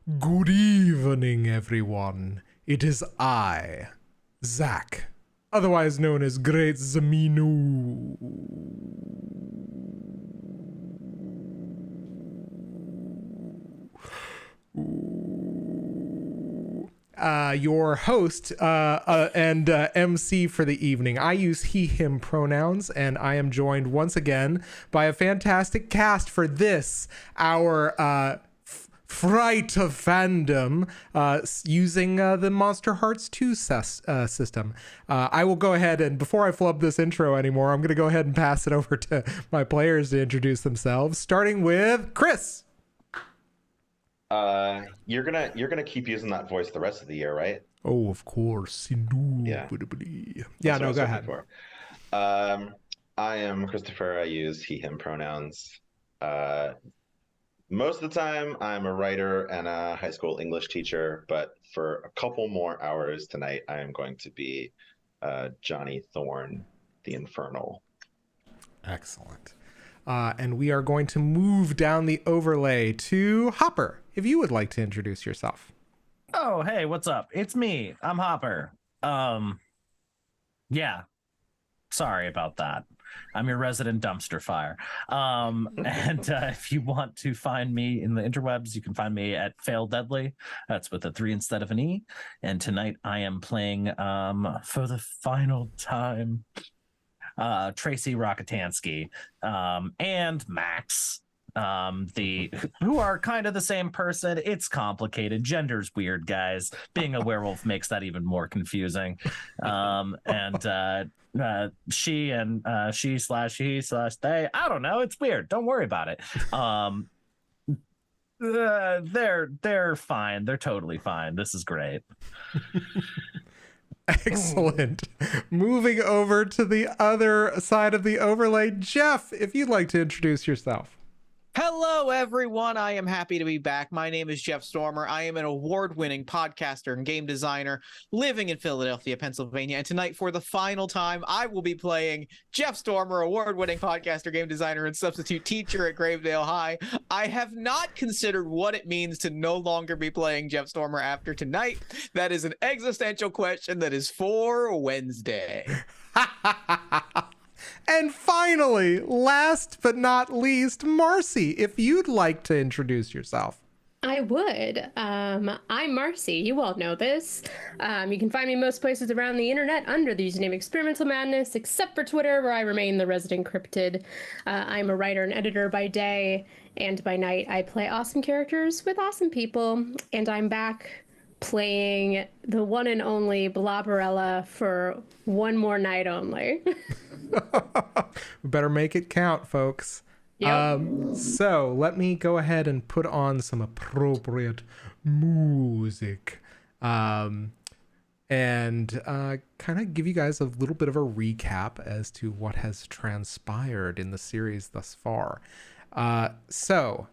Good evening, everyone. It is I, Zach, otherwise known as Great Zaminu. Your host and MC for the evening. I use he, him pronouns, and I am joined once again by a fantastic cast for this, our fright of fandom, using the Monsterhearts 2 system. I will go ahead and, before I flub this intro anymore, I'm going to go ahead and pass it over to my players to introduce themselves, starting with Chris. You're gonna keep using that voice the rest of the year, right? Oh, of course. Yeah. Yeah, no, go ahead. I am Christopher. I use he, him pronouns. Most of the time, I'm a writer and a high school English teacher, but for a couple more hours tonight, I am going to be Johnny Thorn, the Infernal. Excellent. And we are going to move down the overlay to Hopper, if you would like to introduce yourself. Oh, hey, what's up? It's me. I'm Hopper. Yeah. Sorry about that. I'm your resident dumpster fire. And if you want to find me in the interwebs, you can find me at Fail Deadly. That's with a 3 instead of an E. And tonight I am playing, for the final time, Tracy Rockatansky, and Max, who are kind of the same person. It's complicated. Gender's weird, guys. Being a werewolf makes that even more confusing. She and she/he/they. I don't know. It's weird. Don't worry about it. They're fine. They're totally fine. This is great. Excellent. Moving over to the other side of the overlay, Jeff, if you'd like to introduce yourself. Hello, everyone. I am happy to be back. My name is Jeff Stormer. I am an award-winning podcaster and game designer living in Philadelphia, Pennsylvania. And tonight, for the final time, I will be playing Jeff Stormer, award-winning podcaster, game designer, and substitute teacher at Gravedale High. I have not considered what it means to no longer be playing Jeff Stormer after tonight. That is an existential question that is for Wednesday. And finally, last but not least, Marcy, if you'd like to introduce yourself. I would. I'm Marcy. You all know this. You can find me most places around the internet under the username Experimental Madness, except for Twitter, where I remain the resident cryptid. I'm a writer and editor by day, and by night I play awesome characters with awesome people, and I'm back playing the one and only Bloberella for one more night only. We better make it count, folks. Yep. So let me go ahead and put on some appropriate music, and kind of give you guys a little bit of a recap as to what has transpired in the series thus far. So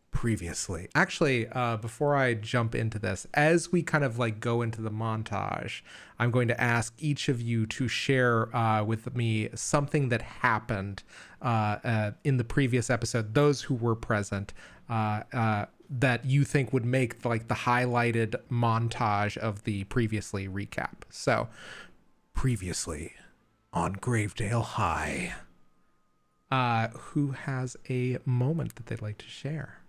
previously, actually, before I jump into this, as we kind of like go into the montage, I'm going to ask each of you to share with me something that happened in the previous episode, those who were present, that you think would make like the highlighted montage of the previously recap. So previously on Gravedale High, who has a moment that they'd like to share?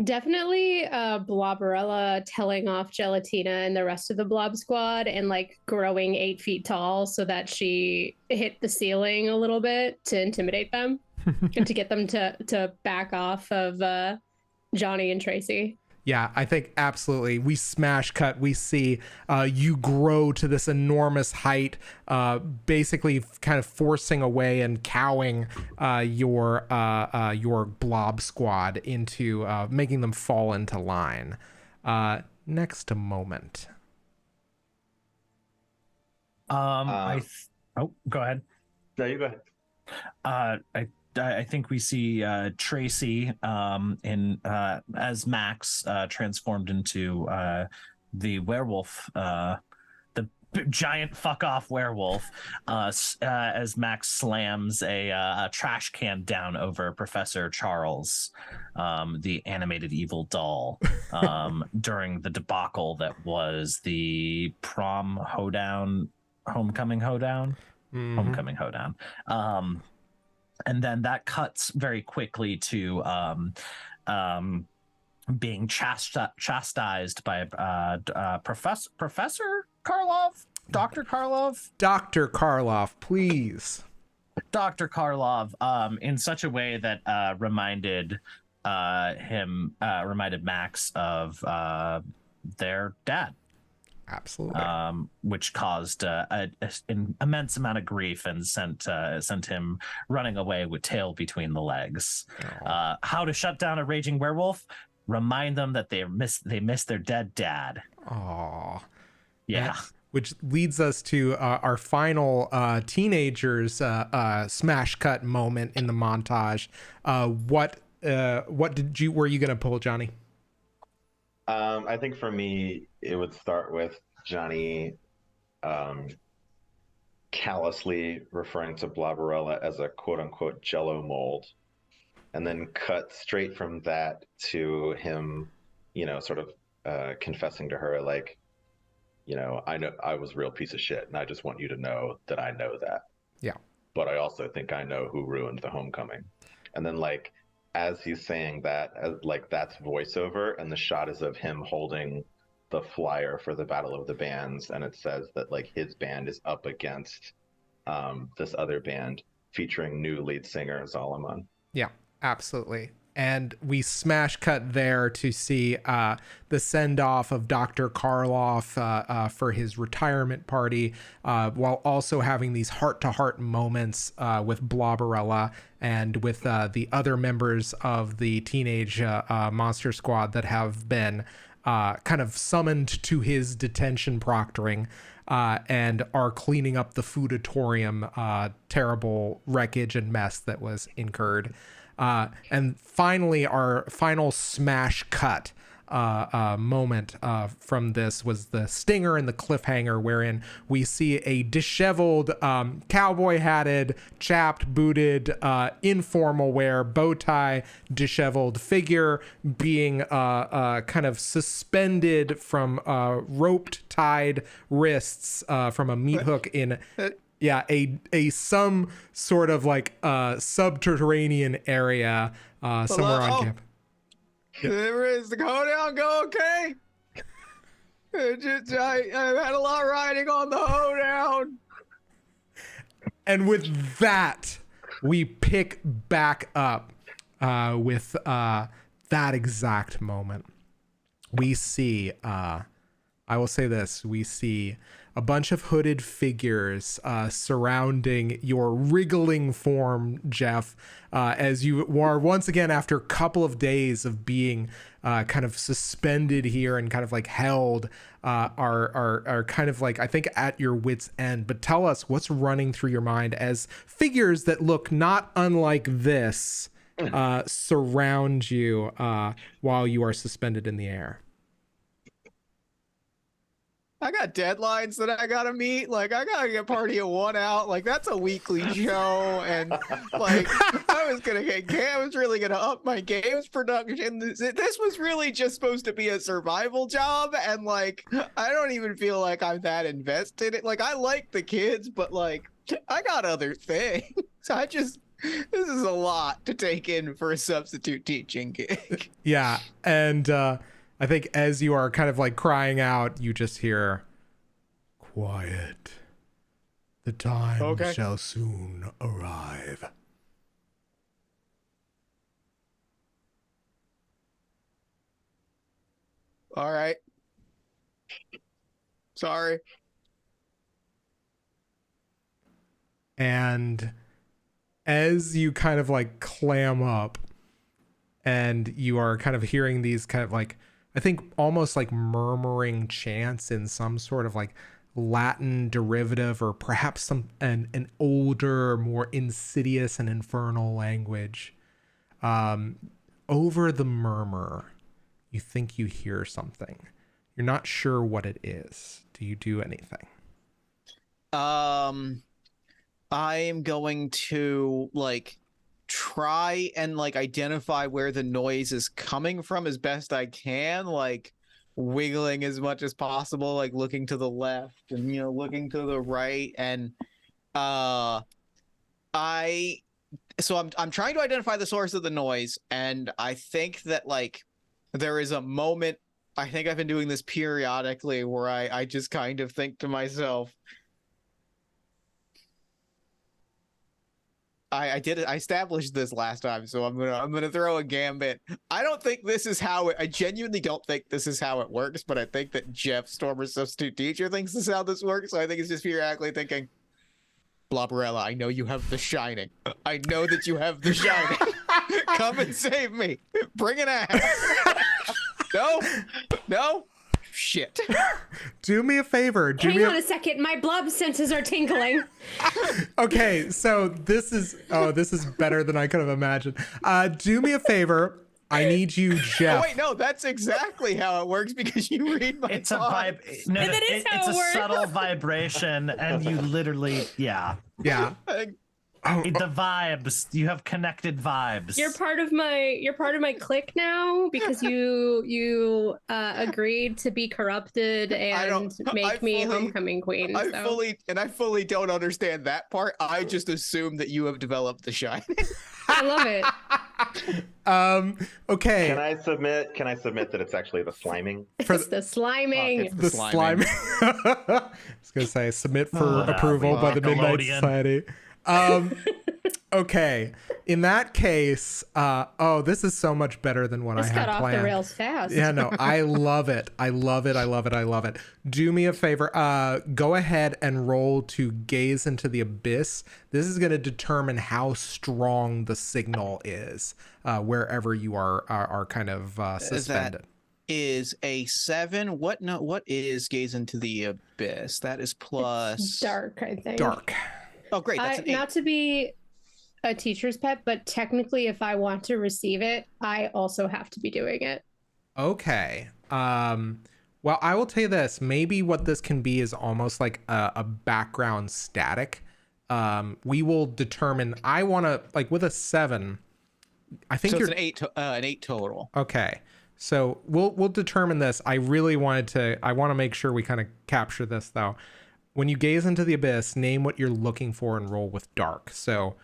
Definitely Bloberella telling off Gelatina and the rest of the Blob Squad and like growing 8 feet tall so that she hit the ceiling a little bit to intimidate them and to get them to back off of Johnny and Tracy. Yeah, I think absolutely. We smash cut. We see you grow to this enormous height, basically kind of forcing away and cowing your blob squad into making them fall into line. Next moment. Oh, go ahead. No, you go ahead. I think we see Tracy as Max transformed into the werewolf, the giant fuck off werewolf as Max slams a trash can down over Professor Charles, the animated evil doll, during the debacle that was the prom hoedown, homecoming hoedown. And then that cuts very quickly to being chastised by Professor Karlov, Dr. Karlov, Dr. Karloff, please. Dr. Karlov, in such a way that reminded Max of their dad. Absolutely. Which caused an immense amount of grief and sent him running away with tail between the legs. How to shut down a raging werewolf? Remind them that they miss their dead dad. Aww. Yeah. Which leads us to our final teenagers smash cut moment in the montage. What were you gonna pull, Johnny? I think for me, it would start with Johnny callously referring to Bloberella as a quote-unquote jello mold, and then cut straight from that to him, sort of confessing to her, like, I know I was a real piece of shit, and I just want you to know that I know that. Yeah. But I also think I know who ruined the homecoming. And then, like, as he's saying that, that's voiceover, and the shot is of him holding the flyer for the Battle of the Bands, and it says that, like, his band is up against this other band featuring new lead singer Solomon. Yeah, absolutely. And we smash cut there to see the send-off of Dr. Karloff for his retirement party, while also having these heart-to-heart moments with Bloberella and with the other members of the teenage monster squad that have been kind of summoned to his detention proctoring and are cleaning up the foodatorium terrible wreckage and mess that was incurred. And finally, our final smash cut moment from this was the stinger and the cliffhanger, wherein we see a disheveled, cowboy hatted, chapped booted, informal wear, bow tie, disheveled figure being kind of suspended from roped tied wrists from a meat hook in some sort of like subterranean area somewhere on campus. Is the hoedown go okay? I've had a lot riding on the hoedown. And with that, we pick back up with that exact moment. We see, I will say this, we see a bunch of hooded figures surrounding your wriggling form, Jeff, as you are once again, after a couple of days of being kind of suspended here and kind of like held, are kind of like, I think, at your wit's end. But tell us what's running through your mind as figures that look not unlike this surround you while you are suspended in the air. I got deadlines that I gotta meet. Like, I gotta get Party of One out. Like, that's a weekly show, and like, I was really gonna up my games production. This was really just supposed to be a survival job, and like, I don't even feel like I'm that invested. Like, I like the kids, but like, I got other things. This is a lot to take in for a substitute teaching gig. Yeah, and I think as you are kind of like crying out, you just hear, "Quiet. The time shall soon arrive." All right. Sorry. And as you kind of like clam up and you are kind of hearing these kind of like, I think almost like murmuring chants in some sort of like Latin derivative, or perhaps an older, more insidious and infernal language. Over the murmur, you think you hear something. You're not sure what it is. Do you do anything? I am going to like try and like identify where the noise is coming from as best I can, like wiggling as much as possible, like looking to the left and looking to the right, and uh I I'm trying to identify the source of the noise, and I think that like there is a moment, I think I've been doing this periodically, where I just kind of think to myself, I did it. I established this last time, so I'm gonna throw a gambit. I don't think this is how it. I genuinely don't think this is how it works, but I think that Jeff, Stormer's substitute teacher, thinks this is how this works. So I think it's just periodically thinking, Bloberella, I know you have the shining. I know that you have the shining. Come and save me. Bring an axe. No. Shit. Do me a favor. Hang on a second. My blob senses are tingling. Okay, so this is better than I could have imagined. Do me a favor. I need you, Jeff. Oh, wait, no, that's exactly how it works because you read my It's thoughts. a vibe. No, That is how it's it a works. subtle vibration, and you literally, yeah. Yeah. The vibes. You have connected vibes. You're part of my clique now because you agreed to be corrupted and make me homecoming queen. I fully don't understand that part. I just assume that you have developed the shine. I love it. Okay. Can I submit that it's actually the sliming? It's the sliming. It's The slime. I was gonna say submit for approval by the Midnight Nickelodeon. Society. Okay. In that case, this is so much better than what This I got had off planned. the rails fast. Yeah, no, I love it. I love it. Do me a favor. Go ahead and roll to gaze into the abyss. This is going to determine how strong the signal is wherever you are kind of suspended. Is a 7. What is gaze into the abyss? That is plus It's dark, I think. Dark. Oh, great. That's an 8. Not to be a teacher's pet, but technically, if I want to receive it, I also have to be doing it. Okay. Well, I will tell you this. Maybe what this can be is almost like a background static. We will determine. I want to like with a 7. I think So you're it's an 8 total. okay. So we'll determine this. I really want to make sure we kind of capture this though. When you gaze into the abyss, name what you're looking for and roll with dark. So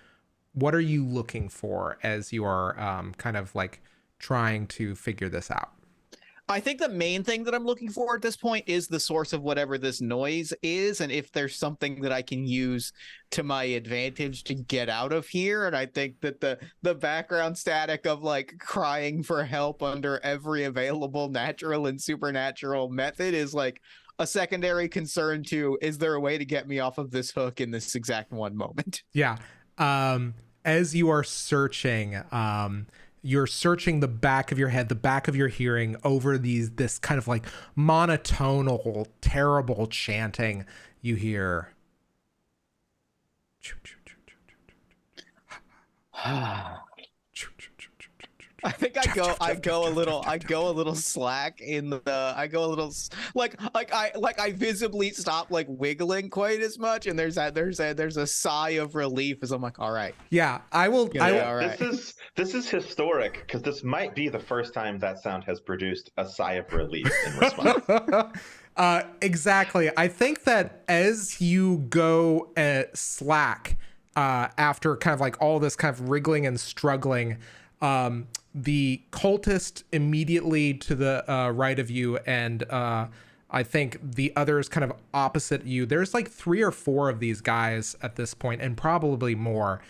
what are you looking for as you are kind of like trying to figure this out? I think the main thing that I'm looking for at this point is the source of whatever this noise is, and if there's something that I can use to my advantage to get out of here. And I think that the background static of like crying for help under every available natural and supernatural method is like a secondary concern to, is there a way to get me off of this hook in this exact one moment? Yeah. As you are searching, you're searching the back of your head, the back of your hearing over this kind of like monotonal, terrible chanting you hear. I think I go a little slack in the I visibly stop like wiggling quite as much, and there's a sigh of relief as I'm like, all right. Yeah, I will. All right. This is historic because this might be the first time that sound has produced a sigh of relief in response. Exactly. I think that as you go slack after kind of like all this kind of wriggling and struggling, the cultist immediately to the right of you and I think the others kind of opposite you. There's like 3 or 4 of these guys at this point and probably more.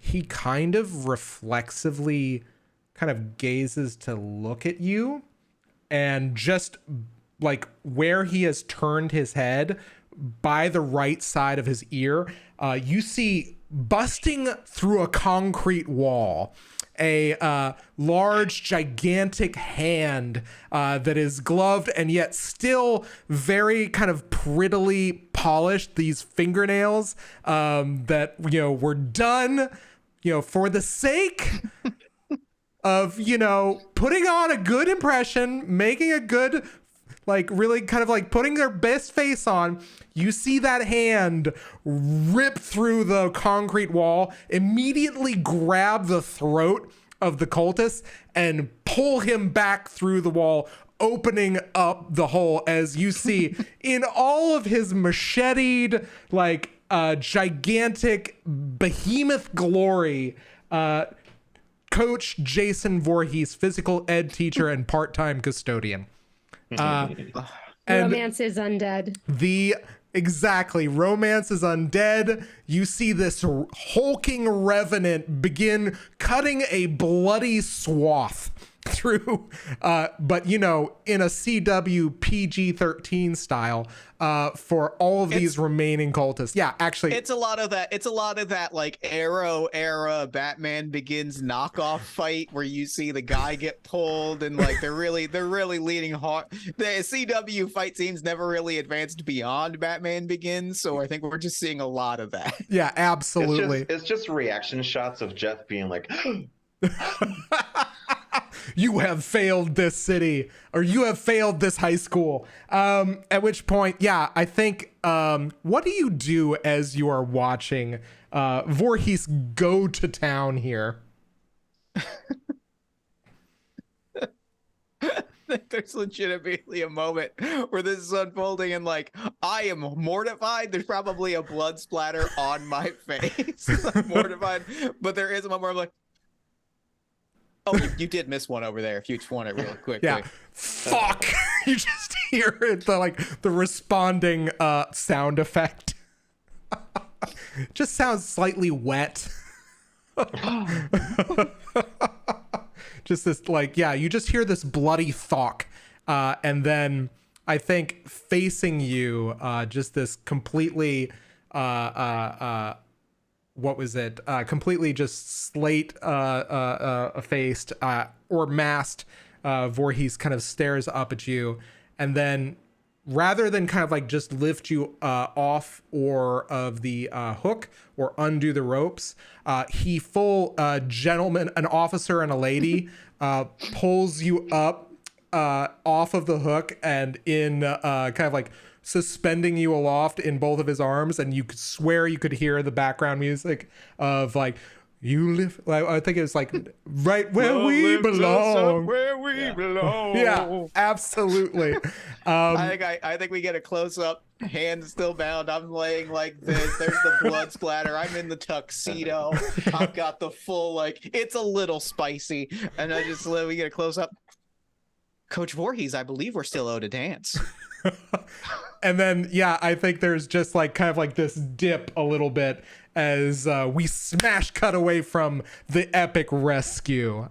He kind of reflexively kind of gazes to look at you, and just like where he has turned his head by the right side of his ear, you see busting through a concrete wall a large, gigantic hand that is gloved and yet still very kind of prettily polished. These fingernails that, were done, for the sake of, putting on a good impression, making a good like really kind of like putting their best face on. You see that hand rip through the concrete wall, immediately grab the throat of the cultist and pull him back through the wall, opening up the hole as you see in all of his macheted, like gigantic behemoth glory, Coach Jason Voorhees, physical ed teacher and part-time custodian. Romance is undead. Exactly. Romance is undead. You see this hulking revenant begin cutting a bloody swath through, but in a CW PG-13 style, for all of these remaining cultists. Yeah, actually, it's a lot of that like Arrow era Batman Begins knockoff fight where you see the guy get pulled and like they're really leaning hard. The CW fight scenes never really advanced beyond Batman Begins, so I think we're just seeing a lot of that. Yeah, absolutely. It's just reaction shots of Jeff being like, you have failed this city, or you have failed this high school. At which point, yeah, I think, what do you do as you are watching Voorhees go to town here? There's legitimately a moment where this is unfolding and like I am mortified. There's probably a blood splatter on my face. I'm mortified, but there is a moment where I'm like, oh, you did miss one over there if you just want it really quick. Yeah. Fuck. You just hear it, the responding sound effect. Just sounds slightly wet. Just this you just hear this bloody thok. And then I think facing you, just this completely what was it? Completely just slate faced or masked Voorhees kind of stares up at you, and then rather than kind of like just lift you off or of the hook or undo the ropes, he full gentleman, an officer and a lady, pulls you up off of the hook and in kind of like suspending you aloft in both of his arms, and you could swear you could hear the background music of like, you live, like, I think it was like right where we belong. Where we belong. Yeah, absolutely. I think we get a close up, hands still bound. I'm laying like this. There's the blood splatter. I'm in the tuxedo. I've got the full, like, it's a little spicy. And we get a close up. Coach Voorhees, I believe we're still owed a dance. And then, yeah, I think there's just like kind of like this dip a little bit as we smash cut away from the epic rescue.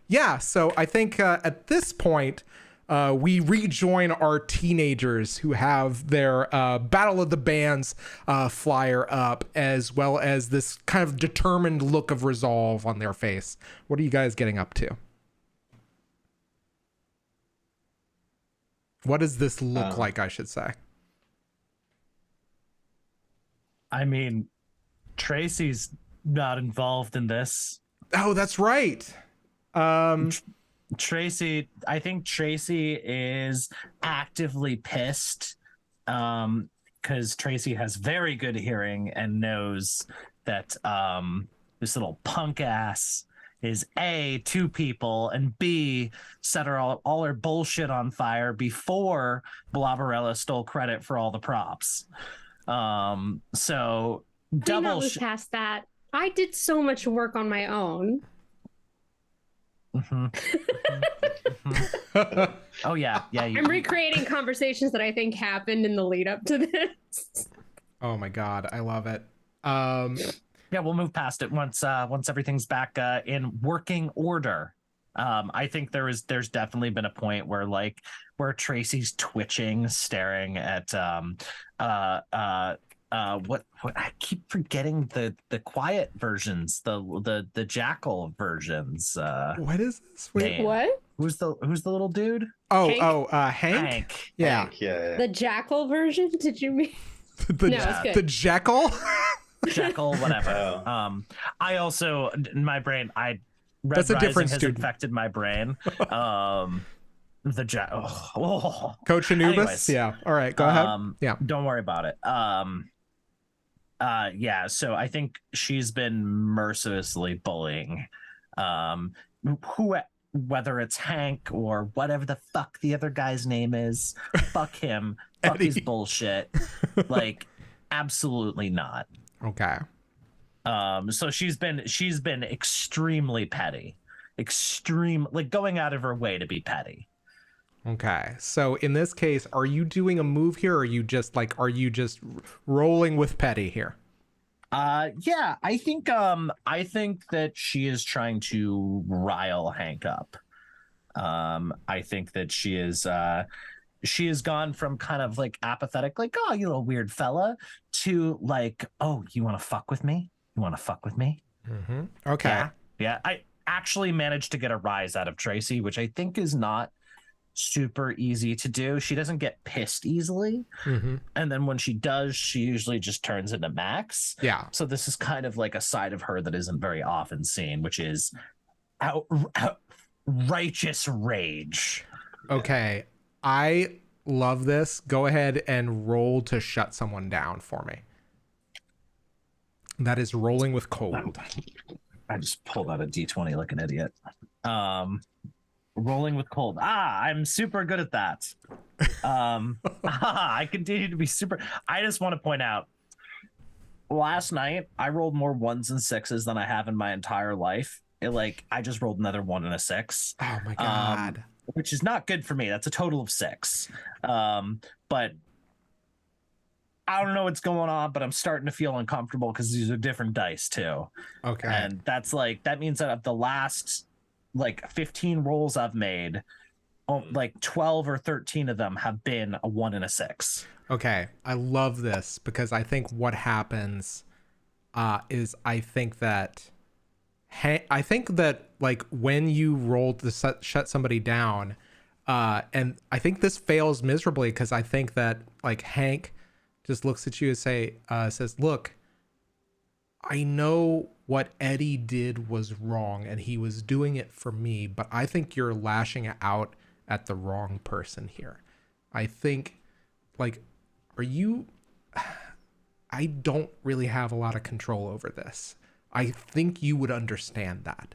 Yeah, so I think at this point, we rejoin our teenagers who have their Battle of the Bands flyer up, as well as this kind of determined look of resolve on their face. What are you guys getting up to? What does this look like, I should say? I mean, Tracy's not involved in this. Oh, that's right. Tracy, I think Tracy is actively pissed because Tracy has very good hearing and knows that this little punk ass is A, two people, and B, set all her bullshit on fire before Bloberella stole credit for all the props. So double past that. I did so much work on my own. Mm-hmm. Mm-hmm. Oh yeah. I'm recreating conversations that I think happened in the lead up to this. Oh my god, I love it. Yeah, we'll move past it once everything's back in working order. I think there's definitely been a point where Tracy's twitching, staring at what I keep forgetting the quiet versions, the jackal versions. What is this? Wait, what? Who's the little dude? Hank? Hank. Yeah. Hank, yeah. The jackal version? Did you mean? The jackal? Jackal, whatever. I also, in my brain, Red That's a Rising different has student. infected my brain. Coach Anubis. Anyways, yeah. All right. Go ahead. Yeah. Don't worry about it. Yeah. So I think she's been mercilessly bullying, who, whether it's Hank or whatever the fuck the other guy's name is. Fuck him. Fuck his bullshit. Like, absolutely not. Okay. So she's been extremely petty, like going out of her way to be petty. Okay. So in this case, are you doing a move here, or are you just rolling with petty here? Yeah, I think that she is trying to rile Hank up. I think that she has gone from kind of like apathetic, like, oh, you little weird fella, to like, oh, you want to fuck with me? You want to fuck with me? Mm-hmm. Okay. Yeah. I actually managed to get a rise out of Tracy, which I think is not super easy to do. She doesn't get pissed easily. Mm-hmm. And then when she does, she usually just turns into Max. Yeah. So this is kind of like a side of her that isn't very often seen, which is righteous rage. Okay. I love this. Go ahead and roll to shut someone down for me. That is rolling with cold. I just pulled out a D20 like an idiot. Rolling with cold. I'm super good at that. I continue to be super. I just want to point out, last night I rolled more 1s and 6s than I have in my entire life. I just rolled another 1 and a 6. Oh my god. Which is not good for me. That's a total of 6. But I don't know what's going on, but I'm starting to feel uncomfortable because these are different dice too. Okay. And that means that of the last 15 rolls I've made, 12 or 13 of them have been a 1 and a 6. Okay. I love this because I think what happens is I think that like when you roll to shut somebody down, and I think this fails miserably because I think that like Hank just looks at you and says, look, I know what Eddie did was wrong and he was doing it for me, but I think you're lashing out at the wrong person here. I think I don't really have a lot of control over this. I think you would understand that.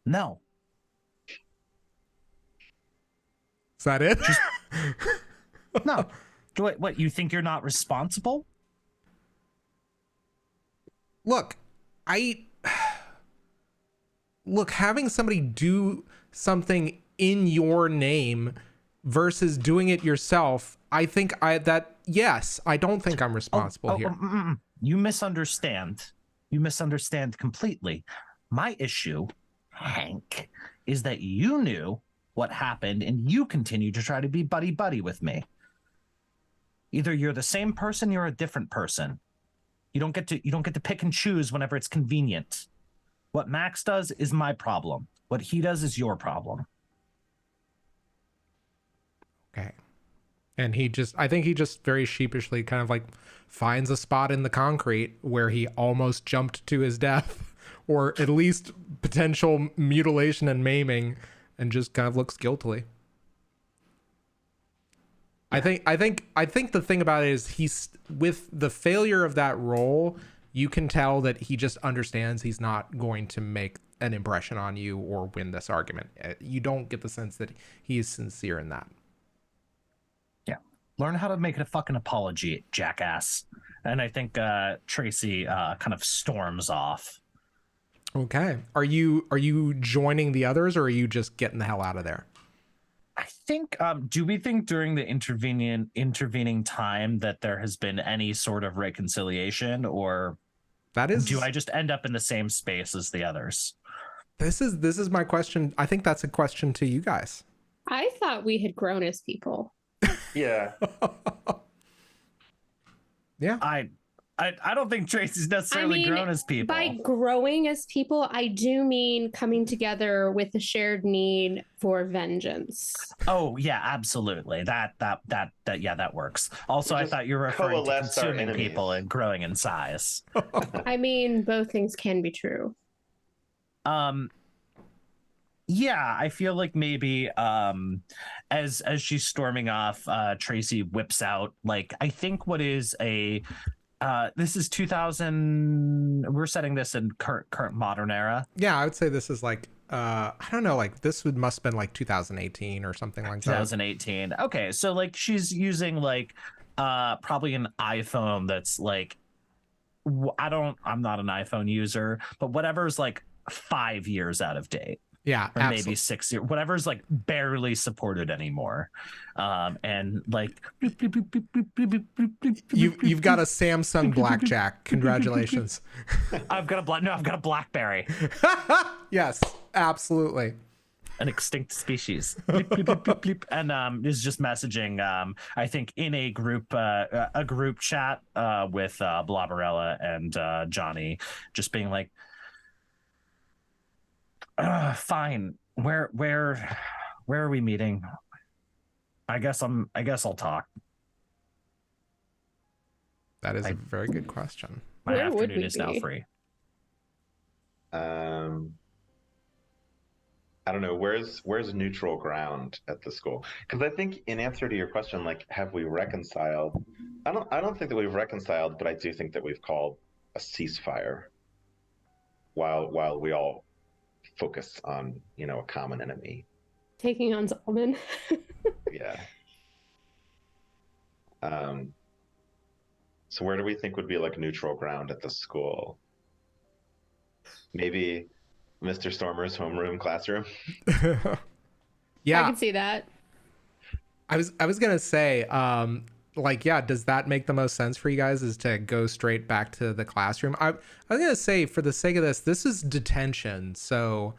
No. Is that it? No. What, you think you're not responsible? Look, having somebody do something in your name versus doing it yourself, I don't think I'm responsible here. You misunderstand. You misunderstand completely. My issue, Hank, is that you knew what happened and you continue to try to be buddy-buddy with me. Either you're the same person, you're a different person. You don't get to pick and choose whenever it's convenient. What Max does is my problem. What he does is your problem. Okay. And I think he just very sheepishly kind of like finds a spot in the concrete where he almost jumped to his death, or at least potential mutilation and maiming, and just kind of looks guiltily. I think the thing about it is he's, with the failure of that roll, you can tell that he just understands he's not going to make an impression on you or win this argument. You don't get the sense that he is sincere in that. Yeah. Learn how to make a fucking apology, jackass. And I think Tracy kind of storms off. Okay. Are you joining the others, or are you just getting the hell out of there? I think, do we think during the intervening time that there has been any sort of reconciliation, or do I just end up in the same space as the others? This is my question. I think that's a question to you guys. I thought we had grown as people. Yeah. Yeah. I don't think Tracy's necessarily grown as people. By growing as people, I do mean coming together with a shared need for vengeance. Oh yeah, absolutely. That works. Also, I thought you were referring to coalesced our consuming enemies. people and growing in size. I mean, both things can be true. Yeah, I feel like maybe as she's storming off, Tracy whips out, like, I think what is a this is 2000. We're setting this in current modern era. Yeah, I would say this is like I don't know, like this must have been like 2018 or something like that. 2018. Okay, so like she's using like probably an iPhone that's like I'm not an iPhone user, but whatever's like 5 years out of date. Yeah, or maybe 6 years, whatever's like barely supported anymore, and like you've got a Samsung Blackjack. Congratulations. I've got a BlackBerry. Yes, absolutely. An extinct species. And is just messaging. I think in a group chat with Bloberella and Johnny, just being like, fine. Where are we meeting? I guess I'll talk. That is a very good question. My Where would afternoon we is now be? free. I don't know. Where's neutral ground at the school? Because I think in answer to your question, like, have we reconciled? I don't think that we've reconciled, but I do think that we've called a ceasefire while we all focus on, a common enemy. Taking on Solomon. Yeah. So where do we think would be like neutral ground at the school? Maybe Mr. Stormer's homeroom classroom. Yeah, I can see that. I was gonna say, does that make the most sense for you guys? Is to go straight back to the classroom? I was gonna say, for the sake of this is detention, so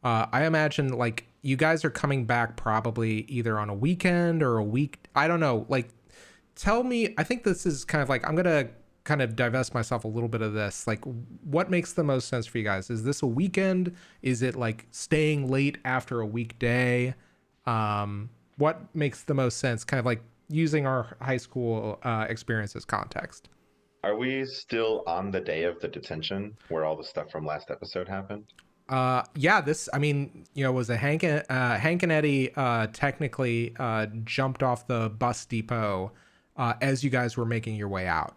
I imagine like you guys are coming back probably either on a weekend or a week. I don't know. Like, tell me. I think this is kind of like, I'm gonna kind of divest myself a little bit of this. Like, what makes the most sense for you guys? Is this a weekend? Is it like staying late after a weekday? What makes the most sense? Kind of like using our high school experience as context. Are we still on the day of the detention where all the stuff from last episode happened? Yeah, this, I mean, was a Hank and Eddie technically jumped off the bus depot as you guys were making your way out.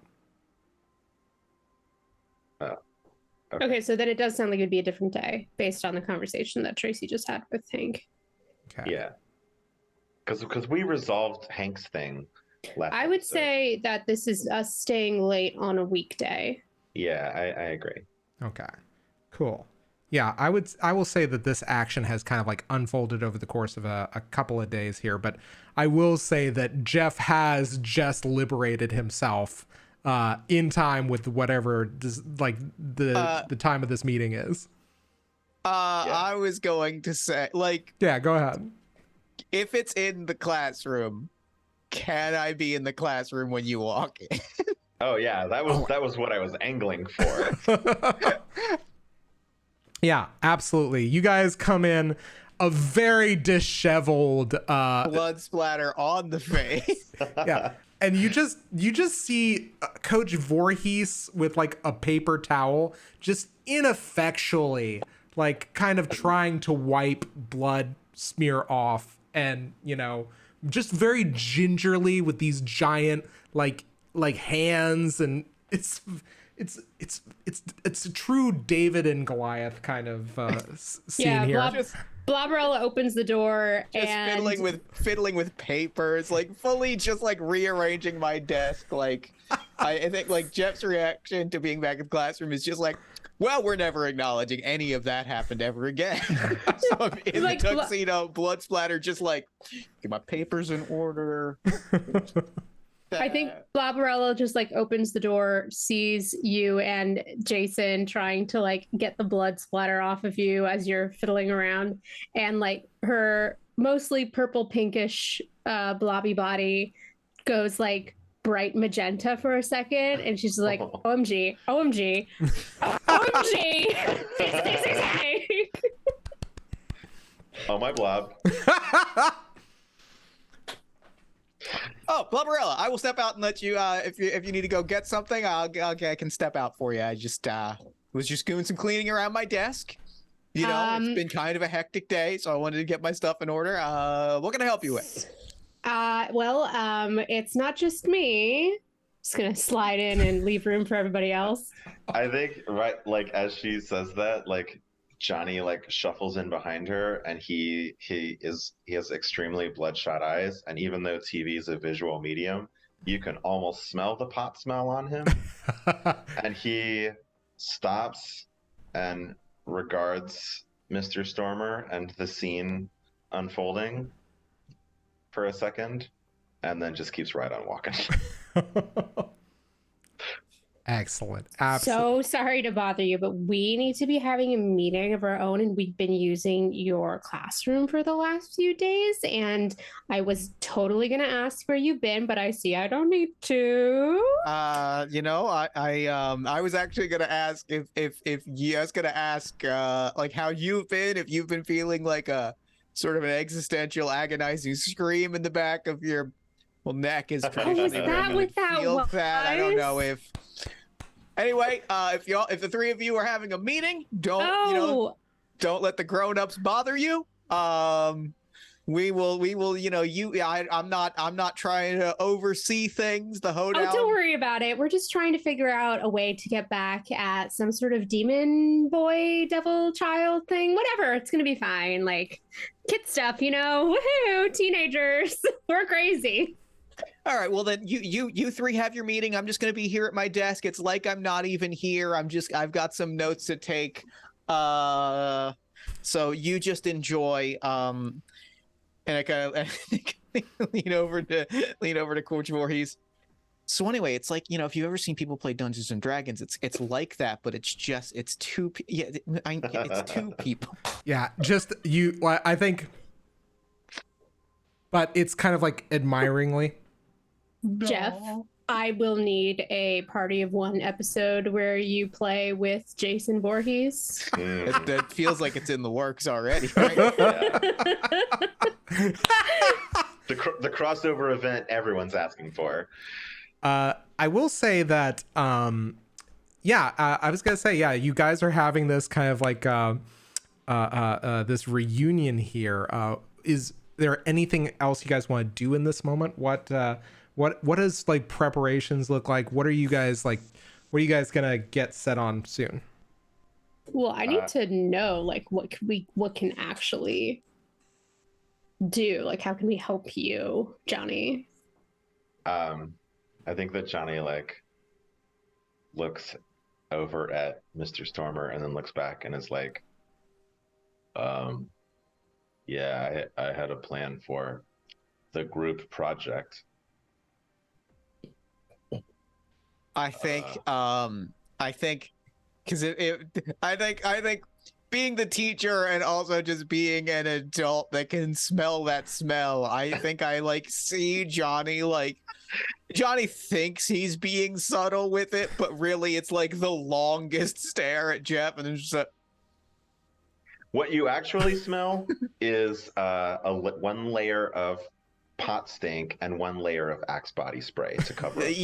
Okay, so then it does sound like it'd be a different day based on the conversation that Tracy just had with Hank. Okay. Yeah. Because we resolved Hank's thing last I would episode. say that this is us staying late on a weekday. Yeah, I agree. Okay, cool. Yeah, I will say that this action has kind of like unfolded over the course of a couple of days here, but I will say that Jeff has just liberated himself in time with whatever the time of this meeting is. I was going to say, like, Yeah, go ahead. if it's in the classroom, can I be in the classroom when you walk in? Oh yeah, that was what I was angling for. Yeah, absolutely. You guys come in a very disheveled Blood splatter on the face. yeah. And you just see Coach Voorhees with like a paper towel just ineffectually like kind of trying to wipe blood smear off, and just very gingerly with these giant like hands, and it's a true David and Goliath kind of scene here. Bloberella opens the door and fiddling with papers, like fully just like rearranging my desk. Like I think like Jeff's reaction to being back in the classroom is just like, well, we're never acknowledging any of that happened ever again. So I'm in Like, the tuxedo, blood splatter, just like, get my papers in order. I think Bloberella just like opens the door, sees you and Jason trying to like get the blood splatter off of you as you're fiddling around, and like her mostly purple pinkish blobby body goes like bright magenta for a second, and she's like, OMG, OMG, OMG, 666. Oh, my blob. Oh, Bloberella, I will step out and let you. If you need to go get something, I can step out for you. I just was just doing some cleaning around my desk. You know, it's been kind of a hectic day, so I wanted to get my stuff in order. What can I help you with? Well, it's not just me. Just gonna slide in and leave room for everybody else. I think, right, like, as she says that, like, Johnny, like, shuffles in behind her, and he has extremely bloodshot eyes, and even though TV is a visual medium, you can almost smell the pot smell on him. And he stops and regards Mr. Stormer and the scene unfolding for a second, and then just keeps right on walking. Excellent. So sorry to bother you, but we need to be having a meeting of our own, and we've been using your classroom for the last few days. And I was totally gonna ask where you've been, but I see I don't need to. You know, I was actually gonna ask if you I was gonna ask like how you've been, if you've been feeling like a sort of an existential, agonizing scream in the back of your neck is pretty. Oh, was that with that feel voice? that? I don't know if. Anyway, if the three of you are having a meeting, don't let the grown-ups bother you. We will, you know, I'm not trying to oversee things. The hoedown. Oh, don't worry about it. We're just trying to figure out a way to get back at some sort of demon boy, devil child thing. Whatever, it's gonna be fine. Like kid stuff, you know. Woohoo! Teenagers, we're crazy. All right, well then you three have your meeting. I'm just gonna be here at my desk. It's like I'm not even here. I've got some notes to take. So you just enjoy. And I kind of lean over to Coach Voorhees. So anyway, it's like, you know, if you've ever seen people play Dungeons and Dragons, it's like that, but it's two people. Yeah, just you. I think, but it's kind of like admiringly. Jeff, I will need a party of one episode where you play with Jason Voorhees. That feels like it's in the works already, right? The crossover event everyone's asking for. I will say that, I was gonna say, yeah, you guys are having this kind of like this reunion here. Is there anything else you guys want to do in this moment? What does like preparations look like? What are you guys gonna get set on soon? Well, I need to know like what can actually do. Like, how can we help you, Johnny? I think that Johnny like looks over at Mr. Stormer and then looks back and is like, yeah, I had a plan for the group project. I think because I think being the teacher and also just being an adult that can smell that smell, I think I like see Johnny thinks he's being subtle with it, but really it's like the longest stare at Jeff, and it's just like, what you actually smell is one layer of pot stink and one layer of Axe body spray to cover it.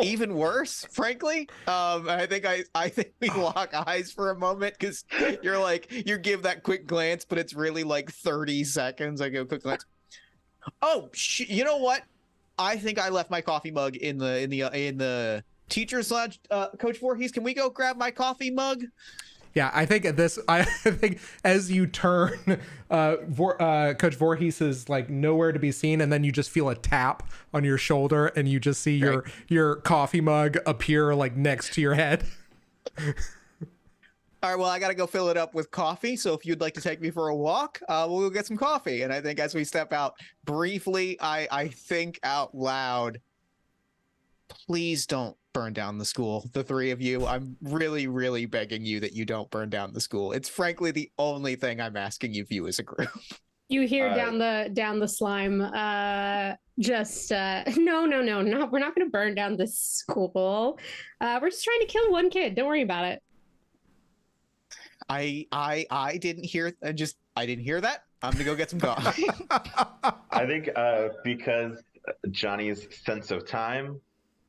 Even worse, frankly. I think we lock eyes for a moment because you give that quick glance, but it's really like 30 seconds. I give a quick glance. Oh, you know what? I think I left my coffee mug in the teacher's lounge. Coach Voorhees, can we go grab my coffee mug? Yeah, I think as you turn, Coach Voorhees is like nowhere to be seen, and then you just feel a tap on your shoulder, and you just see your coffee mug appear like next to your head. All right, well, I got to go fill it up with coffee. So if you'd like to take me for a walk, we'll go get some coffee. And I think as we step out briefly, I think out loud, please don't burn down the school. The three of you, I'm really, really begging you that you don't burn down the school. It's frankly the only thing I'm asking of you as a group. You hear down the slime. No, we're not going to burn down this school. We're just trying to kill one kid. Don't worry about it. I didn't hear. I didn't hear that. I'm gonna go get some coffee. I think because Johnny's sense of time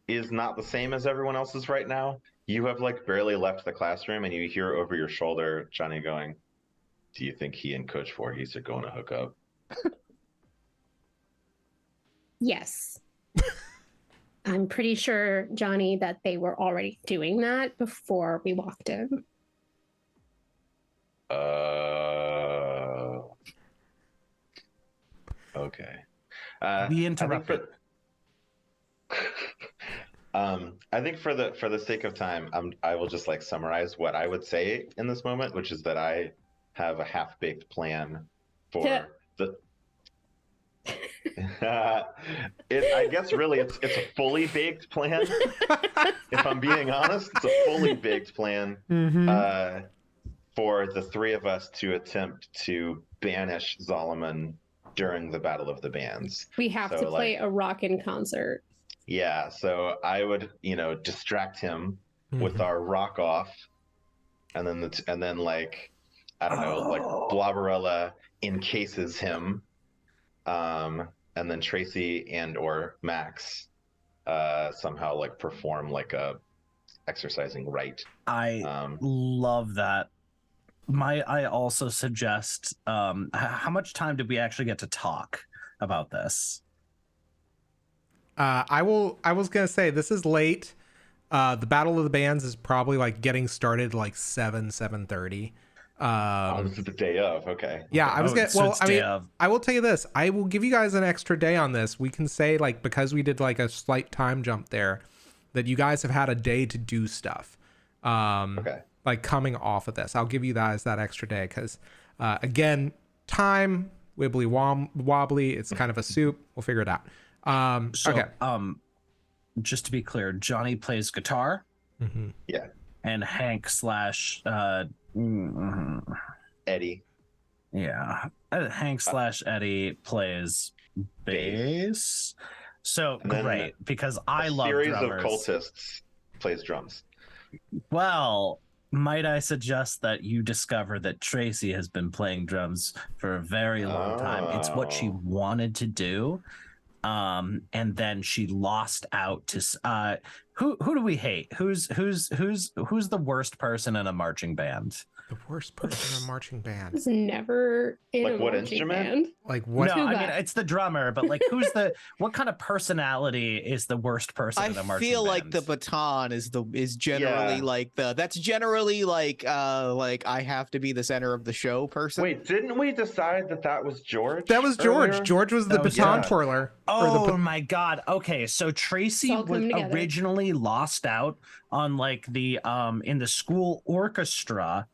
is not the same as everyone else's right now. You have like barely left the classroom, and you hear over your shoulder Johnny going, "Do you think he and Coach Voorhees are going to hook up?" Yes. I'm pretty sure, Johnny, that they were already doing that before we walked in. Okay. Be interrupted. I think for the sake of time, I will just like summarize what I would say in this moment, which is that I have a half-baked plan for the. I guess really it's a fully baked plan. If I'm being honest, it's a fully baked plan for the three of us to attempt to banish Solomon during the Battle of the Bands. We have to play a rockin' concert. Yeah, so I would, distract him with our rock off, and then like I don't know, like Bloberella encases him, and then Tracy and or Max somehow like perform like a exercising rite. I love that. I also suggest how much time did we actually get to talk about this? I was gonna say this is late. The Battle of the Bands is probably like getting started like 7:30. This is the day of. Okay. Yeah, I was I will tell you this. I will give you guys an extra day on this. We can say like because we did like a slight time jump there, that you guys have had a day to do stuff. Okay. Like coming off of this, I'll give you guys that extra day because, again, time wibbly wobbly. It's kind of a soup. We'll figure it out. Okay. Just to be clear, Johnny plays guitar. Mm-hmm. Yeah. And Hank / Eddie. Yeah. Hank / Eddie plays bass. So great, because I love drummers. A series of cultists plays drums. Well, might I suggest that you discover that Tracy has been playing drums for a very long time. It's what she wanted to do. And then she lost out to who do we hate? Who's the worst person in a marching band? The worst person in a marching band. It's never in like a what marching instrument? Band. Like what? No, I mean it's the drummer, but like what kind of personality is the worst person in a marching band? I feel like the baton is generally that's generally like I have to be the center of the show person. Wait, didn't we decide that was George? That was George. Earlier? George was the baton twirler. Oh my god. Okay, so Tracy was originally lost out on like the in the school orchestra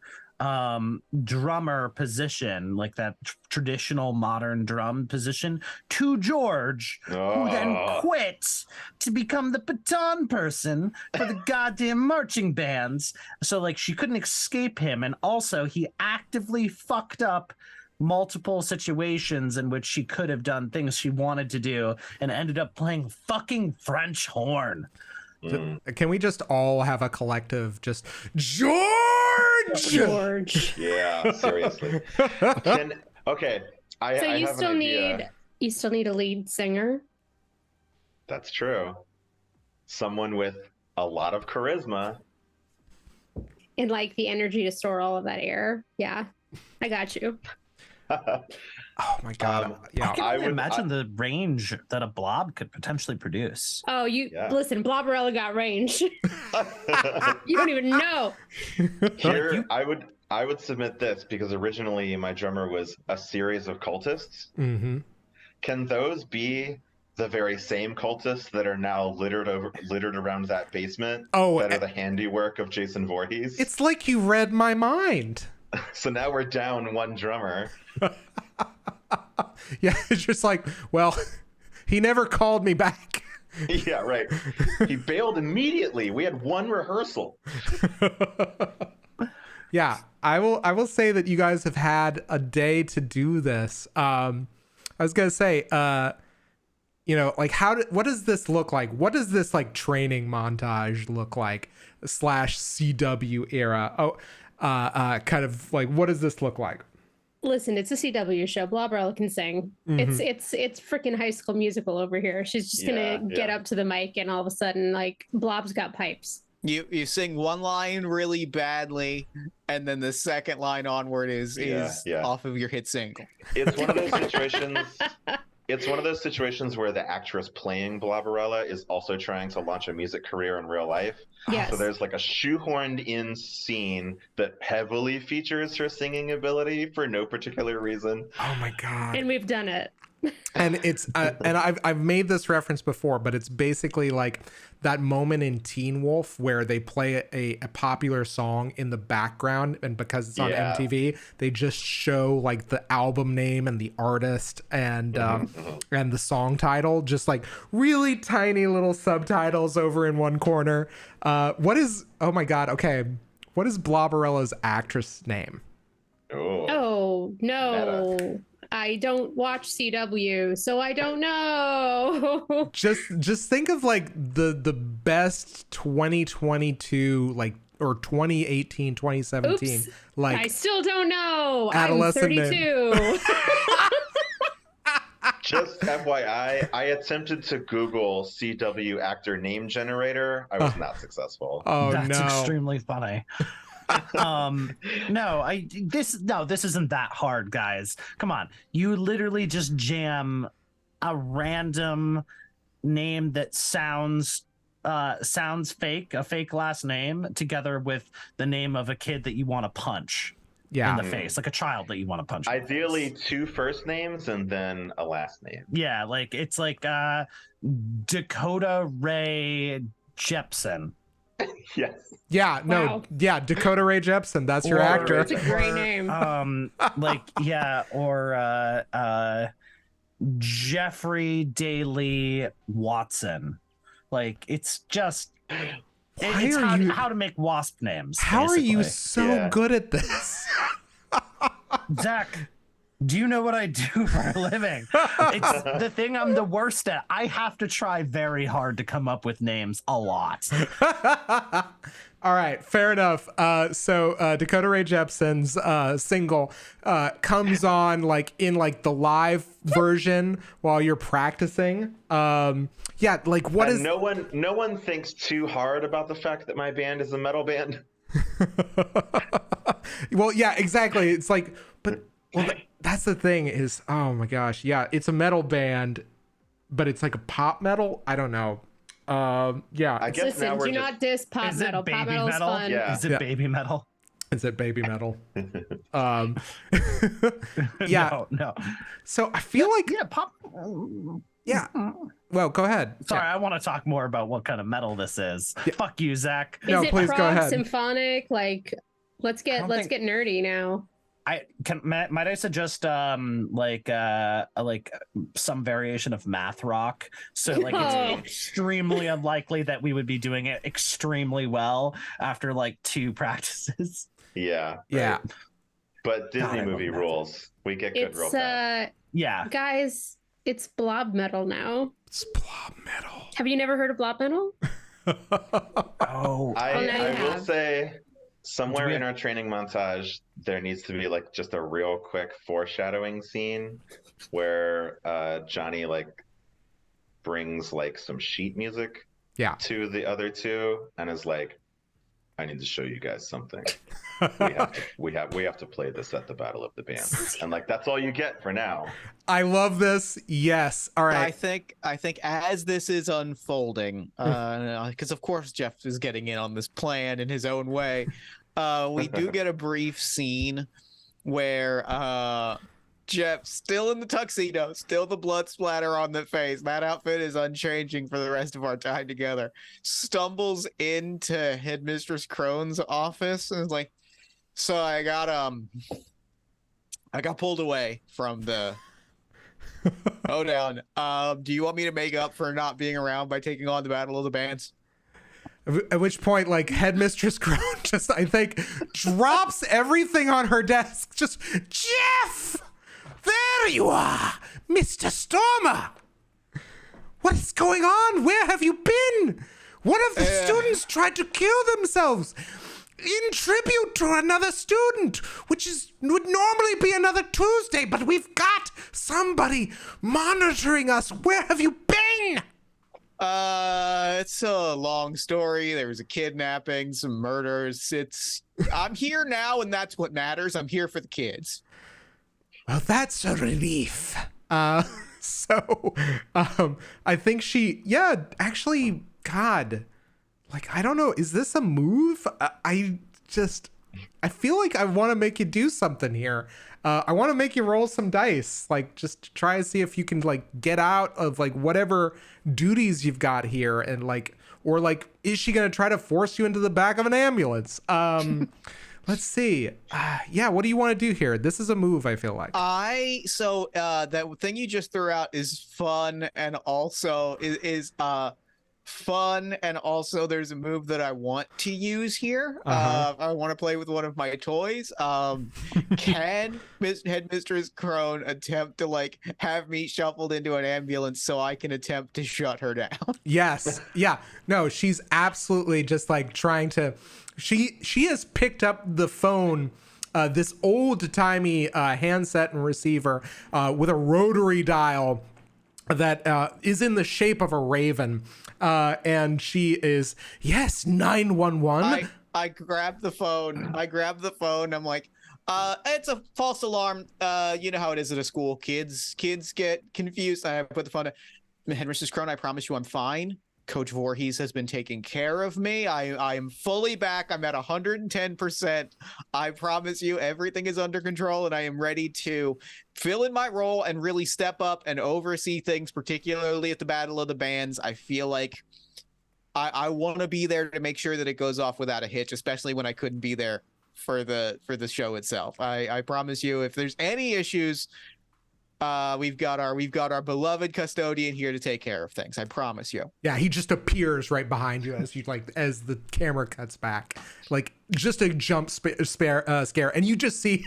drummer position, like that traditional modern drum position, to George, who then quit to become the baton person for the goddamn marching bands. So like she couldn't escape him, and also he actively fucked up multiple situations in which she could have done things she wanted to do and ended up playing fucking French horn. Can we just all have a collective just George? Yeah, seriously. You still need a lead singer. That's true. Someone with a lot of charisma And like the energy to store all of that air. Yeah. I got you. Oh my god! Yeah, I can imagine the range that a blob could potentially produce. Oh, listen, Bloberella got range. You don't even know. Here, I would submit this because originally my drummer was a series of cultists. Mm-hmm. Can those be the very same cultists that are now littered around that basement? That are the handiwork of Jason Voorhees? It's like you read my mind. So now we're down one drummer. Yeah, it's just like, well, he never called me back. Yeah, right. He bailed immediately. We had one rehearsal. Yeah, I will say that you guys have had a day to do this. I was gonna say, like what does this look like? What does this like training montage look like / CW era? Kind of like, what does this look like? Listen, it's a CW show. Bloberella can sing. Mhm. It's freaking High School Musical over here. She's just gonna get up to the mic, and all of a sudden, like, Blob's got pipes. You sing one line really badly, and then the second line onward is off of your hit single. It's one of those situations. It's one of those situations where the actress playing Bloberella is also trying to launch a music career in real life. Yes. So there's like a shoehorned in scene that heavily features her singing ability for no particular reason. Oh my god! And we've done it. And it's and I've made this reference before, but it's basically like that moment in Teen Wolf where they play a popular song in the background, and because it's on MTV, they just show like the album name and the artist and and the song title, just like really tiny little subtitles over in one corner. What is what is Bloberella's actress name? Oh no. Meta. I don't watch CW, so I don't know. just think of like the best 2022 like or 2018, 2017. Oops, like I still don't know. Adolescent I'm 32. Just FYI, I attempted to Google CW actor name generator. I was not successful. Oh, that's extremely funny. This isn't that hard, guys. Come on. You literally just jam a random name that sounds fake, a fake last name, together with the name of a kid that you want to punch in the face, like a child that you want to punch. Ideally, 2 first names and then a last name. Yeah, like it's like Dakota Ray Jepson. Yes. Yeah, no, wow. Yeah, Dakota Ray Jepson, that's your actor. That's a great name. Or Jeffrey Daly Watson. Like, it's just how to make wasp names. How basically. are you so good at this? Zach, do you know what I do for a living? It's the thing I'm the worst at. I have to try very hard to come up with names a lot. All right, fair enough. So Dakota Ray Jepson's single comes on like in like the live version while you're practicing. Like what is? No one thinks too hard about the fact that my band is a metal band. Well, yeah, exactly. It's like, but that's the thing is, oh my gosh, yeah, it's a metal band, but it's like a pop metal. I don't know. I guess listen, now we're do not diss pop metal. Pop metal is fun. Yeah. Is it baby metal? Is it baby metal? No. So I feel like pop. Yeah. Well, go ahead. Sorry, I want to talk more about what kind of metal this is. Yeah. Fuck you, Zach. No, please prog, go ahead. Symphonic? Like, let's get nerdy now. Might I suggest like some variation of math rock? So like it's extremely unlikely that we would be doing it extremely well after like 2 practices. Yeah. Yeah. Right. But Disney movie rules. We get good real fast. Yeah. Guys, it's blob metal now. It's blob metal. Have you never heard of blob metal? I will say somewhere in our training montage there needs to be like just a real quick foreshadowing scene where Johnny like brings like some sheet music to the other 2 and is like, I need to show you guys something. we have to play this at the Battle of the Bands. And like that's all you get for now. I love this. Yes. All right. I think as this is unfolding, because of course Jeff is getting in on this plan in his own way. We do get a brief scene where Jeff, still in the tuxedo, still the blood splatter on the face, that outfit is unchanging for the rest of our time together, stumbles into Headmistress Crone's office and is like, so I got pulled away from the hoedown. Do you want me to make up for not being around by taking on the Battle of the Bands? At which point, like, Headmistress Crone just, I think, drops everything on her desk. Just, Jeff! There you are, Mr. Stormer! What is going on? Where have you been? One of the students tried to kill themselves in tribute to another student, which would normally be another Tuesday, but we've got somebody monitoring us. Where have you been? It's a long story. There was a kidnapping, some murders. I'm here now, and that's what matters. I'm here for the kids. Well, that's a relief. I think actually, God, like, I don't know. Is this a move? I feel like I want to make you do something here. I want to make you roll some dice, like, just to try and see if you can, like, get out of, like, whatever duties you've got here, and, like, or, like, is she going to try to force you into the back of an ambulance? Let's see. What do you want to do here? This is a move, I feel like. That thing you just threw out is fun, and also fun, and also there's a move that I want to use here. I want to play with one of my toys. Can Headmistress Crone attempt to, like, have me shuffled into an ambulance so I can attempt to shut her down? Yes. Yeah. No, she's absolutely just, like, trying to. She has picked up the phone, this old-timey handset and receiver with a rotary dial that is in the shape of a raven. And she is, yes, 911. I grab the phone. I'm like, it's a false alarm. You know how it is at a school. Kids get confused. I put the phone down. Headmistress Crone, I promise you I'm fine. Coach Voorhees has been taking care of me. I am fully back. I'm at 110%. I promise you everything is under control, and I am ready to fill in my role and really step up and oversee things, particularly at the Battle of the Bands. I feel like I want to be there to make sure that it goes off without a hitch, especially when I couldn't be there for the show itself. I promise you, if there's any issues, we've got our beloved custodian here to take care of things. I promise you. Yeah, he just appears right behind you as the camera cuts back, like just a jump scare, and you just see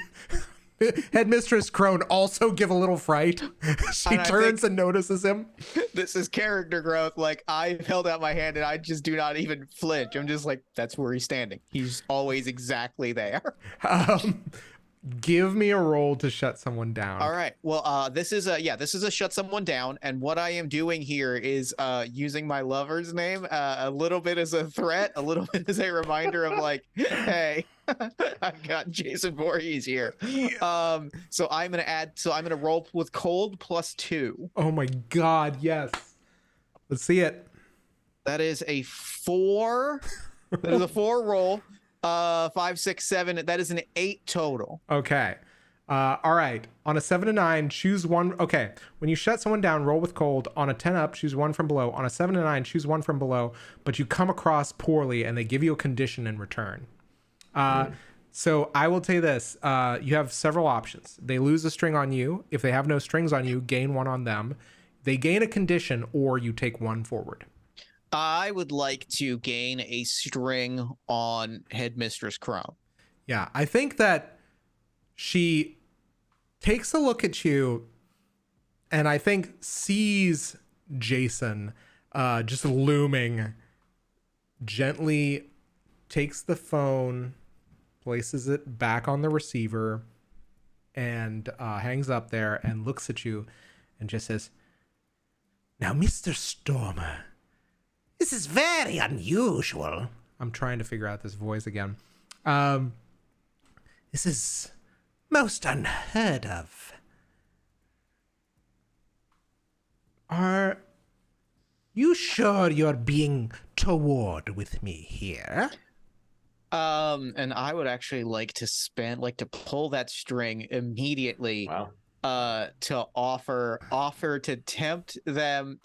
Headmistress Crone also give a little fright. She turns and notices him. This is character growth. Like, I held out my hand and I just do not even flinch. I'm just like, that's where he's standing. He's always exactly there. Give me a roll to shut someone down. All right. Well, this is a shut someone down, and what I am doing here is using my lover's name a little bit as a threat, a little bit as a reminder of, like, hey, I've got Jason Voorhees here. So I'm gonna roll with cold +2. Oh my God, yes. Let's see it. That is a 4. That is a 4 roll. 5, 6, 7. That is an 8 total. Okay. All right. On a 7 to 9, choose one. Okay. When you shut someone down, roll with cold. On a 10 up, choose one from below. On a 7 to 9, choose one from below. But you come across poorly, and they give you a condition in return. So I will tell you this. You have several options. They lose a string on you. If they have no strings on you, gain one on them. They gain a condition, or you take one forward. I would like to gain a string on Headmistress Crone. Yeah, I think that she takes a look at you and I think sees Jason just looming, gently takes the phone, places it back on the receiver, and hangs up there and looks at you and just says, "Now, Mr. Stormer, this is very unusual." I'm trying to figure out this voice again. This is most unheard of. Are you sure you're being toward with me here? And I would actually like to pull that string immediately. Wow. To offer to tempt the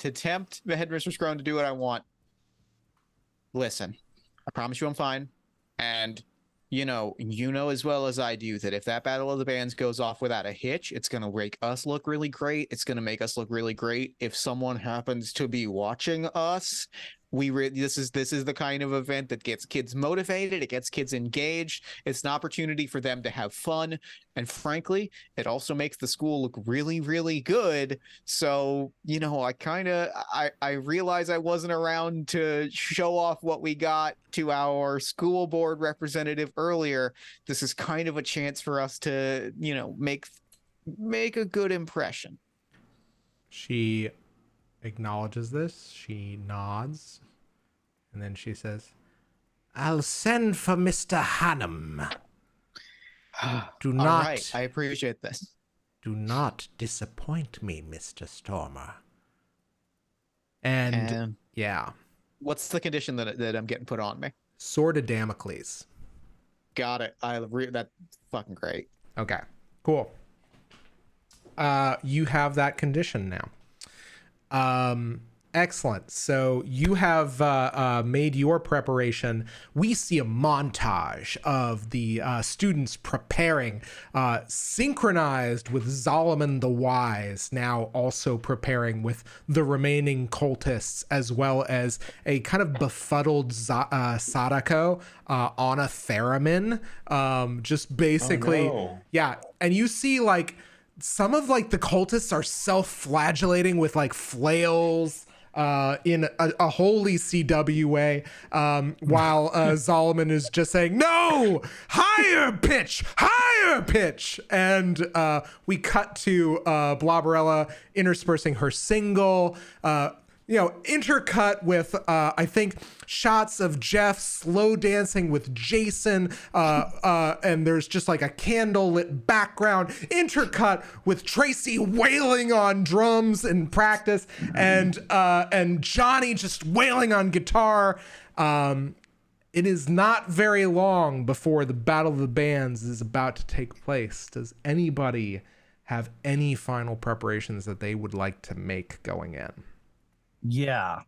Headmistress Crone to do what I want. Listen, I promise you I'm fine. And you know as well as I do that if that Battle of the Bands goes off without a hitch, it's going to make us look really great. It's going to make us look really great if someone happens to be watching us. this is the kind of event that gets kids motivated, it gets kids engaged. It's an opportunity for them to have fun, and frankly, it also makes the school look really, really good. So, I realize I wasn't around to show off what we got to our school board representative earlier. This is kind of a chance for us to, make a good impression. She acknowledges this. She nods. And then she says, I'll send for Mr. Hannum. Do not. All right, I appreciate this. Do not disappoint me, Mr. Stormer. And yeah. What's the condition that I'm getting put on me? Sword of Damocles. Got it. That's fucking great. Okay, cool. You have that condition now. Excellent. So you have made your preparation. We see a montage of the students preparing, synchronized with Solomon the Wise, now also preparing with the remaining cultists, as well as a kind of befuddled Sadako on a theremin. Just basically, yeah. And you see like some of like the cultists are self-flagellating with like flails in a holy CW way, while Solomon is just saying, no, higher pitch, and we cut to Bloberella interspersing her single, intercut with I think shots of Jeff slow dancing with Jason, and there's just like a candle lit background, intercut with Tracy wailing on drums in practice, and Johnny just wailing on guitar. It is not very long before the Battle of the Bands is about to take place. Does anybody have any final preparations that they would like to make going in? Yeah.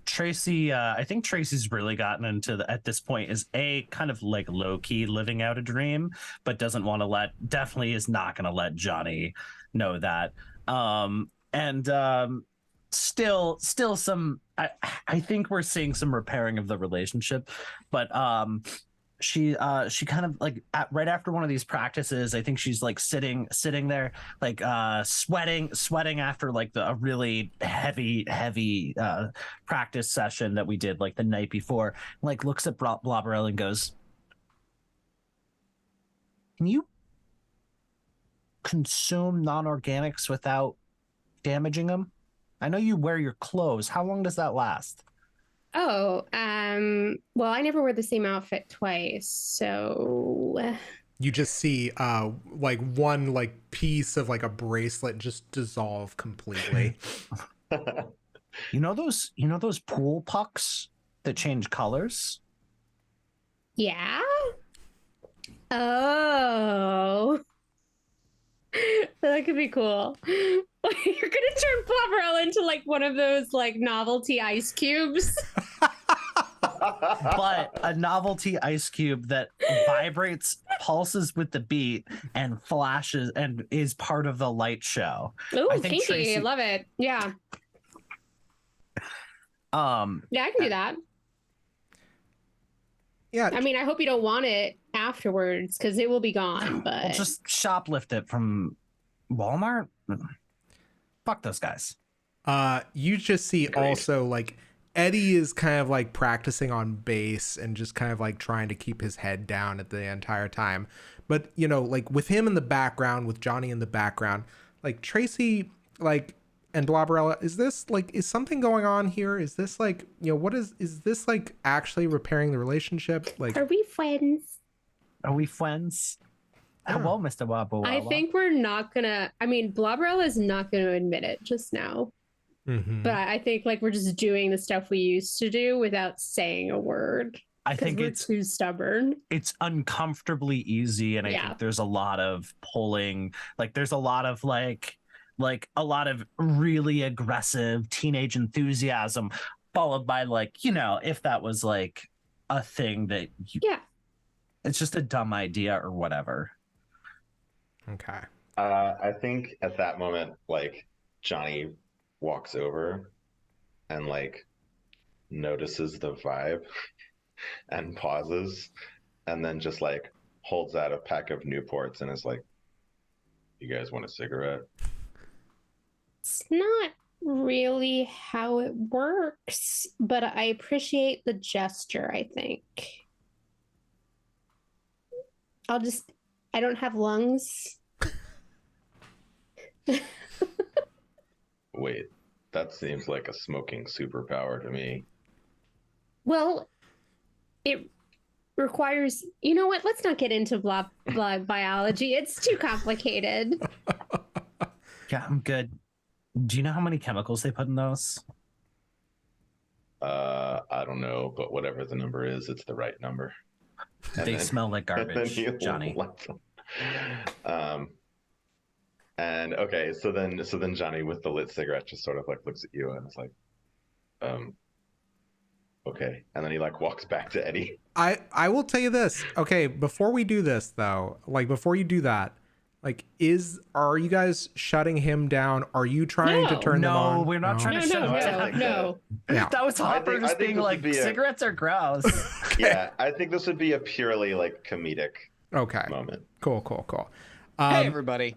Tracy, I think Tracy's really gotten into at this point is kind of like low-key living out a dream, but definitely is not going to let Johnny know that. Still some, I think we're seeing some repairing of the relationship, but she kind of like right after one of these practices, I think she's like sitting there like sweating after like a really heavy practice session that we did like the night before, like looks at Bloberella and goes, can you consume non-organics without damaging them? I know you wear your clothes. How long does that last? Oh, well, I never wear the same outfit twice, so you just see like one like piece of like a bracelet just dissolve completely. You know those pool pucks that change colors? Yeah. Oh. That could be cool. You're gonna turn Bloberella into like one of those like novelty ice cubes. But a novelty ice cube that vibrates, pulses with the beat, and flashes and is part of the light show. Ooh, kinky. Tracy... I love it. Yeah. Yeah, I can do that. Yeah. I mean, I hope you don't want it afterwards because it will be gone. But we'll just shoplift it from Walmart. Fuck those guys. You just see also like Eddie is kind of like practicing on bass and just kind of like trying to keep his head down at the entire time. But, like with him in the background, with Johnny in the background, like Tracy, like, and Bloberella, is something going on here? Is this like, is this like actually repairing the relationship? Like, are we friends? Yeah. Hello, Mr. Bloberella. I think we're not gonna, Bloberella is not gonna admit it just now. Mm-hmm. But I think like we're just doing the stuff we used to do without saying a word. I think we're too stubborn. It's uncomfortably easy, and I think there's a lot of pulling. Like there's a lot of like a lot of really aggressive teenage enthusiasm, followed by like if that was like a thing that it's just a dumb idea or whatever. Okay. I think at that moment, like Johnny walks over and like notices the vibe and pauses, and then just like holds out a pack of Newports and is like, "You guys want a cigarette?" It's not really how it works, but I appreciate the gesture, I think. I don't have lungs. Wait, that seems like a smoking superpower to me. Well, it requires, you know what? Let's not get into blah biology. It's too complicated. Yeah, I'm good. Do you know how many chemicals they put in those? I don't know, but whatever the number is, it's the right number. And They then- smell like and then garbage, he Johnny. lights them. And okay, so then Johnny with the lit cigarette just sort of like looks at you and is like, okay, and then he like walks back to Eddie. I will tell you this. Okay, before we do this though, like before you do that, like are you guys shutting him down? Are you trying to No. turn them on? No, we're not trying to shut him down. No. Yeah. That was Hopper I just think being this like, would be a- cigarettes are gross. Yeah, I think this would be a purely like comedic Okay. moment. Cool. Hey everybody,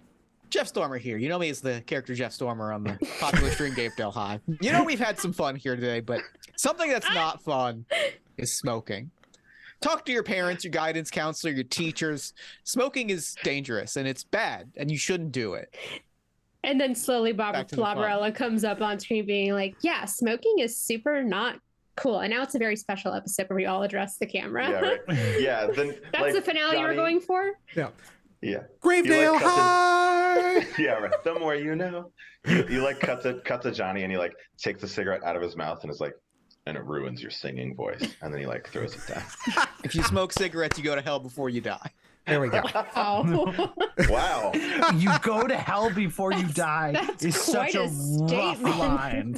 Jeff Stormer here. You know me as the character Jeff Stormer on the popular stream Gravedale High. You know we've had some fun here today, but something that's not fun is smoking. Talk to your parents, your guidance counselor, your teachers. Smoking is dangerous and it's bad and you shouldn't do it. And then slowly Back to the fun. Bloberella comes up on screen being like, yeah, smoking is super not cool. And now it's a very special episode where we all address the camera. Yeah, right. Yeah, then That's like, the finale we're Johnny- going for? Yeah. Yeah. Gravedale You, like, High. Yeah, right. The more you know. You like cut to Johnny and he like takes the cigarette out of his mouth and is like, and it ruins your singing voice. And then he like throws it down. If you smoke cigarettes, you go to hell before you die. There we go. Oh. Wow. You go to hell before you die. That's is such quite a rough statement. line.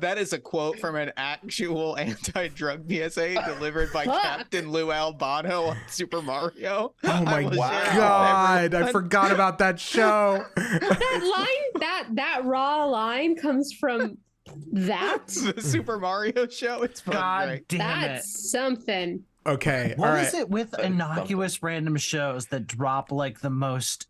That is a quote from an actual anti-drug PSA delivered by Fuck. Captain Lou Albano on Super Mario. Oh my I will share it with God. I everyone. forgot about that show. That line, that raw line comes from that? The Super Mario show. It's fun. God Great. damn it. That's something. Okay. What all is right. it with That is innocuous random shows that drop like the most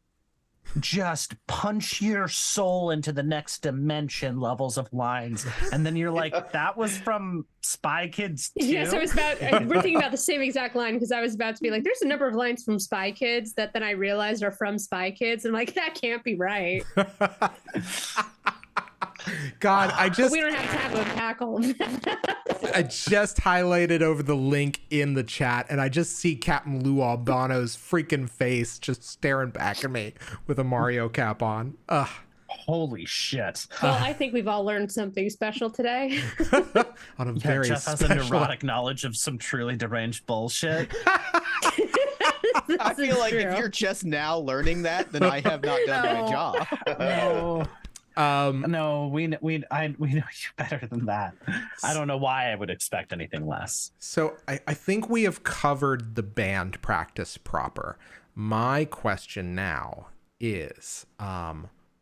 just punch your soul into the next dimension levels of lines? And then you're like, that was from Spy Kids 2? Yes, we're thinking about the same exact line because I was about to be like, there's a number of lines from Spy Kids that then I realized are from Spy Kids. And I'm like, that can't be right. God, I But just we don't have to tackle. I just highlighted over the link in the chat and I just see Captain Lou Albano's freaking face just staring back at me with a Mario cap on. Ugh. Holy shit. Well, I think we've all learned something special today. On a Yeah, very Jeff has a special neurotic knowledge of some truly deranged bullshit. I feel like if you're just now learning that, then I have not done my No. job. No, we know you better than that. I don't know why I would expect anything less. So I think we have covered the band practice proper. My question now is,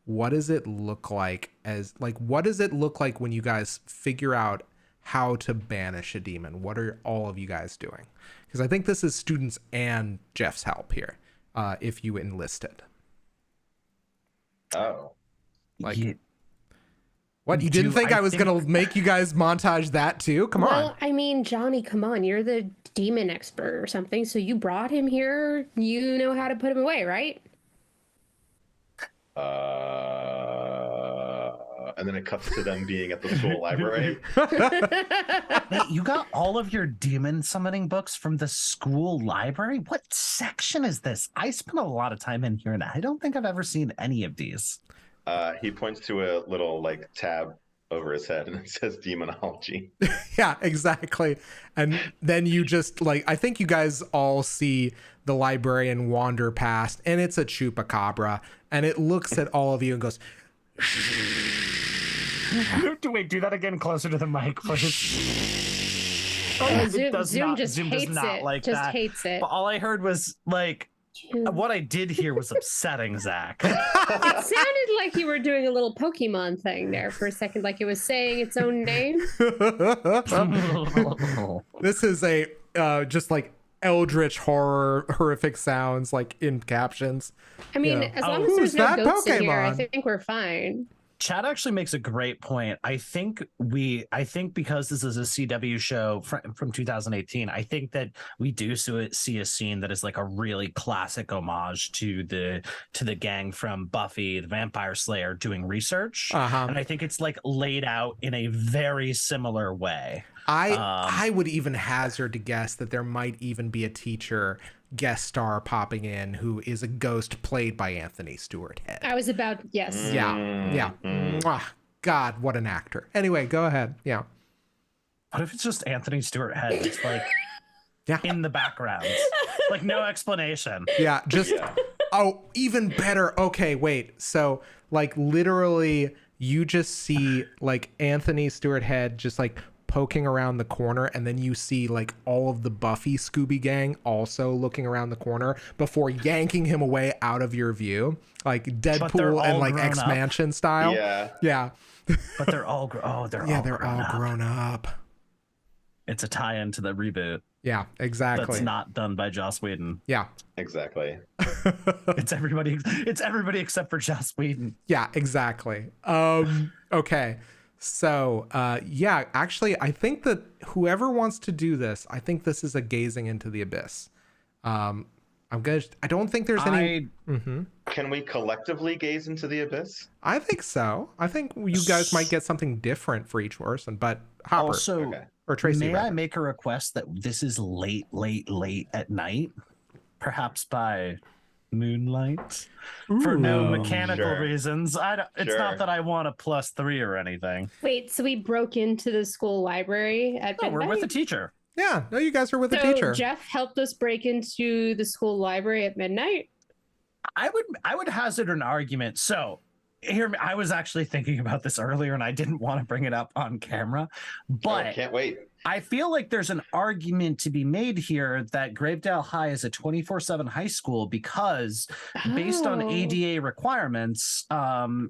what does it look like what does it look like when you guys figure out how to banish a demon? What are all of you guys doing? Because I think this is students and Jeff's help here, if you enlisted. Oh. Like, Yeah. what? You didn't think I was think- going to make you guys montage that too? Come on. Well, I mean, Johnny, come on. You're the demon expert or something. So you brought him here. You know how to put him away, right? And then it cuts to them being at the school library. Wait, you got all of your demon summoning books from the school library? What section is this? I spent a lot of time in here and I don't think I've ever seen any of these. He points to a little like tab over his head and it says demonology. Yeah, exactly. And then you just I think you guys all see the librarian wander past and it's a chupacabra and it looks at all of you and goes, Wait, do that again closer to the mic, please. Zoom Zoom just does hates not it. like Just that. hates it. But all I heard was like What I did hear was upsetting, Zach. It sounded like you were doing a little Pokemon thing there for a second, like it was saying its own name. This is a just like eldritch horror, horrific sounds like in captions. I mean, Yeah. as long as Who's there's no that goats in here, I Pokemon? think we're fine. Chad actually makes a great point. I think because this is a CW show from 2018, I think that we do see a scene that is like a really classic homage to the gang from Buffy the Vampire Slayer doing research. And I think it's like laid out in a very similar way. I would even hazard to guess that there might even be a teacher guest star popping in who is a ghost played by Anthony Stewart Head. I was about, yes. Yeah. Mwah. God, what an actor. Anyway, go ahead. Yeah. What if it's just Anthony Stewart Head? It's like Yeah. in the background, like no explanation. Yeah. Just, oh, even better. Okay, wait. So, like, literally, you just see, like, Anthony Stewart Head just, like, poking around the corner, and then you see like all of the Buffy Scooby gang also looking around the corner before yanking him away out of your view, like Deadpool and like X-Mansion style. Yeah. But they're all they're all grown up. It's a tie-in to the reboot. Yeah, exactly. That's not done by Joss Whedon. Yeah, exactly. It's everybody except for Joss Whedon. Yeah, exactly. Okay. So, yeah, actually, I think that whoever wants to do this, I think this is a gazing into the abyss. I don't think there's any. Can we collectively gaze into the abyss? I think so. I think you guys might get something different for each person, but Hopper Also, or Tracy. may rather. I make a request that this is late at night, perhaps by moonlight, for no mechanical reasons. It's not that I want a +3 or anything. Wait, so we broke into the school library at No, midnight? we're with a teacher. Yeah, no, you guys are with So a teacher. Jeff helped us break into the school library at midnight? I would hazard an argument. So here, I was actually thinking about this earlier and I didn't want to bring it up on camera, but can't wait. I feel like there's an argument to be made here that Gravedale High is a 24/7 high school because based on ADA requirements,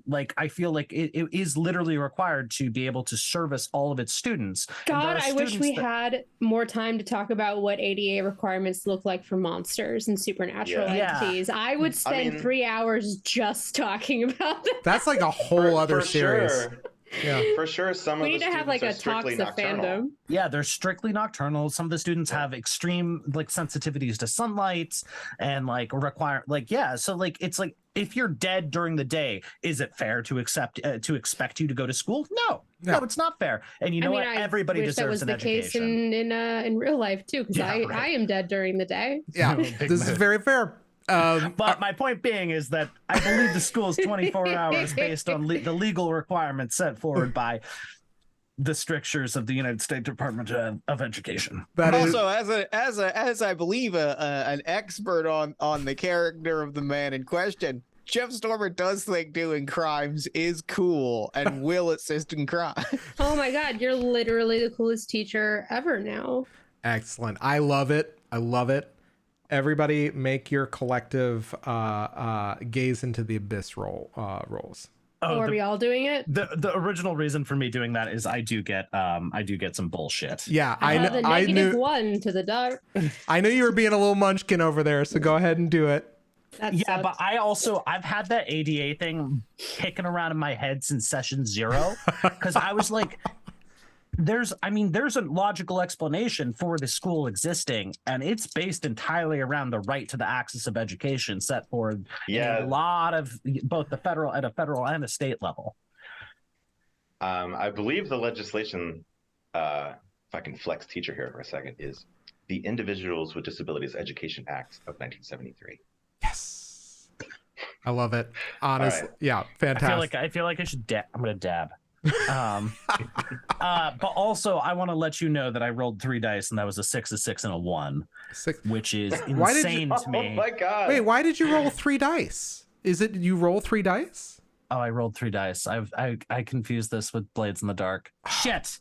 like I feel like it is literally required to be able to service all of its students. God, I wish we had more time to talk about what ADA requirements look like for monsters and supernatural entities. I would spend 3 hours just talking about that. That's like a whole other series. Sure. Yeah, for sure. Some we of need the to have like a strictly toxic nocturnal. fandom. Yeah, they're strictly nocturnal. Some of the students have extreme like sensitivities to sunlight and like require like so like it's like if you're dead during the day, is it fair to expect you to go to school? No, it's not fair. And you know what? Everybody wish deserves an education. That was the case in real life too, because I am dead during the day. Yeah, this is very fair. But my point being is that I believe the school is 24 hours based on the legal requirements set forward by the strictures of the United States Department of Education. Also, as I believe an expert on the character of the man in question, Jeff Stormer does think doing crimes is cool and will assist in crime. Oh my God, you're literally the coolest teacher ever now. Excellent. I love it. Everybody make your collective gaze into the abyss rolls. Are we all doing it? The original reason for me doing that is I do get some bullshit. Yeah, I know. I knew -1 to the dark. I knew you were being a little munchkin over there, so go ahead and do it. But I've had that ADA thing kicking around in my head since session 0 because I was like, there's a logical explanation for the school existing, and it's based entirely around the right to the access of education set forth in a lot of both the federal and a state level. I believe the legislation, if I can flex teacher here for a second, is the Individuals with Disabilities Education Act of 1973. Yes, I love it. Honestly, yeah, fantastic. I feel like I should. I'm gonna dab. But also I want to let you know that I rolled 3 dice and that was a 6, a 6, and a 1, which is insane to me. Oh my God! Wait, why did you roll 3 dice? Is it you roll 3 dice? Oh, I rolled 3 dice. I confused this with Blades in the Dark. Shit.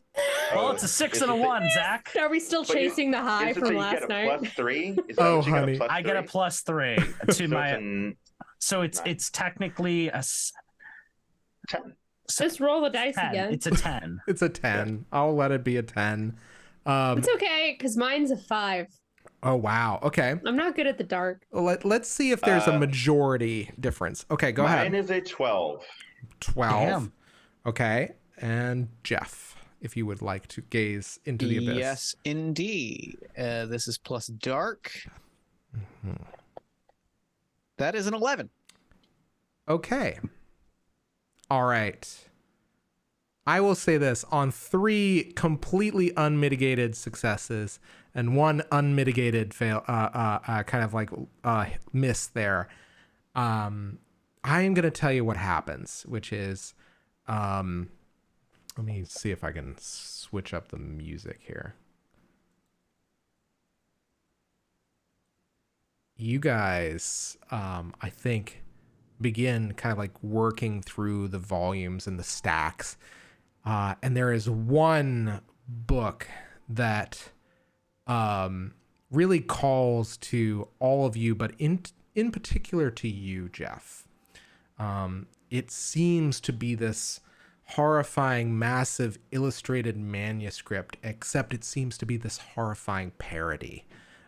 Well, it's a 6 and a 1, Zach. Are we still But you- chasing the high Is it from that you last get a night? +3? Is that Oh, what you get honey. a +3? I get a +3 to So my. So Nice. it's technically a 10. Just roll the dice 10. again. It's a 10. It's a 10. I'll let it be a 10. It's okay, because mine's a 5. Oh, wow. Okay. I'm not good at the dark. Let's see if there's a majority difference. Okay, go ahead. Mine is a 12. 12. Damn. Okay. And Jeff, if you would like to gaze into the abyss. Yes, indeed. This is plus dark. That is an 11. Okay. All right. I will say this, on 3 completely unmitigated successes and 1 unmitigated fail, kind of like miss there. I am going to tell you what happens, which is, let me see if I can switch up the music here. You guys, I think, begin kind of like working through the volumes and the stacks. And there is one book that really calls to all of you, but in particular to you, Jeff. It seems to be this horrifying, massive illustrated manuscript, except it seems to be this horrifying parody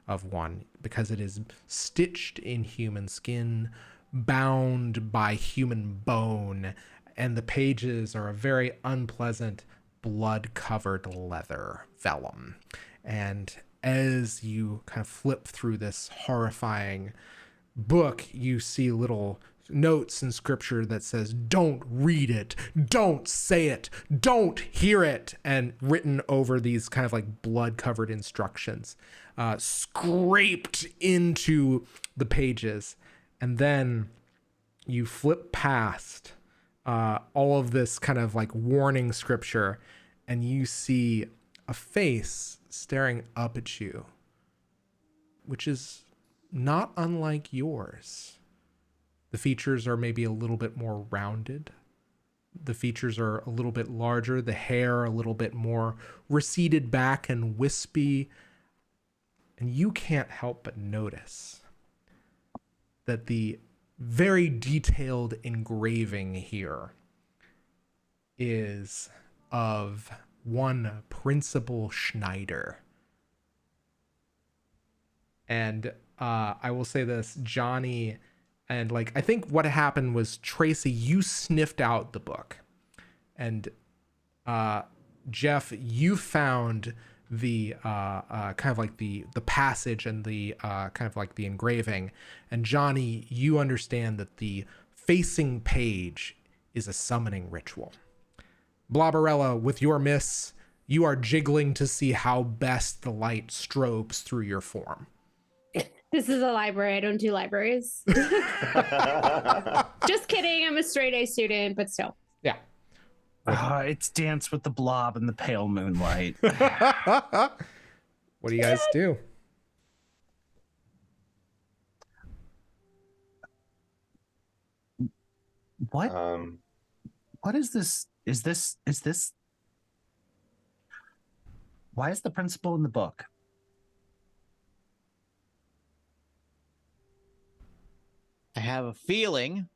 of one, because it is stitched in human skin, bound by human bone, and the pages are a very unpleasant blood-covered leather vellum. And as you kind of flip through this horrifying book, you see little notes in scripture that says, "Don't read it, don't say it, don't hear it," and written over these kind of like blood-covered instructions, scraped into the pages. And then you flip past all of this kind of like warning scripture, and you see a face staring up at you, which is not unlike yours. The features are maybe a little bit more rounded. The features are a little bit larger, the hair a little bit more receded back and wispy. And you can't help but notice that the very detailed engraving here is of one Principal Schneider. And I will say this, Johnny, and like, I think what happened was, Tracy, you sniffed out the book, and Jeff, you found the kind of like the passage and the kind of like the engraving, and Johnny, you understand that the facing page is a summoning ritual. Bloberella, with your miss, you are jiggling to see how best the light strobes through your form. This is a library. I don't do libraries. Just kidding. I'm a straight A student, but still. Yeah. It's Dance with the Blob in the pale moonlight. What do you guys do? What? What is this? Is this? Why is the principal in the book? I have a feeling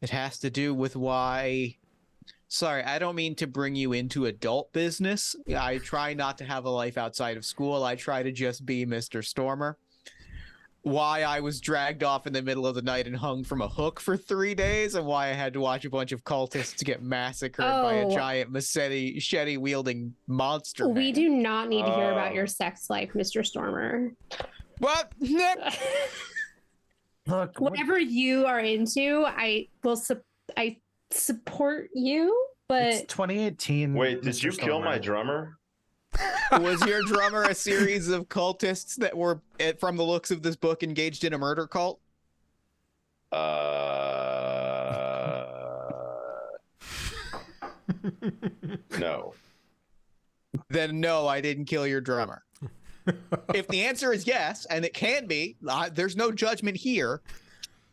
it has to do with why. Sorry, I don't mean to bring you into adult business. I try not to have a life outside of school. I try to just be Mr. Stormer. Why I was dragged off in the middle of the night and hung from a hook for 3 days, and why I had to watch a bunch of cultists get massacred by a giant machete wielding monster. We man. do not need to hear about your sex life, Mr. Stormer. What? Look, Whatever you are into, I will I support you, but it's 2018. Wait, did Mr. you kill Stormer. my drummer? Was your drummer a series of cultists that were, from the looks of this book, engaged in a murder cult? No. Then no, I didn't kill your drummer. If the answer is yes, and it can be, there's no judgment here.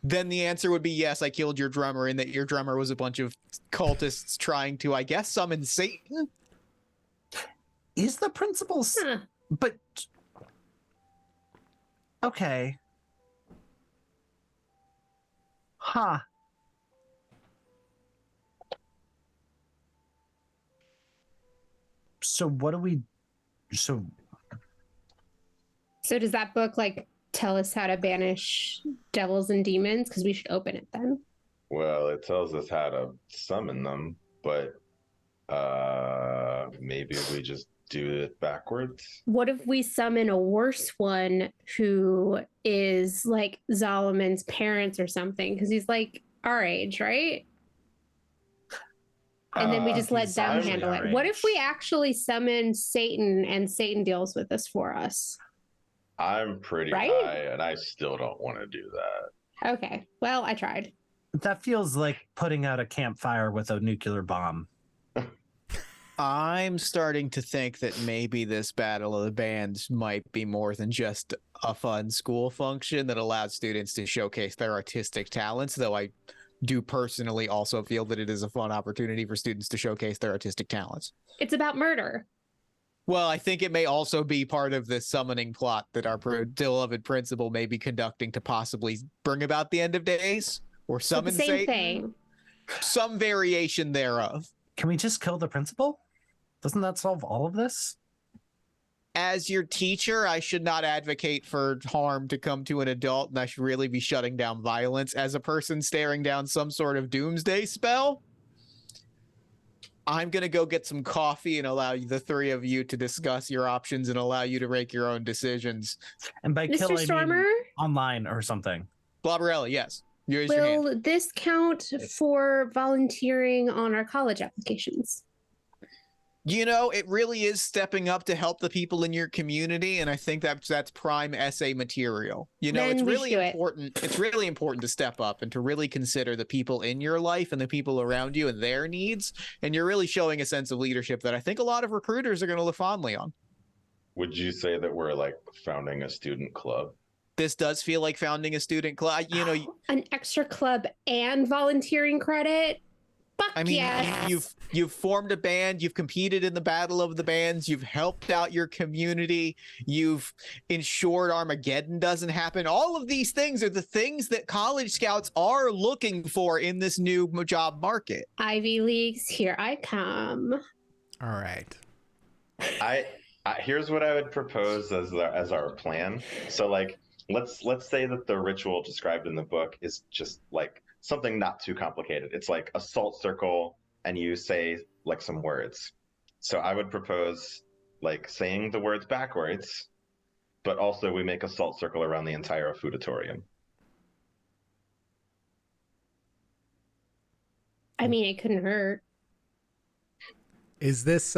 then the answer would be yes, I killed your drummer, and that your drummer was a bunch of cultists trying to, I guess, summon Satan. Is the principal... Huh. But... Okay. Huh. So what do we... So So does that book like tell us how to banish devils and demons? Because we should open it then. Well, it tells us how to summon them, but maybe we just do it backwards. What if we summon a worse one who is like Zolomon's parents or something? Because he's like our age, right? And then we just let he's them actually handle our it. What if age. we actually summon Satan and Satan deals with this for us? I'm pretty Right? high, and I still don't want to do that. Okay. Well, I tried. that feels like putting out a campfire with a nuclear bomb. I'm starting to think that maybe this Battle of the Bands might be more than just a fun school function that allows students to showcase their artistic talents, though I do personally also feel that it is a fun opportunity for students to showcase their artistic talents. It's about murder. Well, I think it may also be part of this summoning plot that our beloved principal may be conducting to possibly bring about the end of days or It's the summon same Satan. thing. Some variation thereof. Can we just kill the principal? Doesn't that solve all of this? As your teacher, I should not advocate for harm to come to an adult, and I should really be shutting down violence. As a person staring down some sort of doomsday spell, I'm going to go get some coffee and allow the three of you to discuss your options and allow you to make your own decisions. And by kill, Mr. I Stormer, mean online or something. Bloberella, yes. Raise your hand. will this count for volunteering on our college applications? You know, it really is stepping up to help the people in your community, and I think that's prime essay material. You know, Then it's we really should do it. important. It's really important to step up and to really consider the people in your life and the people around you and their needs. And you're really showing a sense of leadership that I think a lot of recruiters are going to look fondly on. Would you say that we're like founding a student club? This does feel like founding a student club. You know, An extra club and volunteering credit? Fuck I mean, yes. you've formed a band, you've competed in the Battle of the Bands, you've helped out your community, you've ensured Armageddon doesn't happen. All of these things are the things that college scouts are looking for in this new job market. Ivy Leagues, here I come. All right. I here's what I would propose as our plan. So like let's say that the ritual described in the book is just like something not too complicated. It's like a salt circle and you say like some words. So I would propose like saying the words backwards, but also we make a salt circle around the entire foodatorium. I mean, it couldn't hurt. Is this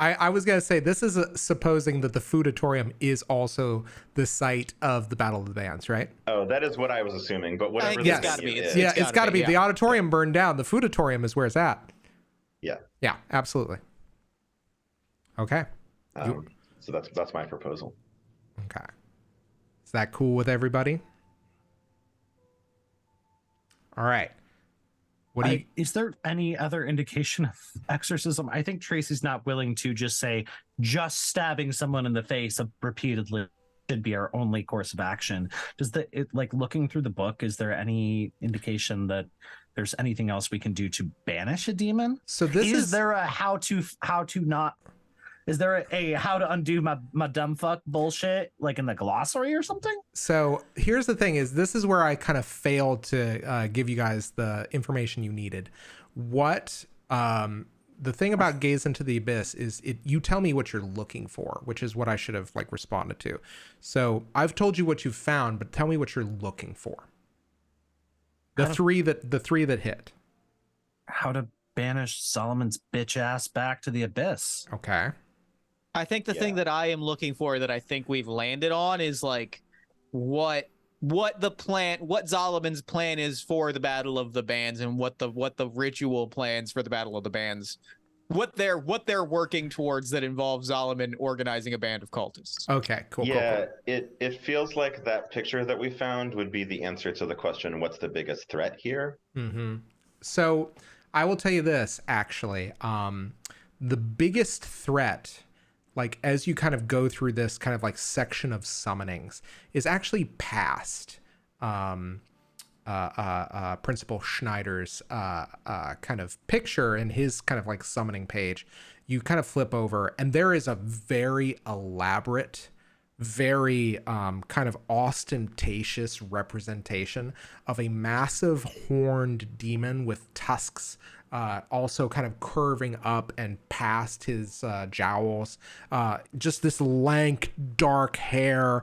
I was going to say this is supposing that the foodatorium is also the site of the Battle of the Bands, right? Oh, that is what I was assuming, but whatever think the it's gotta venue be. is. Yeah, It's it's got to gotta be, be. The yeah. auditorium burned down. The foodatorium is where it's at. Yeah. Yeah, absolutely. Okay. So that's my proposal. Okay. Is that cool with everybody? All right. What do you Is there any other indication of exorcism? I think Tracy's not willing to just say just stabbing someone in the face repeatedly should be our only course of action. Does like looking through the book, is there any indication that there's anything else we can do to banish a demon? So this Is there a how to not? Is there a how to undo my dumb fuck bullshit like in the glossary or something? So here's the thing is this is where I kind of failed to give you guys the information you needed. What the thing about Gaze into the Abyss is you tell me what you're looking for, which is what I should have like responded to. So I've told you what you've found, but tell me what you're looking for. The three that hit. How to banish Solomon's bitch ass back to the abyss. Okay. I think the thing that I am looking for that I think we've landed on is like what Zolomon's plan is for the Battle of the Bands and what the ritual plans for the Battle of the Bands what they're working towards that involves Zalman organizing a band of cultists. Okay, cool. Yeah, Cool. it feels like that picture that we found would be the answer to the question, what's the biggest threat here? Mm-hmm. So I will tell you this, actually. The biggest threat, like as you kind of go through this kind of like section of summonings, is actually past Principal Schneider's kind of picture in his kind of like summoning page. You kind of flip over, and there is a very elaborate, very kind of ostentatious representation of a massive horned demon with tusks, also kind of curving up and past his jowls. Just this lank, dark hair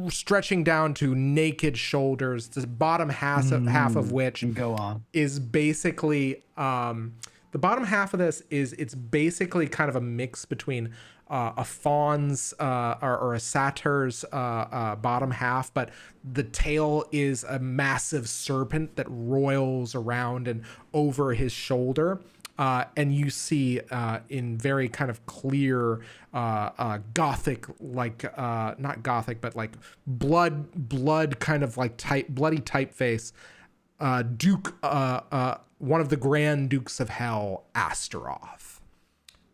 stretching down to naked shoulders. The bottom half of which Go on. is basically the bottom half of this is it's basically kind of a mix between a fawn's or a satyr's bottom half, but the tail is a massive serpent that roils around and over his shoulder. And you see in very kind of clear gothic, like not gothic, but like blood kind of like bloody typeface, Duke, one of the Grand Dukes of Hell, Astaroth.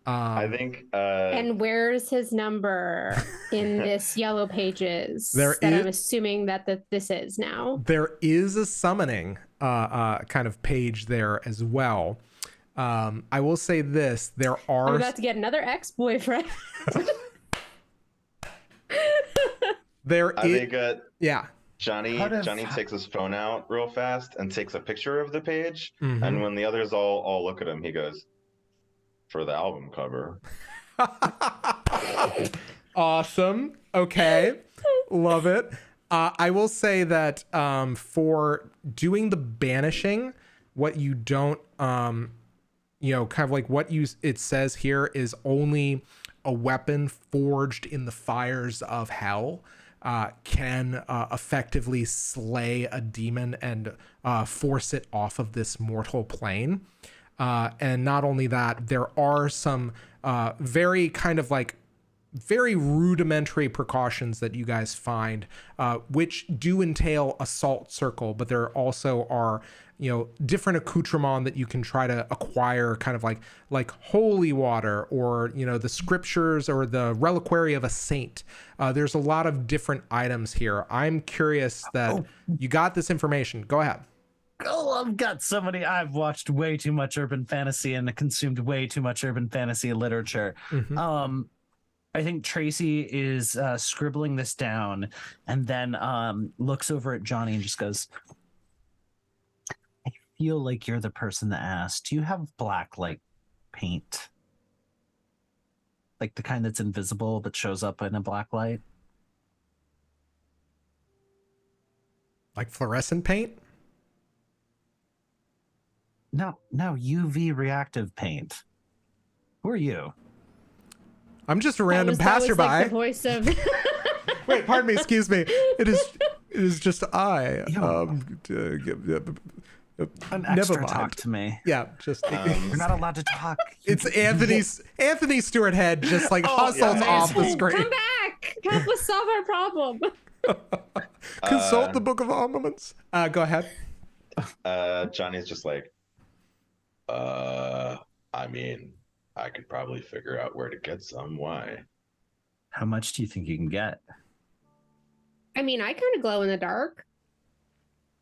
I think And where's his number in this yellow pages I'm assuming that this is now? There is a summoning kind of page there as well. I will say this: there are. I'm about to get another ex-boyfriend. Yeah. Johnny takes his phone out real fast and takes a picture of the page. Mm-hmm. And when the others all look at him, he goes, "For the album cover." Awesome. Okay. Love it. I will say that for doing the banishing, what you don't, kind of like what it says here is only a weapon forged in the fires of hell can effectively slay a demon and force it off of this mortal plane. And not only that, there are some very kind of like very rudimentary precautions that you guys find, which do entail assault circle, but there also are, different accoutrement that you can try to acquire, kind of like holy water or, the scriptures or the reliquary of a saint. There's a lot of different items here. I'm curious that you got this information. Go ahead. Oh, I've watched way too much urban fantasy and consumed way too much urban fantasy literature. Mm-hmm. I think Tracy is scribbling this down and then looks over at Johnny and just goes, "I feel like you're the person that asked. Do you have black light paint? Like the kind that's invisible but shows up in a black light?" Like fluorescent paint? No, UV reactive paint. Who are you? I'm just a random passerby. That was like the voice of... Wait, pardon me, excuse me. It is just I. An never extra mind. talk to me. Yeah, just You're not allowed to talk. it's Anthony Stewart Head just like hustles off the screen. Come back! Help us solve our problem. Consult the Book of Armaments. Go ahead. Johnny's just like, I mean, I could probably figure out where to get some. Why? How much do you think you can get? I mean, I kind of glow in the dark.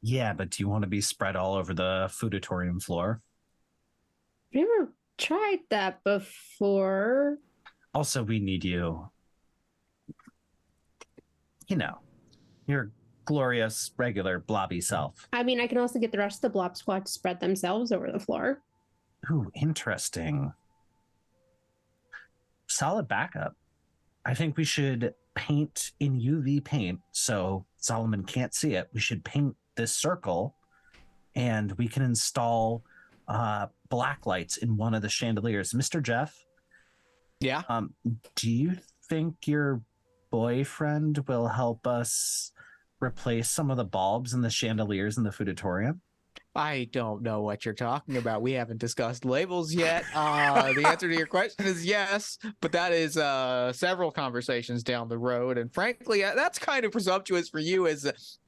Yeah, but do you want to be spread all over the foodatorium floor? I've never tried that before. Also, we need you. Your glorious, regular, blobby self. I mean, I can also get the rest of the blob squad to spread themselves over the floor. Ooh, interesting. Solid backup. I think we should paint in UV paint so Solomon can't see it. We should paint this circle and we can install black lights in one of the chandeliers. Mr. Jeff? Yeah? Do you think your boyfriend will help us replace some of the bulbs in the chandeliers in the foodatorium? I don't know what you're talking about. We haven't discussed labels yet. The answer to your question is yes, but that is several conversations down the road. And frankly, that's kind of presumptuous for you as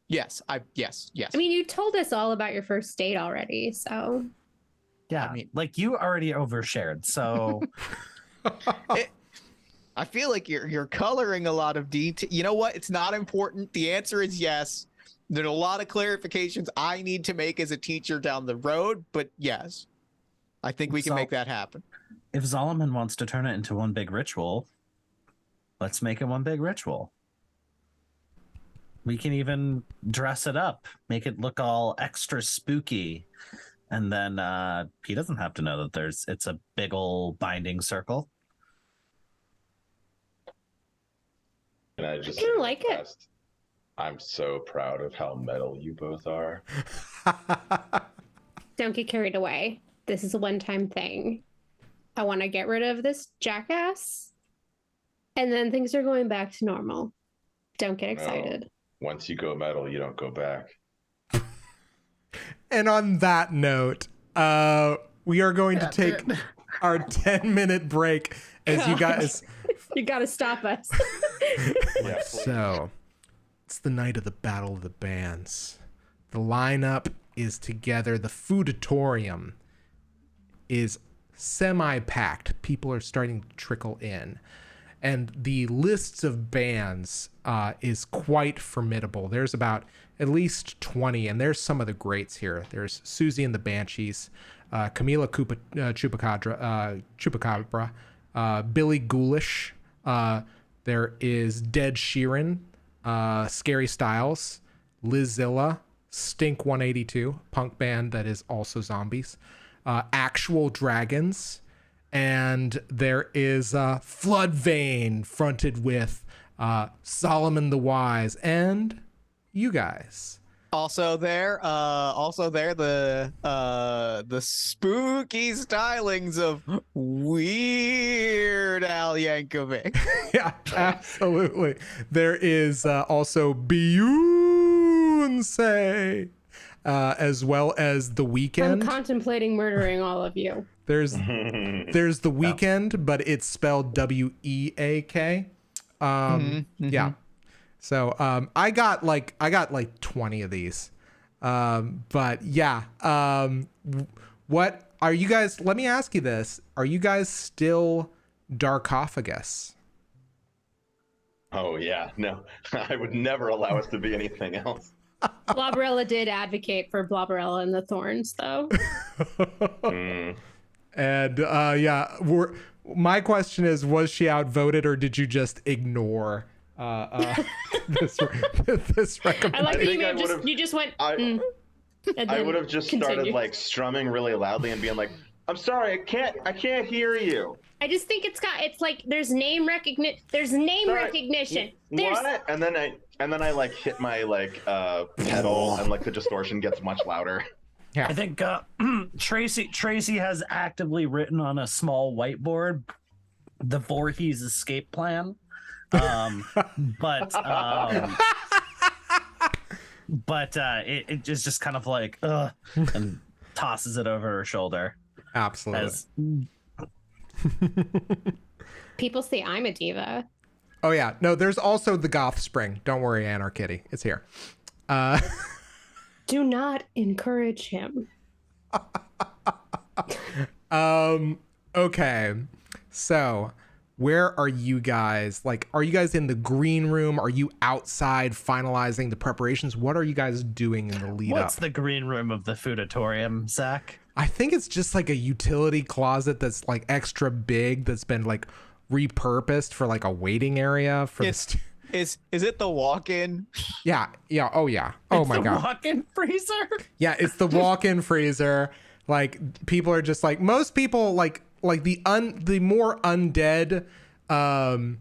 yes. I mean, you told us all about your first date already, so. Yeah, I mean, like you already overshared, so. I feel like you're coloring a lot of detail. You know what? It's not important. The answer is yes. There's a lot of clarifications I need to make as a teacher down the road, but yes, I think we can make that happen. If Solomon wants to turn it into one big ritual, let's make it one big ritual. We can even dress it up, make it look all extra spooky. And then he doesn't have to know that it's a big old binding circle. And I just kind of like it. I'm so proud of how metal you both are. Don't get carried away. This is a one-time thing. I want to get rid of this jackass, and then things are going back to normal. Don't get excited. No. Once you go metal, you don't go back. And on that note, we are going to take our 10-minute break as you guys... You got to stop us. So... It's the night of the Battle of the Bands. The lineup is together. The foodatorium is semi-packed. People are starting to trickle in. And the lists of bands is quite formidable. There's about at least 20, and there's some of the greats here. There's Susie and the Banshees, Camila Chupacabra, Billy Ghoulish. There is Dead Sheeran, Scary Styles, Lizzilla, Stink 182, punk band that is also zombies, Actual Dragons, and there is Floodvein fronted with Solomon the Wise and you guys. Also there, the spooky stylings of Weird Al Yankovic. Yeah, absolutely. There is also Beyonce, as well as The Weeknd. I'm contemplating murdering all of you. There's The Weeknd, but it's spelled W-E-A-K. Yeah. So I got like 20 of these. But yeah. What are you guys? Let me ask you this. Are you guys still Darkophagus? Oh yeah, no. I would never allow us to be anything else. Bloberella did advocate for Bloberella and the Thorns, though. And yeah, my question is, was she outvoted or did you just ignore this recommendation? I like that you just went. I would have just started like strumming really loudly and being like, "I'm sorry, I can't hear you." I just think it's like there's name recognition. There's name recognition. What? And then I like hit my like pedal and like the distortion gets much louder. Yeah. I think Tracy has actively written on a small whiteboard the Voorhees escape plan. But it just kind of like and tosses it over her shoulder. Absolutely. People say I'm a diva. Oh yeah, no. There's also the Goth Spring. Don't worry, Anarkitty, it's here. Do not encourage him. Okay, so where are you guys? Like, are you guys in the green room? Are you outside finalizing the preparations? What are you guys doing in the lead up? What's the green room of the foodatorium, Zach? I think it's just like a utility closet that's like extra big that's been like repurposed for like a waiting area for Is it the walk-in? Yeah. Oh yeah. Oh my god. Walk-in freezer? Yeah, it's the walk-in freezer. Like people are just like, most people like the more undead kind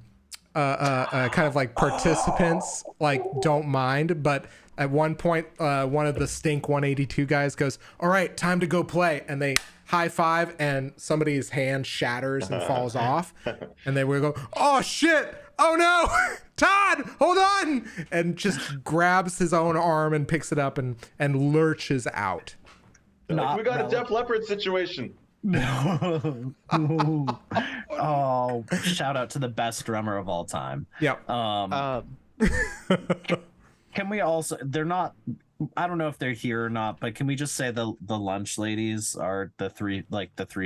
of like participants like don't mind, but at one point one of the Stink 182 guys goes, "All right, time to go play," and they high five and somebody's hand shatters and falls off, and they will go, "Oh shit, oh no, Todd, hold on, and just grabs his own arm and picks it up and lurches out. Like, we got a Def Leppard situation. No. Oh, shout out to the best drummer of all time. Yep. Can we also, they're not, I don't know if they're here or not, but can we just say the lunch ladies are the three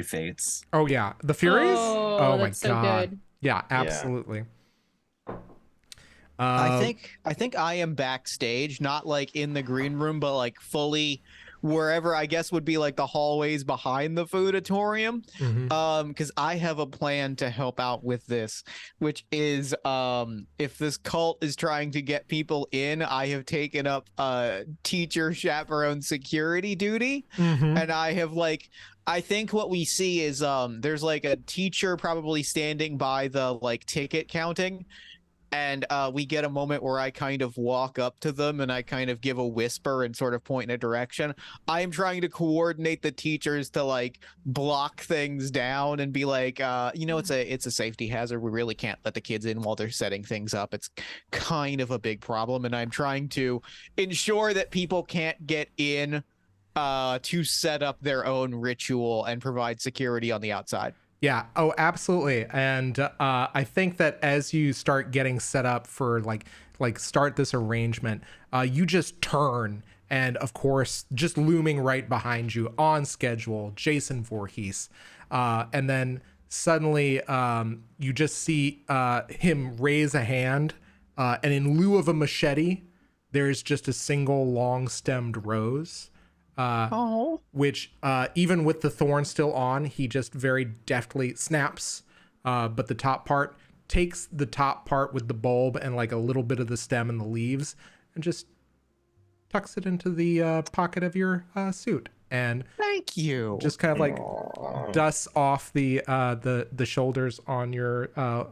fates? Oh yeah, the Furies. Oh my that's so god. good. Yeah, absolutely. I think I am backstage, not like in the green room, but like fully wherever I guess would be like the hallways behind the food-atorium. Because I have a plan to help out with this, which is if this cult is trying to get people in, I have taken up teacher chaperone security duty, and I have like. I think what we see is there's like a teacher probably standing by the like ticket counting, and we get a moment where I kind of walk up to them and I kind of give a whisper and sort of point in a direction. I'm trying to coordinate the teachers to like block things down and be like, it's a safety hazard. We really can't let the kids in while they're setting things up. It's kind of a big problem, and I'm trying to ensure that people can't get in to set up their own ritual and provide security on the outside. Yeah. Oh, absolutely. And I think that as you start getting set up for like start this arrangement, you just turn, and of course, just looming right behind you on schedule, Jason Voorhees, and then suddenly you just see him raise a hand, and in lieu of a machete, there's just a single long-stemmed rose. Which even with the thorn still on, he just very deftly snaps, but the top part takes the top part with the bulb and like a little bit of the stem and the leaves and just tucks it into the pocket of your suit, and thank you, just kind of like dusts off the shoulders on your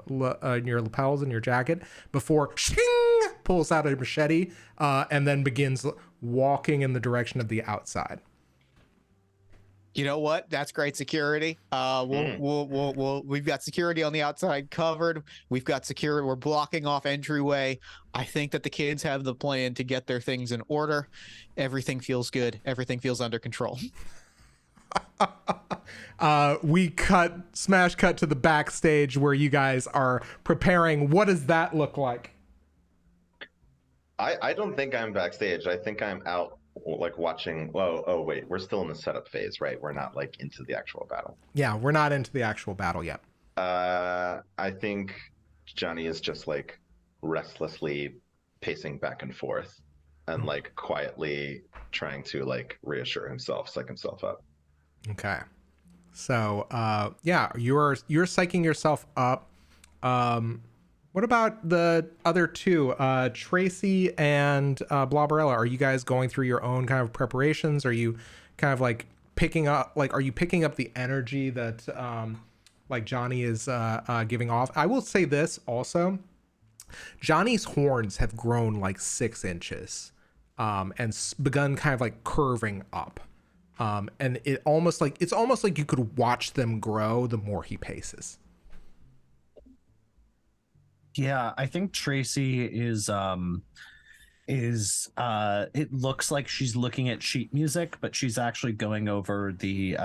lapels and your jacket before shing, pulls out a machete and then begins walking in the direction of the outside. You know what? That's great security. We've got security on the outside covered. We've got security. We're blocking off entryway. I think that the kids have the plan to get their things in order. Everything feels good. Everything feels under control. We smash cut to the backstage where you guys are preparing. What does that look like? I don't think I'm backstage. I think I'm out like watching. Oh wait, we're still in the setup phase, right? We're not like into the actual battle. Yeah, we're not into the actual battle yet. I think Johnny is just like restlessly pacing back and forth and like quietly trying to like reassure himself, psych himself up. Okay. So yeah, you're psyching yourself up. What about the other two, Tracy and Bloberella? Are you guys going through your own kind of preparations? Are you kind of like picking up the energy that like Johnny is giving off? I will say this also. Johnny's horns have grown like 6 inches and begun kind of like curving up. And it's almost like you could watch them grow the more he paces. Yeah, I think Tracy is it looks like she's looking at sheet music, but she's actually going over the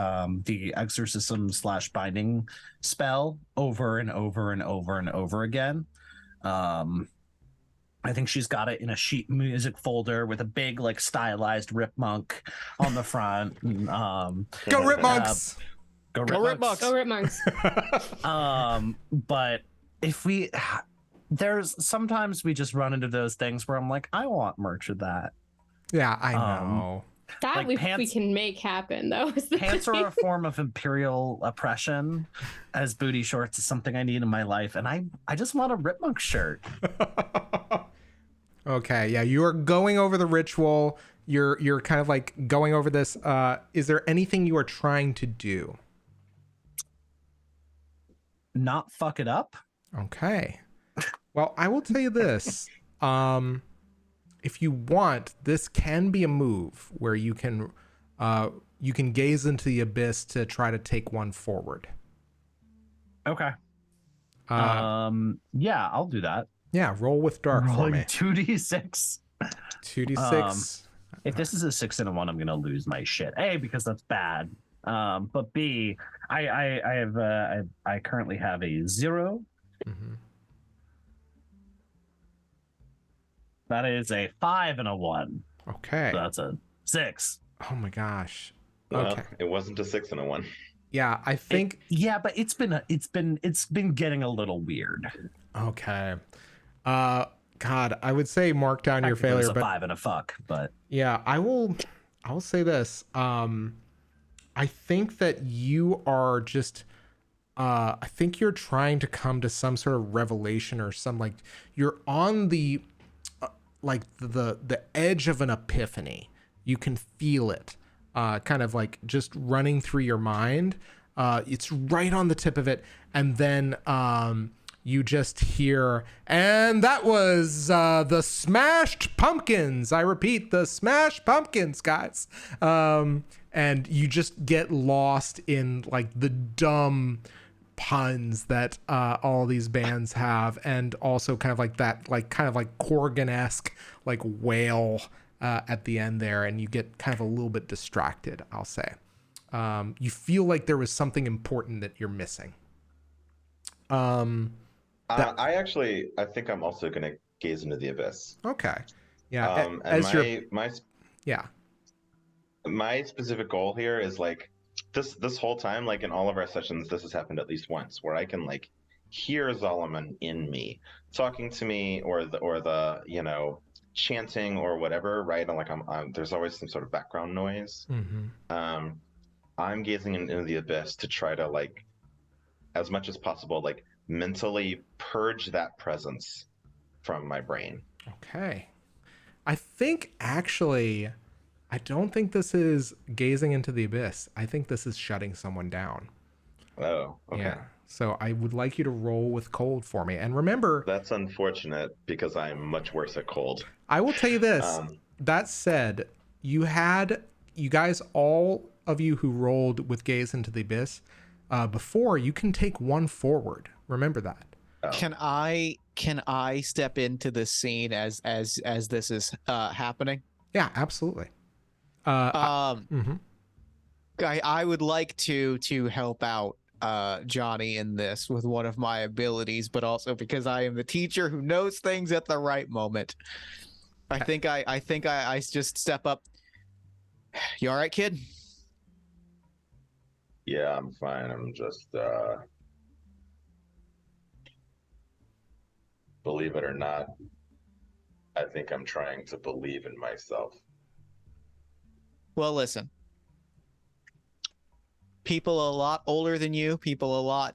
exorcism / binding spell over and over and over and over again. I think she's got it in a sheet music folder with a big like stylized Rip Monk on the front. Go Rip Monks! Go Rip Monks! Go Rip Monks! But if there's sometimes we just run into those things where I'm like, I want merch of that. Yeah, I know. That like we can make happen, though. Pants are a form of imperial oppression, as booty shorts is something I need in my life, and I just want a Rip Monk shirt. Okay, yeah, you are going over the ritual. You're kind of like going over this. Is there anything you are trying to do? Not fuck it up. Okay. Well, I will tell you this. If you want, this can be a move where you can gaze into the abyss to try to take one forward. Okay. Yeah, I'll do that. Yeah, roll with dark for me. 2d6. 2d6. If this is a 6 and a 1, I'm gonna lose my shit. A, because that's bad. But B, I currently have a 0. Mm-hmm. That is a 5 and a 1. Okay. So that's a 6. Oh my gosh. Well, Okay. it wasn't a 6 and a 1. Yeah, I think. But it's been getting a little weird. Okay. God, I would say mark down your Technically, failure, it's a but 5 and a fuck. But yeah, I will say this. I think that you are just. I think you're trying to come to some sort of revelation or some like you're on the like the edge of an epiphany. You can feel it, kind of like just running through your mind. It's right on the tip of it, and then you just hear, and that was the Smashed Pumpkins. I repeat, the Smashed Pumpkins, guys. And you just get lost in like the dumb puns that all these bands have, and also kind of like that, like kind of like Corgan-esque like wail at the end there, and you get kind of a little bit distracted, I'll say. You feel like there was something important that you're missing. I think I'm also gonna gaze into the abyss. Okay. Yeah. And yeah. My specific goal here is like this whole time, like in all of our sessions, this has happened at least once, where I can like hear Zolomon in me talking to me, or the you know, chanting or whatever, right? And like there's always some sort of background noise. Mm-hmm. I'm gazing into the abyss to try to, like, as much as possible, like mentally purge that presence from my brain. Okay. I think actually, I don't think this is gazing into the abyss. I think this is shutting someone down. Oh, okay. Yeah. So I would like you to roll with cold for me. And remember, that's unfortunate because I'm much worse at cold. I will tell you this. That said, you guys, all of you who rolled with gaze into the abyss, before, you can take one forward. Remember that. Oh. Can I step into this scene as this is happening? Yeah, absolutely. I would like to help out Johnny in this with one of my abilities, but also because I am the teacher who knows things at the right moment. I think I just step up. You all right, kid? Yeah, I'm fine. I'm just believe it or not, I think I'm trying to believe in myself. Well, listen. People a lot older than you, people a lot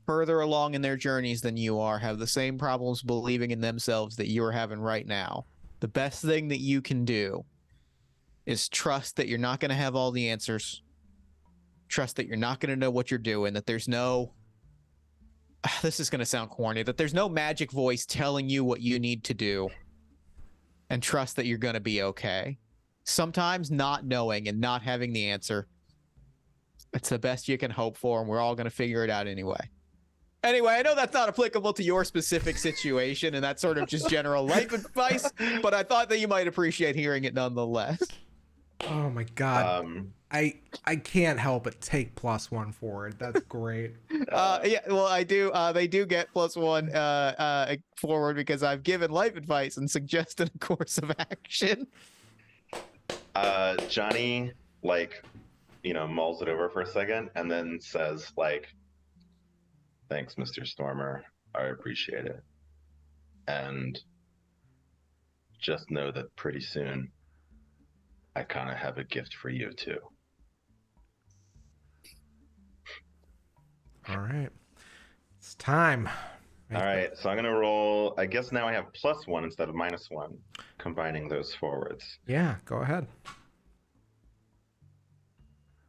further along in their journeys than you are, have the same problems believing in themselves that you are having right now. The best thing that you can do is trust that you're not going to have all the answers. Trust that you're not going to know what you're doing, that there's no... This is going to sound corny, that there's no magic voice telling you what you need to do. And trust that you're going to be okay. Sometimes not knowing and not having the answer, it's the best you can hope for, and we're all going to figure it out anyway. Anyway, I know that's not applicable to your specific situation, and that's sort of just general life advice, but I thought that you might appreciate hearing it nonetheless. Oh my god. I can't help but take +1 forward. That's great. Yeah, well, I do. They do get +1 forward because I've given life advice and suggested a course of action. Johnny, like, you know, mulls it over for a second and then says, like, thanks, Mr. Stormer. I appreciate it. And just know that pretty soon I kind of have a gift for you, too. All right. It's time. All right, so I'm going to roll. I guess now I have +1 instead of -1, combining those forwards. Yeah, go ahead.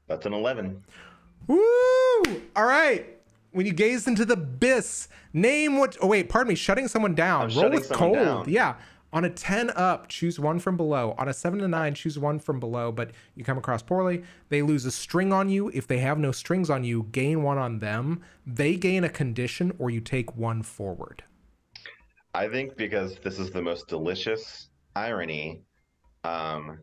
That's an 11. Woo! All right. When you gaze into the abyss, name what... Oh, wait, pardon me. Shutting someone down. I'm Roll shutting with someone cold. down. Yeah. On a 10 up, choose one from below. On a 7 to 9, choose one from below, but you come across poorly. They lose a string on you. If they have no strings on you, gain one on them. They gain a condition, or you take one forward. I think because this is the most delicious irony, Zalman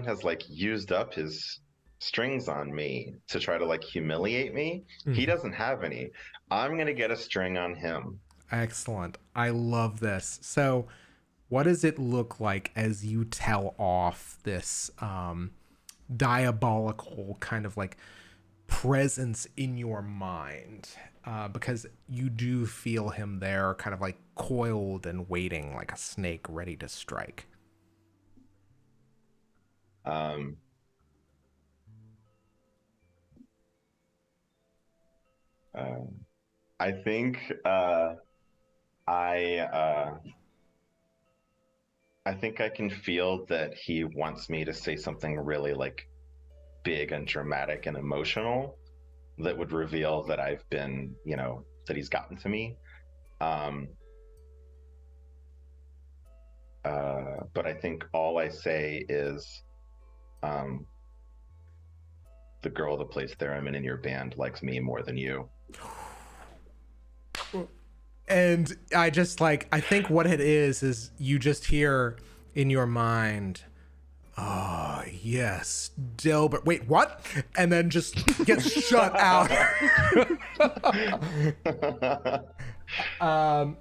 has like used up his strings on me to try to like humiliate me. He doesn't have any. I'm gonna get a string on him. Excellent. I love this. So what does it look like as you tell off this diabolical kind of like presence in your mind? Because you do feel him there kind of like coiled and waiting like a snake ready to strike. I think I think I can feel that he wants me to say something really like big and dramatic and emotional that would reveal that I've been, that he's gotten to me. But I think all I say is, the girl that plays theremin in your band likes me more than you. And I just like, I think what it is you just hear in your mind, oh, yes, Delbert. Wait, what? And then just gets shut out.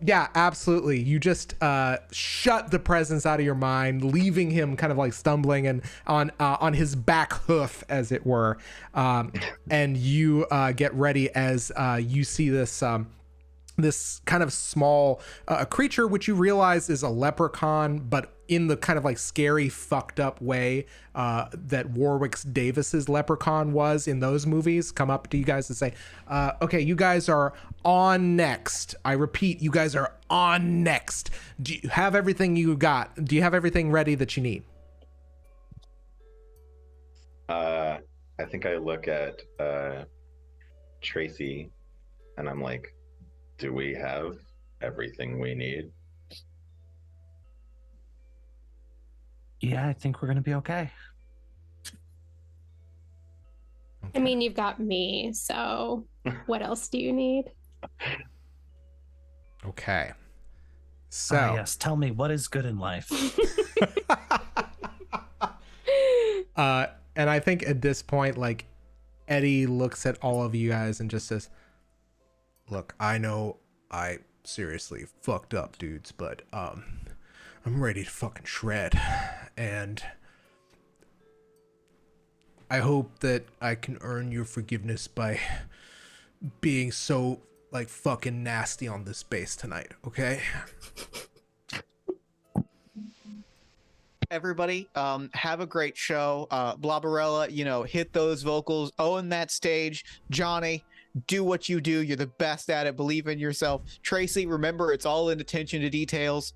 Yeah, absolutely. You just shut the presence out of your mind, leaving him kind of like stumbling and on his back hoof, as it were. And you get ready as you see this this kind of small creature, which you realize is a leprechaun, but in the kind of like scary, fucked up way that Warwick Davis's leprechaun was in those movies, come up to you guys and say, okay, you guys are on next. I repeat, you guys are on next. Do you have everything you got? Do you have everything ready that you need? I think I look at Tracy and I'm like, do we have everything we need? Yeah, I think we're gonna be okay. I mean, you've got me, so what else do you need? Okay. So yes, tell me, what is good in life? and I think at this point, like, Eddie looks at all of you guys and just says, look, I know I seriously fucked up, dudes, but I'm ready to fucking shred. And I hope that I can earn your forgiveness by being so, like, fucking nasty on this base tonight, okay? Everybody, have a great show. Bloberella, hit those vocals, own that stage. Johnny, do what you do. You're the best at it. Believe in yourself. Tracy, remember, it's all in attention to details.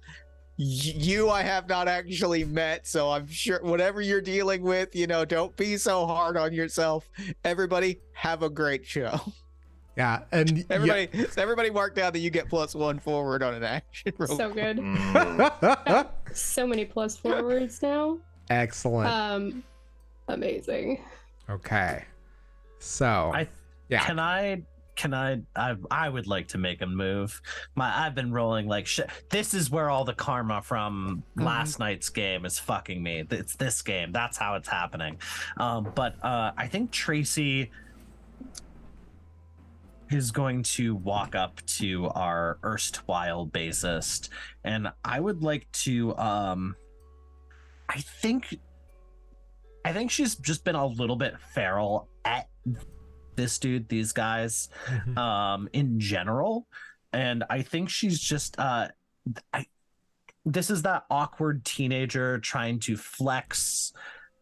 You I have not actually met, so I'm sure whatever you're dealing with, don't be so hard on yourself. Everybody, have a great show. Yeah, and everybody mark down that you get +1 forward on an action roll. So good. So many plus forwards now. Excellent. Amazing. Okay. So I would like to make a move. I've been rolling like shit. This is where all the karma from last night's game is fucking me. It's this game. That's how it's happening. But I think Tracy is going to walk up to our erstwhile bassist, and I would like to I think she's just been a little bit feral at this dude, these guys, in general, and I think she's just this is that awkward teenager trying to flex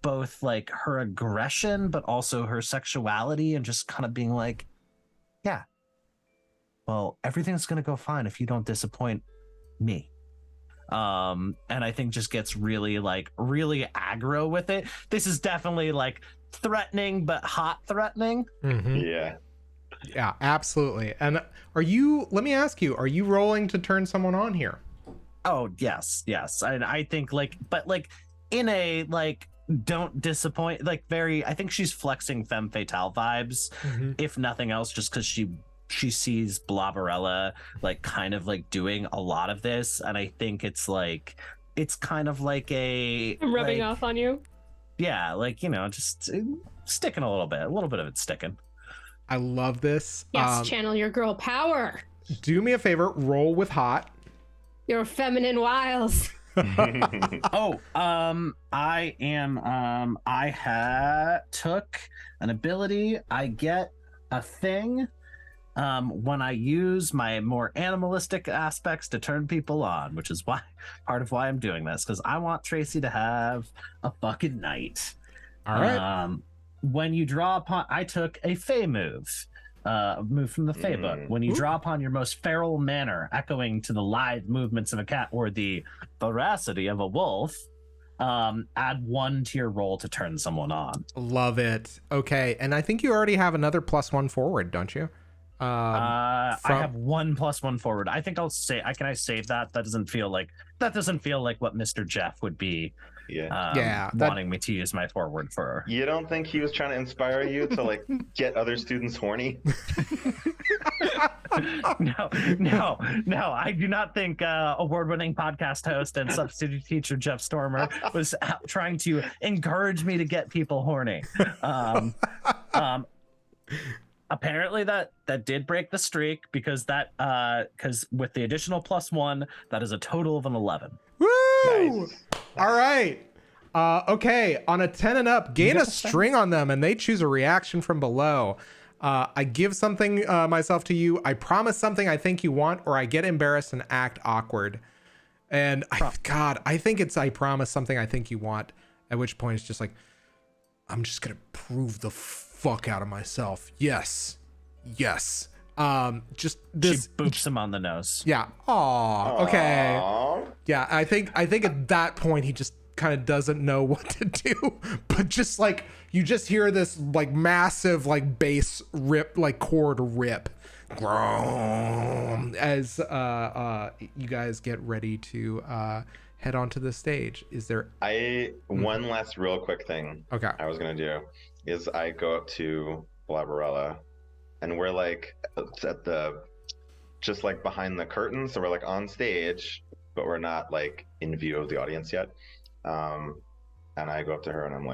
both like her aggression but also her sexuality, and just kind of being like, yeah, well, everything's gonna go fine if you don't disappoint me. And I think just gets really aggro with it. This is definitely like threatening, but hot threatening. Yeah, absolutely. And let me ask you, are you rolling to turn someone on here? Oh, yes. And I think but in a don't disappoint, I think she's flexing femme fatale vibes, if nothing else, just because she sees Bloberella kind of doing a lot of this, and I think it's kind of I'm rubbing off on you. Yeah, just sticking a little bit of it sticking. I love this. Yes, channel your girl power. Do me a favor, roll with hot. Your feminine wiles. I took an ability. I get a thing when I use my more animalistic aspects to turn people on, which is part of why I'm doing this, because I want Tracy to have a fucking night. All right. When you draw upon, I took a Fey move from the Fey book. When you draw upon your most feral manner, echoing to the lithe movements of a cat or the voracity of a wolf, add 1 to your roll to turn someone on. Love it. Okay, and I think you already have another +1 forward, don't you? I have 1 +1 forward. I think I'll say. Can I save that? That doesn't feel like what Mr. Jeff would be. Wanting me to use my forward for. You don't think he was trying to inspire you to get other students horny? No. I do not think award-winning podcast host and substitute teacher Jeff Stormer was trying to encourage me to get people horny. Apparently that did break the streak, because with the additional +1, that is a total of an 11. Woo! Nice. All right. Okay, on a 10 and up, gain a string on them and they choose a reaction from below. I give something myself to you. I promise something I think you want, or I get embarrassed and act awkward. And I think it's I promise something I think you want, at which point it's just I'm just going to prove the fuck out of myself. Yes. Just this. She boops him on the nose. Yeah. Aw. Okay. Yeah. I think at that point he just kind of doesn't know what to do, but just you just hear this massive bass rip, chord rip, as you guys get ready to head onto the stage. Is there one last real quick thing I was gonna do is I go up to Bloberella, and we're at the just behind the curtain, so we're on stage, but we're not in view of the audience yet. And I go up to her and I'm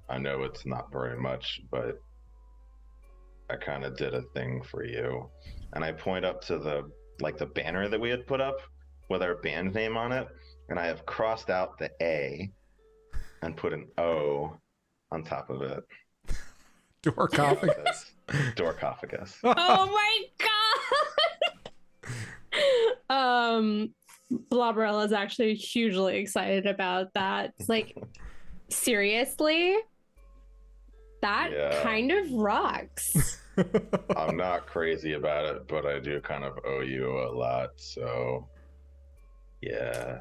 I know it's not very much, but I kind of did a thing for you. And I point up to the banner that we had put up with our band name on it, and I have crossed out the A and put an O on top of it. Dorkophagus. Dorkophagus. Oh my god. Bloberella is actually hugely excited about that. It's seriously? That kind of rocks. I'm not crazy about it, but I do kind of owe you a lot, so yeah.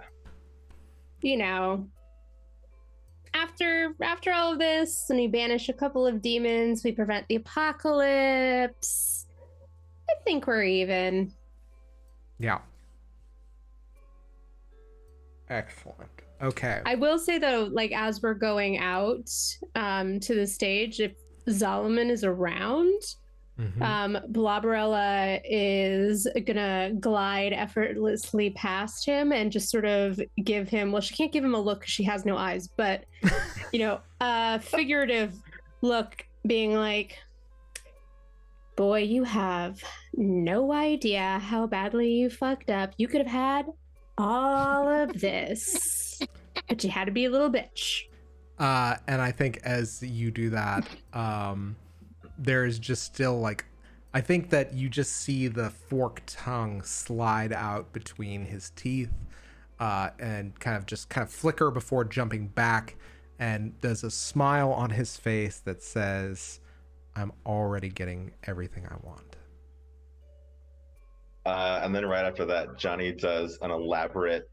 After all of this, and we banish a couple of demons, we prevent the apocalypse, I think we're even. Yeah. Excellent. Okay. I will say though, as we're going out to the stage, if Zalman is around, Bloberella is gonna glide effortlessly past him and just sort of give him, she can't give him a look because she has no eyes, but a figurative look, being boy, you have no idea how badly you fucked up. You could have had all of this, but you had to be a little bitch. And I think as you do that, there is just still I think that you just see the forked tongue slide out between his teeth, and kind of flicker before jumping back, and there's a smile on his face that says, I'm already getting everything I want. And then right after that, Johnny does an elaborate,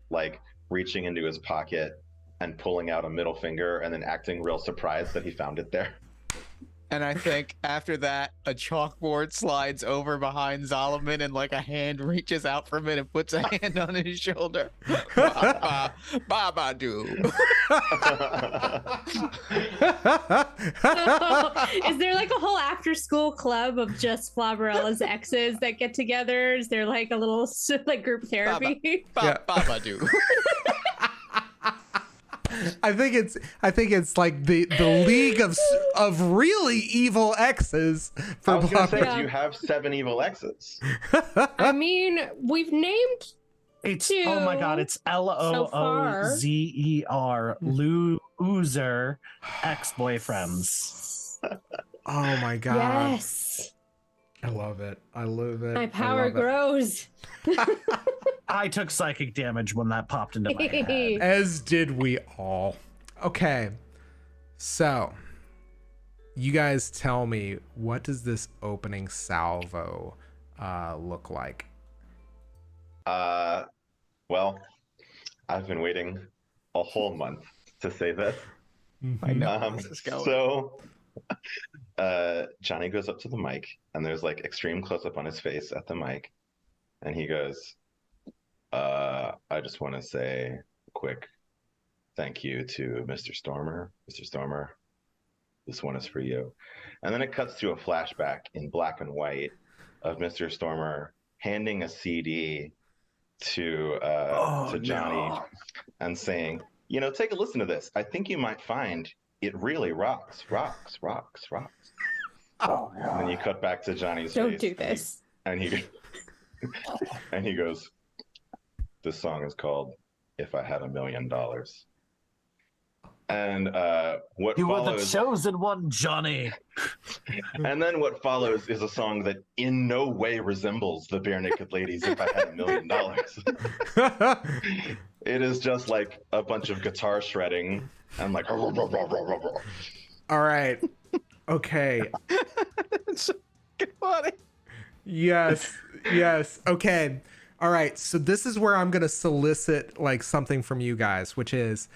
reaching into his pocket and pulling out a middle finger and then acting real surprised that he found it there. And I think after that, a chalkboard slides over behind Solomon and like a hand reaches out from it and puts a hand on his shoulder. Baba, Baba do. Is there like a whole after-school club of just Bloberella's exes that get together? Is there like a little like group therapy? Baba do. I think it's like the league of really evil exes for I was gonna say, Bloberella. do you have 7 evil exes? I mean, we've named It's two oh my god, it's LOOZER, loser ex-boyfriends. Oh my god. yes. I love it. I love it. My power grows. I took psychic damage when that popped into my head. As did we all. Okay. So, you guys tell me, what does this opening salvo look like? Well, I've been waiting a whole month to say this. I know where this is going. So, Johnny goes up to the mic, and there's like extreme close up on his face at the mic, and he goes, I just want to say a quick thank you to Mr. Stormer. Mr. Stormer, this one is for you. And then it cuts to a flashback in black and white of Mr. Stormer handing a CD to Johnny and saying, you know, take a listen to this. I think you might find it really rocks. Oh, And then you cut back to Johnny's Don't face. do this. And he goes, this song is called If I Had $1 Million. And what you were the follows, chosen one, Johnny. and then what follows is a song that in no way resembles the Bare Naked Ladies If I Had $1 Million. It is just like a bunch of guitar shredding and like. All right. Okay. It's so funny. Yes. Okay. All right. So this is where I'm going to solicit like something from you guys, which is,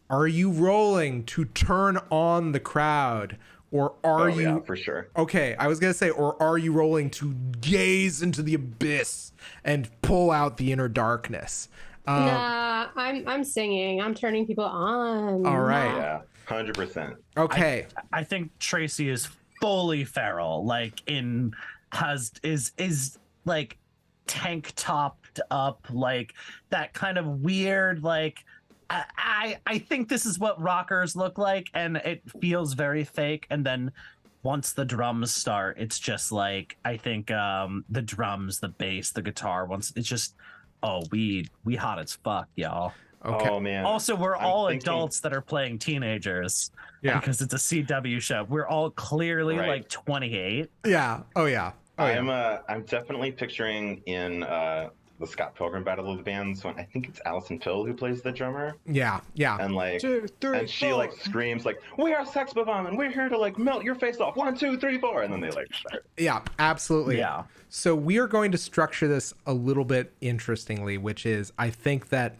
are you rolling to turn on the crowd, or are you? Yeah, for sure. Okay. I was going to say, or are you rolling to gaze into the abyss and pull out the inner darkness? Nah, I'm singing. I'm turning people on. All right. Yeah, 100%. Okay. I think Tracy is fully feral, like is like tank topped up, like that kind of weird, like I think this is what rockers look like, and it feels very fake. And then once the drums start, it's just like, I think the drums, the bass, the guitar, once it's just, oh, we hot as fuck, y'all. Okay. Oh man. Also, we're I'm all thinking- adults that are playing teenagers. Yeah. Because it's a CW show. We're all clearly Right. like 28. Yeah. Oh yeah. Oh yeah. I'm definitely picturing in the Scott Pilgrim Battle of the Bands when I think it's Alison Pill who plays the drummer, Yeah. Yeah. and like 2, 3, and she 4. like screams like, we are Sex Bomb and we're here to like melt your face off. 1, 2, 3, 4, and then they like start. Yeah. Absolutely. Yeah. So we are going to structure this a little bit interestingly, which is, I think that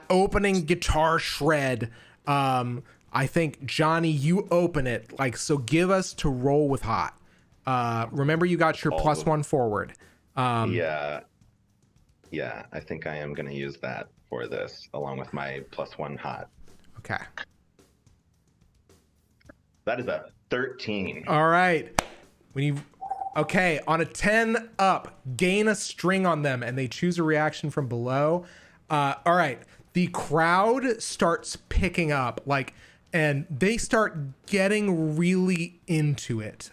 opening guitar shred, I think, Johnny, you open it, like, so give us to roll with hot. Remember, you got your +1 forward. Yeah, I think I am going to use that for this along with my +1 hot. Okay. That is a 13. All right. Okay, on a 10 up, gain a string on them, and they choose a reaction from below. All right, the crowd starts picking up, like, and they start getting really into it.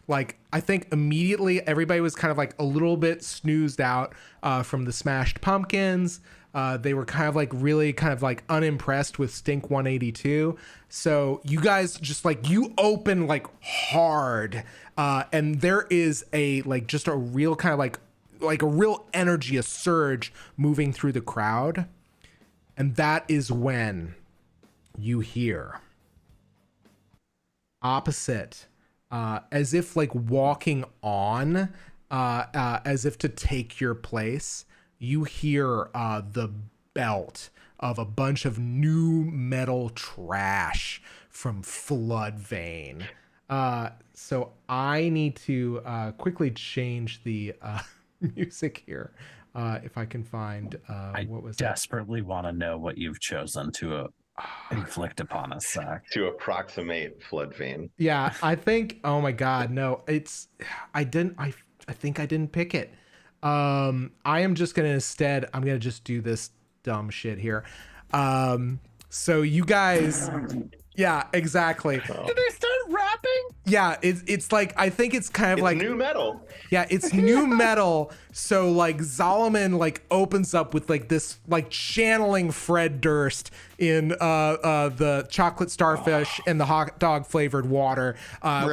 Like, I think immediately everybody was kind of like a little bit snoozed out from the Smashed Pumpkins. They were kind of like really kind of like unimpressed with Stink 182. So you guys just like, you open like hard, and there is a like just a real kind of like a real energy, a surge moving through the crowd. And that is when you hear opposite, as if like walking on, as if to take your place, you hear the belt of a bunch of new metal trash from Floodvein. So I need to quickly change the music here. If I can find what was desperately want to know what you've chosen to inflict upon us, Zach. To approximate Floodvein. Yeah, I think. Oh my God, no! I think I didn't pick it. I am just gonna instead. I'm gonna just do this dumb shit here. So you guys. Yeah, exactly. Did they start rapping? Yeah, it's like I think it's kind of It's like new metal. Yeah, it's new metal. So like Zolomon like opens up with like this like channeling Fred Durst in the chocolate starfish and the hot dog flavored water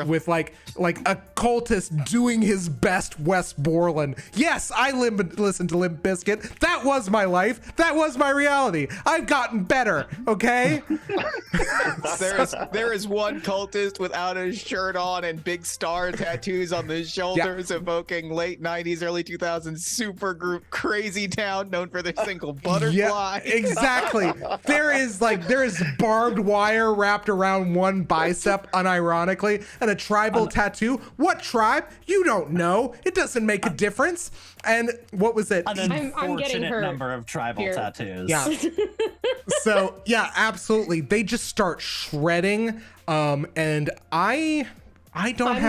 with like a cultist doing his best West Borland. Yes, I listened to Limp Bizkit. That was my life. That was my reality. I've gotten better. Okay. There is one cultist without a shirt on and big star tattoos on the shoulders, evoking late 90s, early 2000s supergroup Crazy Town, known for their single Butterfly. Yeah, exactly. There is barbed wire wrapped around one bicep, unironically, and a tribal tattoo. What tribe? You don't know. It doesn't make a difference. And what was it? An unfortunate number of tribal tattoos. Yeah. So yeah, absolutely. They just start shredding. And I'm gonna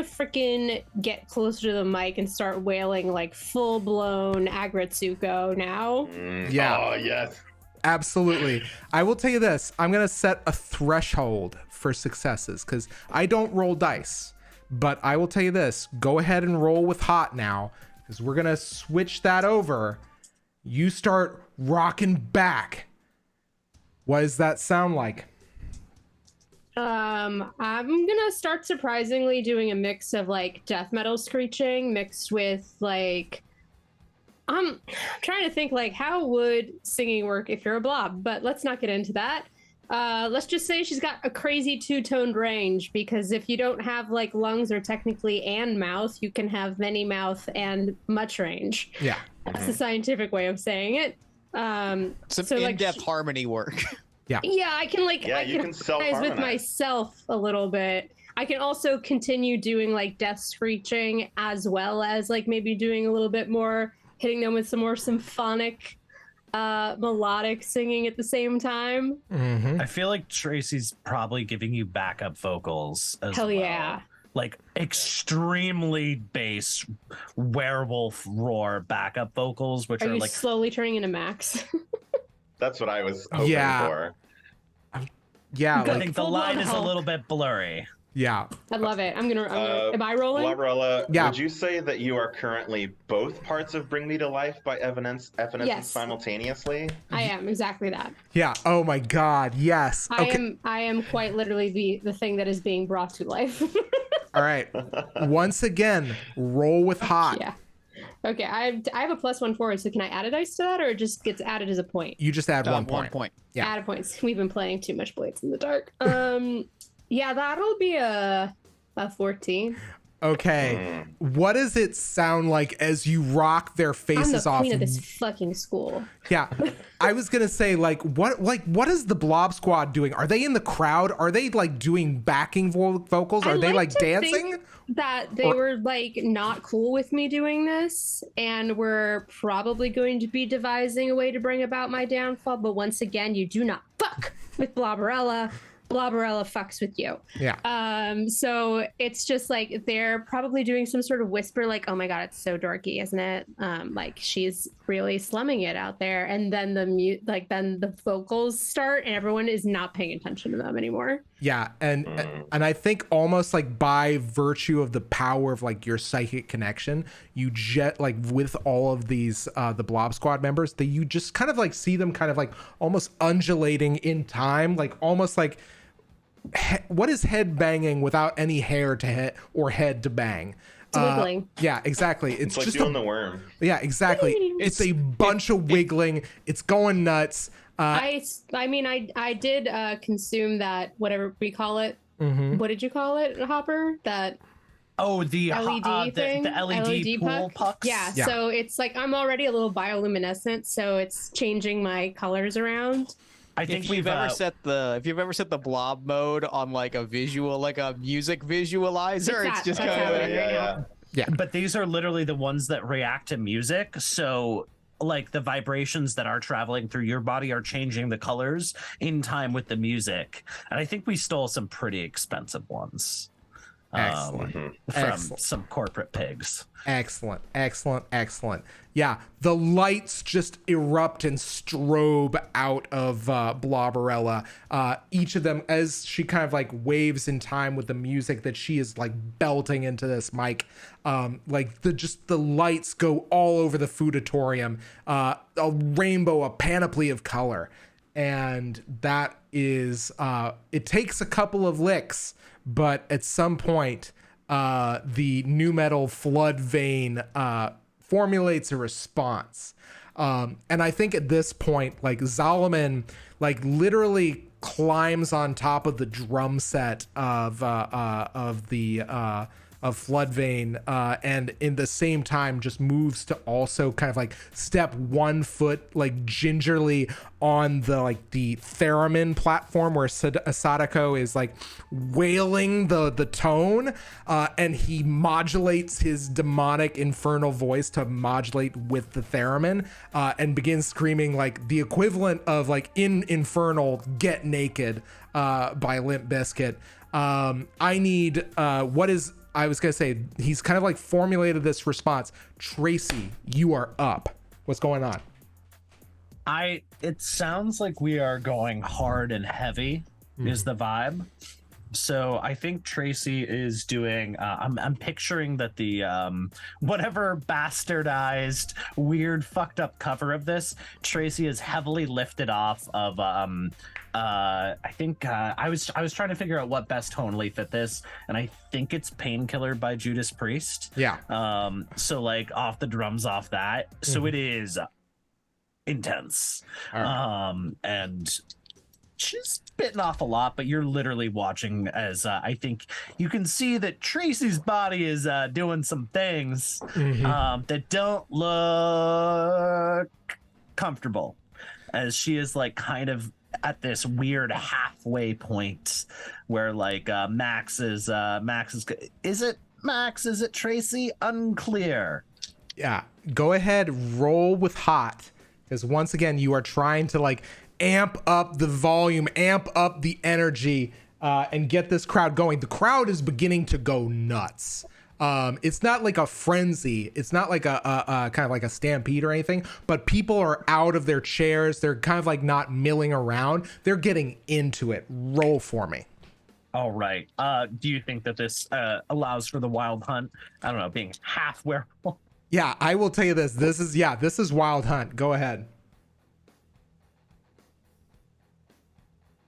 freaking get closer to the mic and start wailing like full blown Agretsuko now. Yeah. Oh yes. Absolutely. I will tell you this. I'm gonna set a threshold for successes because I don't roll dice. But I will tell you this. Go ahead and roll with hot now because we're gonna switch that over. You start rocking back. What does that sound like? I'm gonna start surprisingly doing a mix of like death metal screeching mixed with like I'm trying to think like how would singing work if you're a blob, but let's not get into that. Let's just say she's got a crazy two-toned range because if you don't have like lungs or technically and mouth, you can have many mouth and much range. Yeah. That's the scientific way of saying it. Some in-depth harmony work. Yeah, I can like you can self-harmonize with myself a little bit. I can also continue doing like death screeching as well as like maybe doing a little bit more, hitting them with some more symphonic, melodic singing at the same time. Mm-hmm. I feel like Tracy's probably giving you backup vocals as Hell well. yeah. Like extremely bass werewolf roar backup vocals, which Are are you like slowly turning into Max? That's what I was hoping for. Yeah. I think the line is a little bit blurry. Yeah. I love it. I'm gonna am I rolling? Bloberella, Yeah. would you say that you are currently both parts of Bring Me to Life by Evanescence Yes. simultaneously? I am exactly that. Yeah. Oh my God. Yes. Okay. I am quite literally the thing that is being brought to life. All right. Once again, roll with hot. Yeah. Okay, I have a +1 forward, so can I add a dice to that, or it just gets added as a point? You just add 1 point. 1 point. Yeah. Add a point. We've been playing too much Blades in the Dark. Yeah, that'll be a 14. Okay. What does it sound like as you rock their I'm faces the off? queen of this fucking school. Yeah. I was gonna say what is the Blob Squad doing? Are they in the crowd? Are they like doing backing vocals? Are they like dancing? That they were like not cool with me doing this, and we're probably going to be devising a way to bring about my downfall. But once again, you do not fuck with Bloberella. Bloberella fucks with you. Yeah. So it's just like they're probably doing some sort of whisper, like, "Oh my God, it's so dorky, isn't it?" Like she's really slumming it out there, and then then the vocals start, and everyone is not paying attention to them anymore. Yeah, and I think almost like by virtue of the power of like your psychic connection, you like with all of these the Blob Squad members, that you just kind of like see them kind of like almost undulating in time, like almost like what is head banging without any hair to head or head to bang? It's wiggling. Yeah, exactly. It's like just doing the worm. Yeah, exactly. It's a bunch of wiggling. It's going nuts. I mean, I did consume that, whatever we call it. Mm-hmm. What did you call it, Hopper? That the LED thing? the LED pool pucks. Yeah, so it's like I'm already a little bioluminescent, so it's changing my colors around. I think if you've ever set the blob mode on like a visual, like a music visualizer, it's just kind of happening right now. Yeah. But these are literally the ones that react to music. So like the vibrations that are traveling through your body are changing the colors in time with the music. And I think we stole some pretty expensive ones. Excellent. From some corporate pigs. Excellent. Yeah, the lights just erupt and strobe out of Bloberella. Each of them, as she kind of like waves in time with the music that she is like belting into this mic, like the lights go all over the foodatorium, a rainbow, a panoply of color. And that is, it takes a couple of licks, but at some point, the new metal flood vein formulates a response. And I think at this point, like Zalman, like literally climbs on top of the drum set of Floodvein, and in the same time just moves to also kind of like step 1 foot like gingerly on the theremin platform where Sadako is like wailing the tone, and he modulates his demonic infernal voice to modulate with the theremin, and begins screaming like the equivalent of like in Infernal "Get Naked" by Limp Bizkit. I was gonna say, he's kind of like formulated this response. Tracy, you are up. What's going on? It sounds like we are going hard and heavy is the vibe. So I think Tracy is doing, I'm picturing that the, whatever bastardized, weird, fucked up cover of this, Tracy is heavily lifted off of, I think, I was trying to figure out what best tonally fit this, and I think it's Painkiller by Judas Priest. Yeah. So like off the drums off that. So it is intense. And she's bitten off a lot, but you're literally watching as I think you can see that Tracy's body is doing some things that don't look comfortable, as she is like kind of at this weird halfway point where like Max is it Max, is it Tracy? Unclear. Yeah, go ahead, roll with hot, because once again you are trying to like amp up the volume, amp up the energy, and get this crowd going. The crowd is beginning to go nuts. It's not like a frenzy. It's not like a kind of like a stampede or anything, but people are out of their chairs. They're kind of like not milling around. They're getting into it. Roll for me. All right. Do you think that this allows for the wild hunt? I don't know, being half werewolf. Yeah, I will tell you this. This is wild hunt. Go ahead.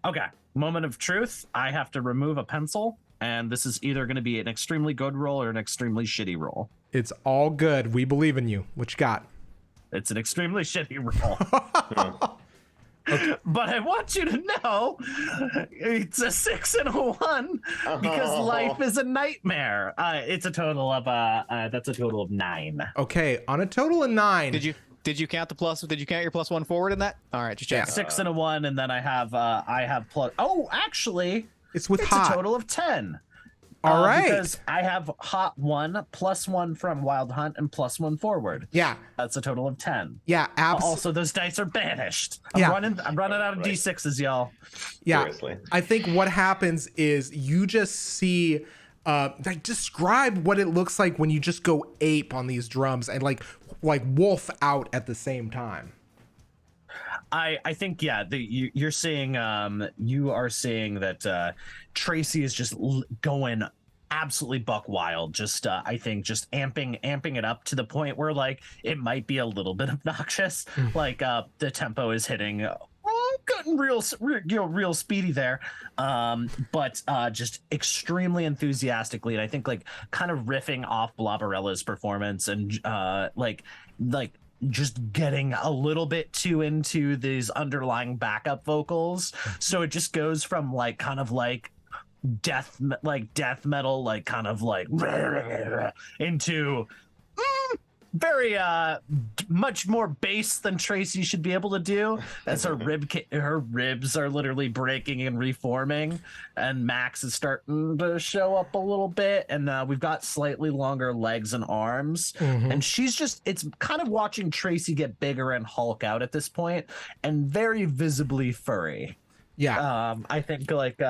Okay, moment of truth. I have to remove a pencil, and this is either going to be an extremely good roll or an extremely shitty roll. It's all good. We believe in you. What you got? It's an extremely shitty roll. Okay. But I want you to know it's a 6 and a 1 because life is a nightmare. It's a total of that's a total of 9. Okay, on a total of 9. Did you count the plus? Did you count your +1 forward in that? All right, just check. 6 and a 1, and then I have plus. Oh, actually, it's hot. A total of 10. All right. Because I have hot 1, +1 from Wild Hunt, and +1 forward. Yeah. That's a total of 10. Yeah, absolutely. Also, those dice are banished. I'm running out of D6s, y'all. Yeah. Seriously. I think what happens is you just see, like, describe what it looks like when you just go ape on these drums and like wolf out at the same time. I think, yeah, you're seeing, you are seeing that Tracy is just going absolutely buck wild. Just, I think, just amping it up to the point where, like, it might be a little bit obnoxious. Like, the tempo is hitting, getting real speedy there. But just extremely enthusiastically, and I think, like, kind of riffing off Bloberella's performance and, like just getting a little bit too into these underlying backup vocals. So it just goes from like kind of like death metal, like kind of like into very much more bass than Tracy should be able to do. As her ribs are literally breaking and reforming, and Max is starting to show up a little bit, and we've got slightly longer legs and arms, and it's kind of watching Tracy get bigger and Hulk out at this point, and very visibly furry. Yeah. I think like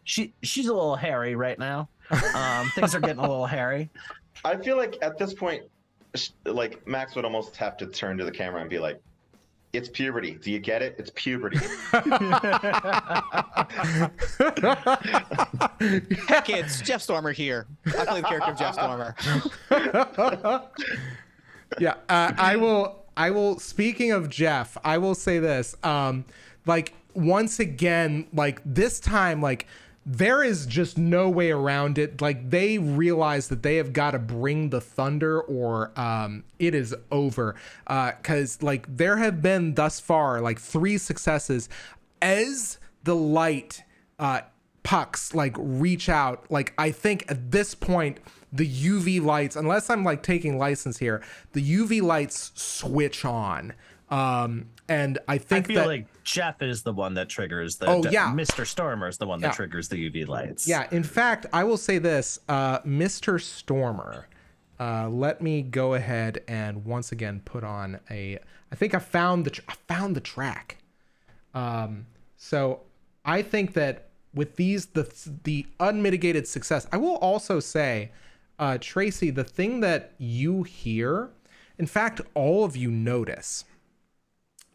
she's a little hairy right now. Things are getting a little hairy. I feel like at this point, like Max would almost have to turn to the camera and be like, "It's puberty. Do you get it? It's puberty." Hey kids, Jeff Stormer here. I play the character of Jeff Stormer. Yeah, I will. Speaking of Jeff, I will say this. Like once again, like this time, like there is just no way around it. Like they realize that they have got to bring the thunder, or it is over. Because like there have been thus far like 3 successes as the light pucks like reach out. Like I think at this point the UV lights, unless I'm like taking license here, the UV lights switch on. And I think I feel like Jeff is the one that triggers the. Mr. Stormer is the one that triggers the UV lights. Yeah. In fact, I will say this, Mr. Stormer. Let me go ahead and once again put on I think I found the track. So I think that with these the unmitigated success, I will also say, Tracy, the thing that you hear, in fact, all of you notice,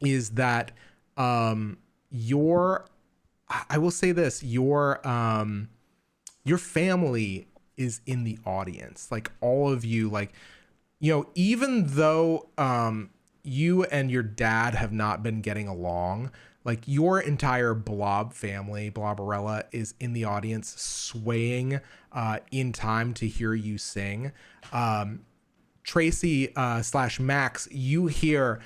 is that your family is in the audience. Like all of you, like, you know, even though you and your dad have not been getting along, like your entire Blob family, Bloberella, is in the audience swaying in time to hear you sing. Tracy / Max, you hear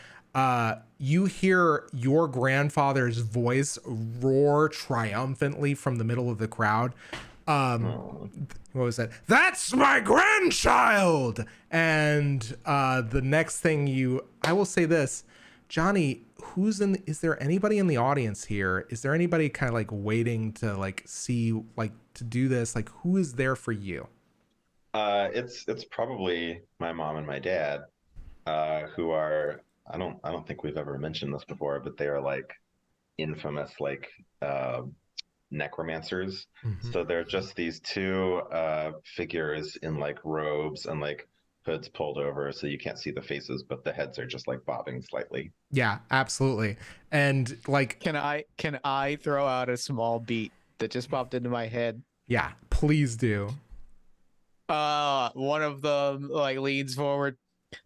your grandfather's voice roar triumphantly from the middle of the crowd. What was that? That's my grandchild! And the next thing I will say this, Johnny, is there anybody in the audience here? Is there anybody kind of like waiting to like see, like to do this? Like who is there for you? It's probably my mom and my dad, who are, I don't think we've ever mentioned this before, but they are like infamous like necromancers. So they're just these 2 figures in like robes and like hoods pulled over so you can't see the faces, but the heads are just like bobbing slightly. Yeah, absolutely. And like, Can I throw out a small beat that just popped into my head? yeah, please do. One of them like leans forward.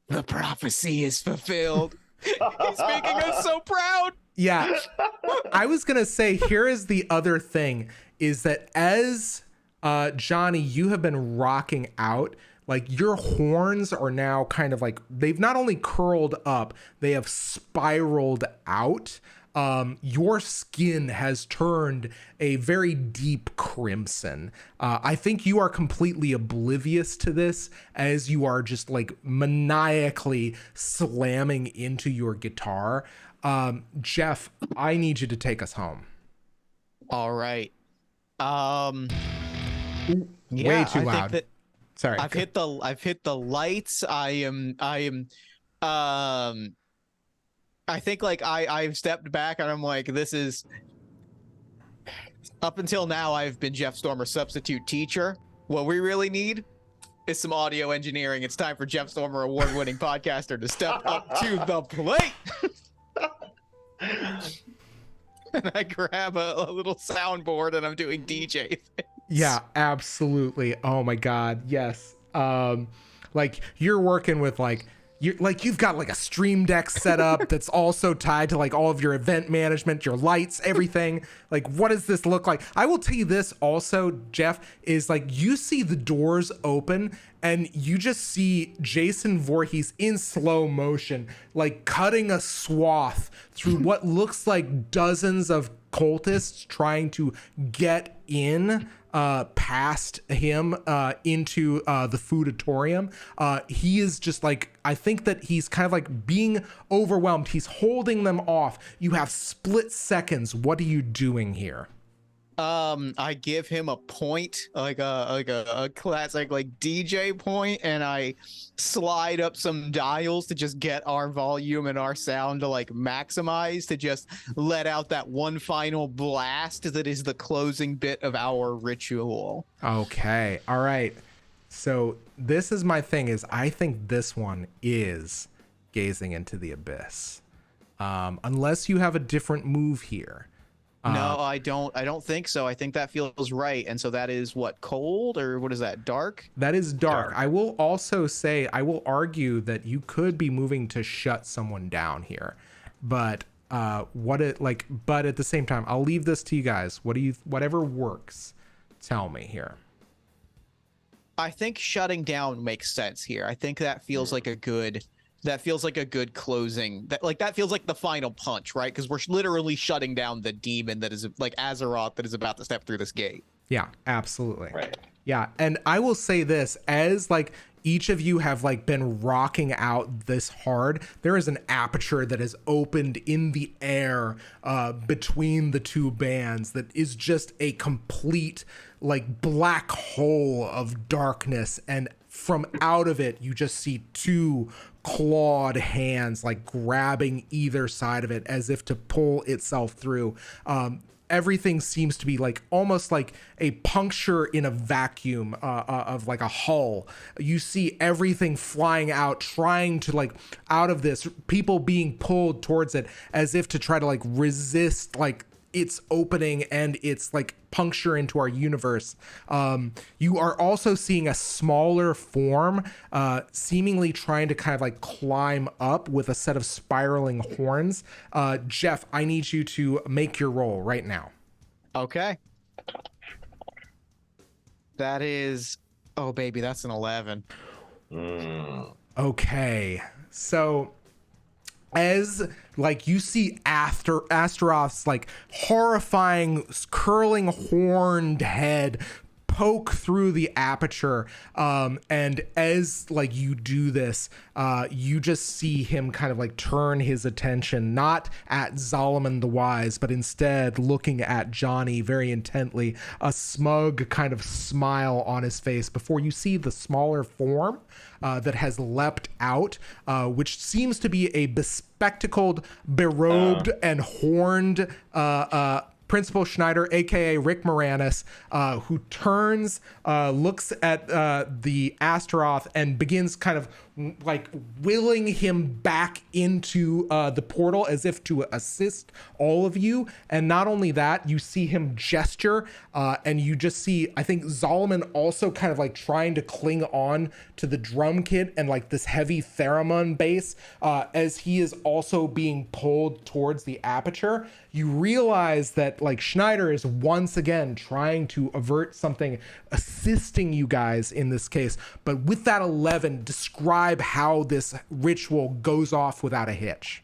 The prophecy is fulfilled. He's making us so proud. Yeah. I was going to say, here is the other thing, is that as Johnny, you have been rocking out, like your horns are now kind of like, they've not only curled up, they have spiraled out. Your skin has turned a very deep crimson. I think you are completely oblivious to this as you are just like maniacally slamming into your guitar. Jeff, I need you to take us home. All right. Way too loud. Sorry. I've hit the lights. I think like I've stepped back and I'm like, this is, up until now I've been Jeff Stormer's substitute teacher. What we really need is some audio engineering. It's time for Jeff Stormer, award-winning podcaster, to step up to the plate. And I grab a little soundboard and I'm doing DJ things. Yeah, absolutely. Oh my God. Yes. Like you're working with like, you've got like a stream deck set up that's also tied to like all of your event management, your lights, everything. Like, what does this look like? I will tell you this also, Jeff, is like you see the doors open and you just see Jason Voorhees in slow motion, like cutting a swath through what looks like dozens of cultists trying to get in past him into the foodatorium. He is just like, I think that he's kind of like being overwhelmed. He's holding them off. You have split seconds. What are you doing here? I give him a point, like a classic like DJ point, and I slide up some dials to just get our volume and our sound to like maximize, to just let out that one final blast that is the closing bit of our ritual. Okay. All right. So this is my thing, is I think this one is gazing into the abyss. Unless you have a different move here. No, I don't think so. I think that feels right. And so that is what, cold, or what is that, dark? That is dark. I will also say, I will argue that you could be moving to shut someone down here. But but at the same time, I'll leave this to you guys. Whatever works, tell me here. I think shutting down makes sense here. I think that feels like a good closing. That feels like the final punch, right? Because we're literally shutting down the demon that is like Azeroth that is about to step through this gate. Yeah, absolutely. Right. Yeah, and I will say this, as like each of you have like been rocking out this hard, there is an aperture that is opened in the air between the two bands that is just a complete like black hole of darkness, and from out of it you just see two clawed hands like grabbing either side of it as if to pull itself through. Everything seems to be like almost like a puncture in a vacuum of like a hull. You see everything flying out, trying to like out of this, people being pulled towards it as if to try to like resist like its opening and its like puncture into our universe. You are also seeing a smaller form seemingly trying to kind of like climb up with a set of spiraling horns. Jeff, I need you to make your roll right now. Okay. That is, oh baby, that's an 11. Okay, so as like you see Astaroth's like horrifying curling horned head poke through the aperture, and as like you do this, you just see him kind of like turn his attention not at Solomon the Wise, but instead looking at Johnny very intently, a smug kind of smile on his face, before you see the smaller form that has leapt out, which seems to be a bespectacled, berobed, and horned Principal Schneider, aka Rick Moranis, who turns, looks at the Astaroth and begins kind of like willing him back into the portal as if to assist all of you. And not only that, you see him gesture, and you just see, I think, Solomon also kind of like trying to cling on to the drum kit and like this heavy theremin bass as he is also being pulled towards the aperture. You realize that like Schneider is once again trying to avert something, assisting you guys in this case. But with that 11, describe how this ritual goes off without a hitch.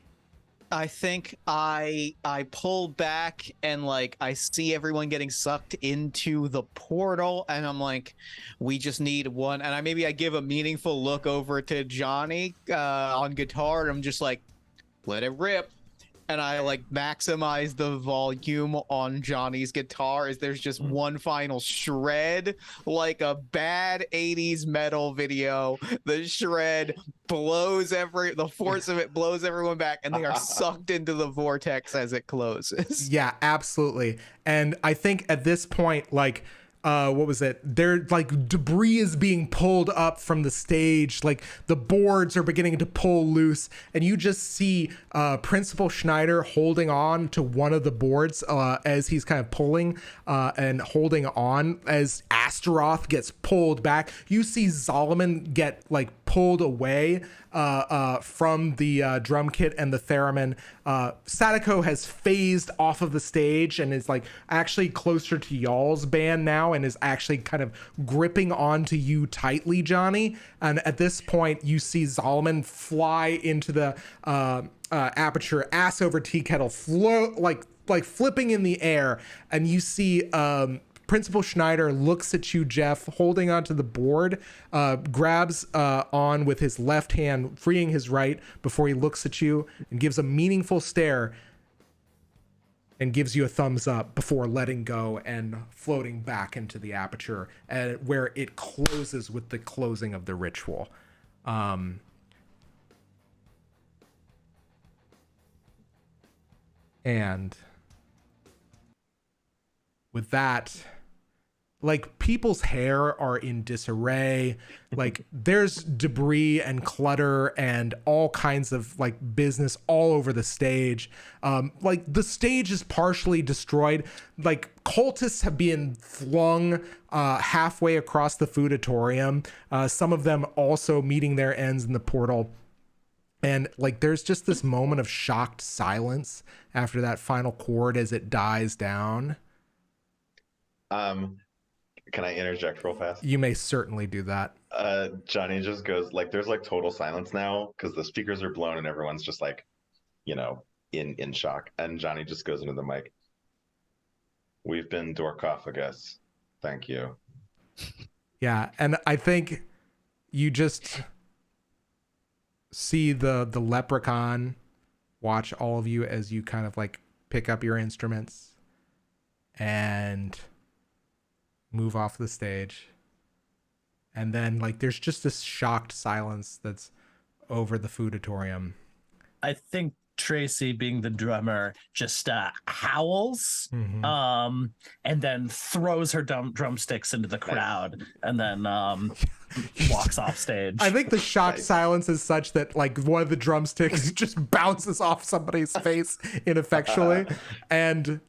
I think I pull back and like I see everyone getting sucked into the portal, and I'm like, we just need one. And I give a meaningful look over to Johnny on guitar, and I'm just like, let it rip. And I like maximize the volume on Johnny's guitar as there's just one final shred, like a bad 80s metal video. The shred blows the force of it blows everyone back, and they are sucked into the vortex as it closes. Yeah, absolutely. And I think at this point, like, what was it? There, like, debris is being pulled up from the stage. Like, the boards are beginning to pull loose, and you just see Principal Schneider holding on to one of the boards as he's kind of pulling and holding on as Astaroth gets pulled back. You see Solomon get like pulled away from the drum kit and the theremin. Sadako has phased off of the stage and is like actually closer to y'all's band now, and is actually kind of gripping onto you tightly, Johnny. And at this point, you see Solomon fly into the aperture, ass over tea kettle, float like flipping in the air, and you see Principal Schneider looks at you, Jeff, holding onto the board, grabs on with his left hand, freeing his right before he looks at you and gives a meaningful stare and gives you a thumbs up before letting go and floating back into the aperture, where it closes with the closing of the ritual. And with that, like, people's hair are in disarray. Like, there's debris and clutter and all kinds of like business all over the stage. Like, the stage is partially destroyed. Like, cultists have been flung halfway across the foodatorium. Some of them also meeting their ends in the portal. And like, there's just this moment of shocked silence after that final chord as it dies down. Can I interject real fast? You may certainly do that. Johnny just goes, like, there's like total silence now because the speakers are blown and everyone's just like, in shock. And Johnny just goes into the mic. We've been Dorkophagus. Thank you. Yeah, and I think you just see the leprechaun watch all of you as you kind of like pick up your instruments and move off the stage. And then like there's just this shocked silence that's over the foodatorium. I think Tracy, being the drummer, just howls, and then throws her drumsticks into the crowd, and then walks off stage. I think the shocked silence is such that like one of the drumsticks just bounces off somebody's face ineffectually, and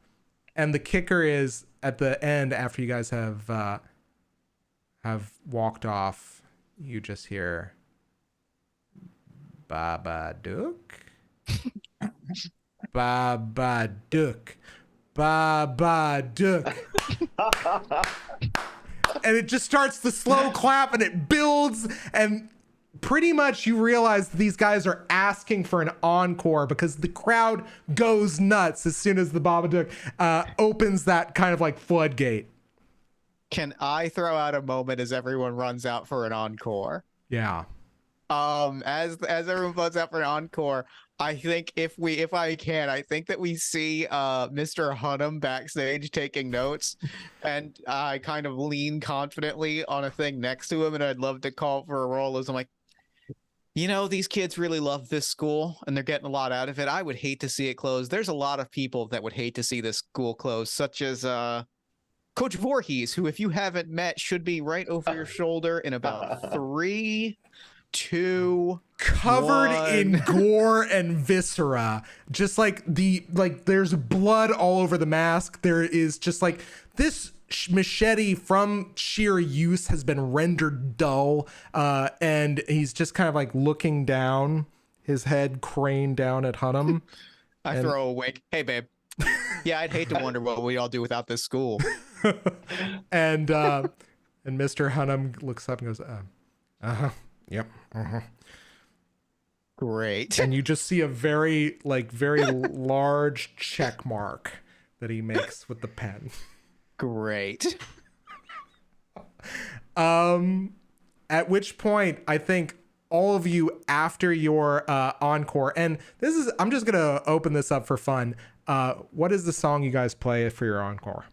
the kicker is at the end, after you guys have walked off, you just hear Babadook. Babadook. Babadook. And it just starts the slow clap and it builds, and pretty much you realize these guys are asking for an encore because the crowd goes nuts as soon as the Babadook opens that kind of like floodgate. Can I throw out a moment as everyone runs out for an encore? Yeah. As everyone runs out for an encore, I think I think that we see Mr. Hunnam backstage taking notes, and I kind of lean confidently on a thing next to him, and I'd love to call for a roll as I'm like, these kids really love this school and they're getting a lot out of it. I would hate to see it close. There's a lot of people that would hate to see this school close, such as Coach Voorhees, who, if you haven't met, should be right over your shoulder in about 3, 2, covered 1. in gore and viscera, just like there's blood all over the mask. There is just like this machete from sheer use has been rendered dull, and he's just kind of like looking down, his head craned down at Hunnam. I throw a wink. Hey, babe. Yeah, I'd hate to wonder what we all do without this school. And Mr. Hunnam looks up and goes, yep. Great. And you just see a very large check mark that he makes with the pen. Great. At which point I think all of you, after your encore, and I'm just gonna open this up for fun. What is the song you guys play for your encore?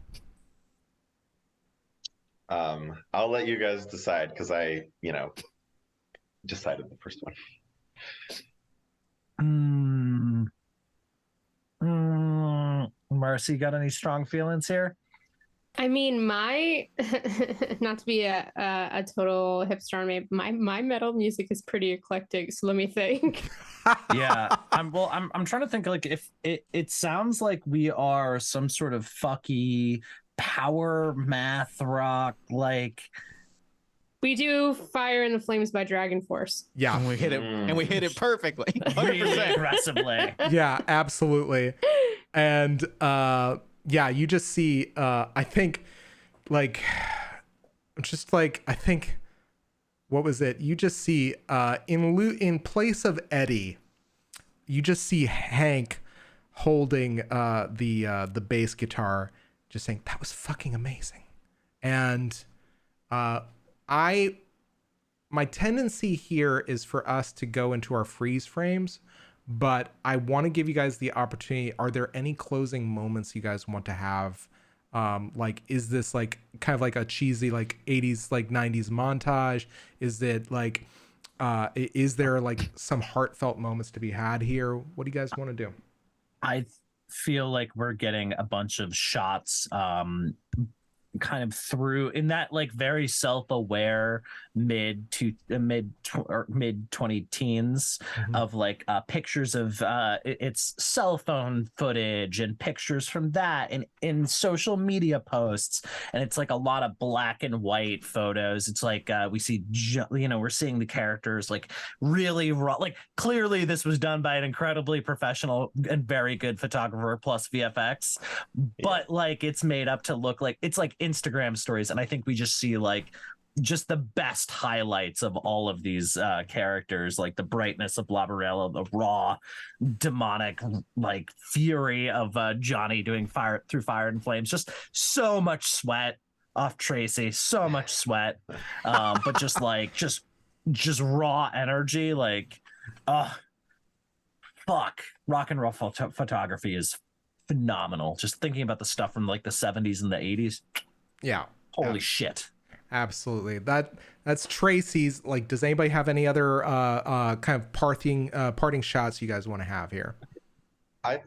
I'll let you guys decide because I decided the first one. Marcy, got any strong feelings here? I mean, my not to be a total hipster on me, my metal music is pretty eclectic. So let me think. Yeah, I'm trying to think, like, if it sounds like we are some sort of fucky power math rock, like. We do Fire in the Flames by Dragon Force. Yeah. And we hit it perfectly. 100%. Really aggressively. Yeah, absolutely. And yeah, you just see I think what was it? You just see in place of Eddie, you just see Hank holding the bass guitar, just saying that was fucking amazing. And my tendency here is for us to go into our freeze frames, but I want to give you guys the opportunity. Are there any closing moments you guys want to have? Like, is this like kind of like a cheesy like 80s like 90s montage? Is it like is there like some heartfelt moments to be had here? What do you guys want to do? I feel like we're getting a bunch of shots kind of through in that like very self-aware mid 20 teens of like pictures of it's cell phone footage and pictures from that and in social media posts, and it's like a lot of black and white photos. It's like we see we're seeing the characters like really raw, like clearly this was done by an incredibly professional and very good photographer plus VFX, but like it's made up to look like it's like Instagram stories. And I think we just see like just the best highlights of all of these characters, like the brightness of Bloberella, the raw demonic like fury of Johnny doing fire through fire and flames, just so much sweat off Tracy, so much sweat, but just like just raw energy, like fuck, rock and roll photography is phenomenal. Just thinking about the stuff from like the 70s and the 80s. Yeah. Holy shit. Absolutely. That's Tracy's. Like, does anybody have any other kind of parting shots you guys want to have here? I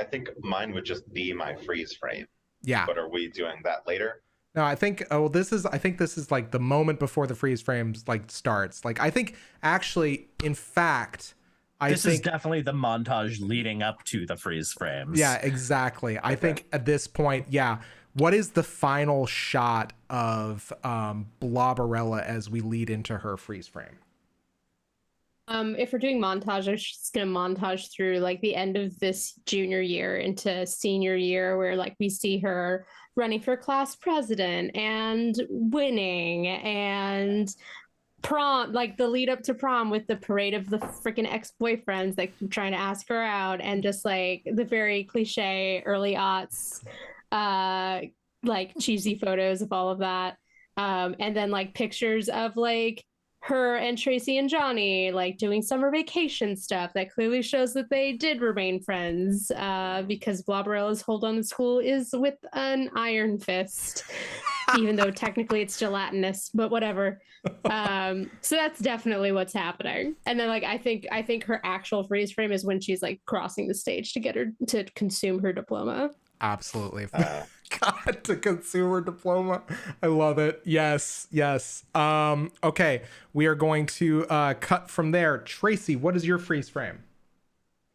think mine would just be my freeze frame. Yeah. But are we doing that later? No, I think this is like the moment before the freeze frames like starts. Like, I think actually, in fact, this is definitely the montage leading up to the freeze frames. Yeah, exactly. Okay. I think at this point, yeah. What is the final shot of Bloberella as we lead into her freeze frame? If we're doing montage, I'm just gonna montage through like the end of this junior year into senior year, where like we see her running for class president and winning, and prom, like the lead up to prom with the parade of the freaking ex-boyfriends that keep trying to ask her out, and just like the very cliche early aughts like cheesy photos of all of that, and then like pictures of like her and Tracy and Johnny like doing summer vacation stuff that clearly shows that they did remain friends, because Bloberella's hold on to school is with an iron fist, even though technically it's gelatinous, but whatever. So that's definitely what's happening. And then like I think her actual freeze frame is when she's like crossing the stage to get her to consume her diploma. Absolutely. God, to consumer diploma. I love it. Yes. Okay, we are going to cut from there. Tracy, what is your freeze frame?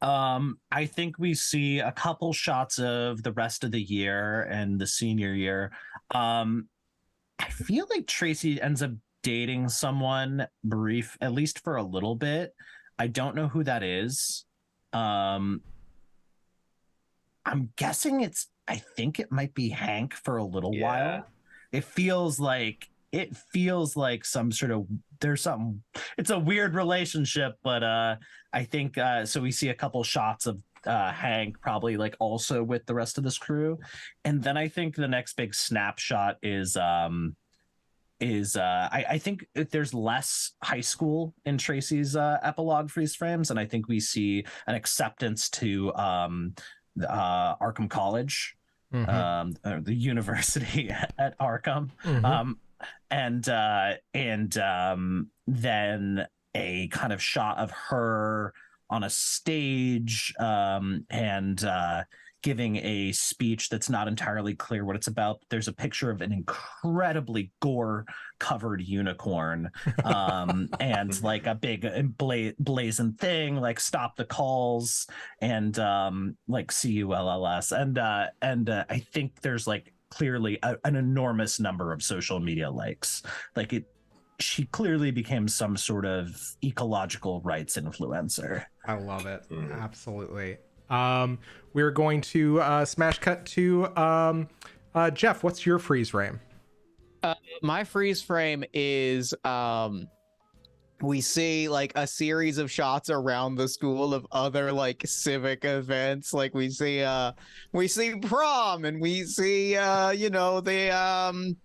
I think we see a couple shots of the rest of the year and the senior year. I feel like Tracy ends up dating someone brief, at least for a little bit. I don't know who that is. I'm guessing I think it might be Hank for a little while. It feels like some sort of, there's something, it's a weird relationship, but I think so we see a couple shots of Hank probably like also with the rest of this crew. And then I think the next big snapshot is I think there's less high school in Tracy's epilogue freeze frames, and I think we see an acceptance to Arkham College, the university at Arkham, and then a kind of shot of her on a stage and giving a speech that's not entirely clear what it's about. There's a picture of an incredibly gore-covered unicorn, and like a big blazing thing, like "Stop the Calls" and like CULLS, and I think there's like clearly an enormous number of social media likes. Like she clearly became some sort of ecological rights influencer. I love it. Absolutely. We're going to smash cut to Jeff. What's your freeze frame? My freeze frame is we see like a series of shots around the school of other like civic events. Like we see prom, and we see the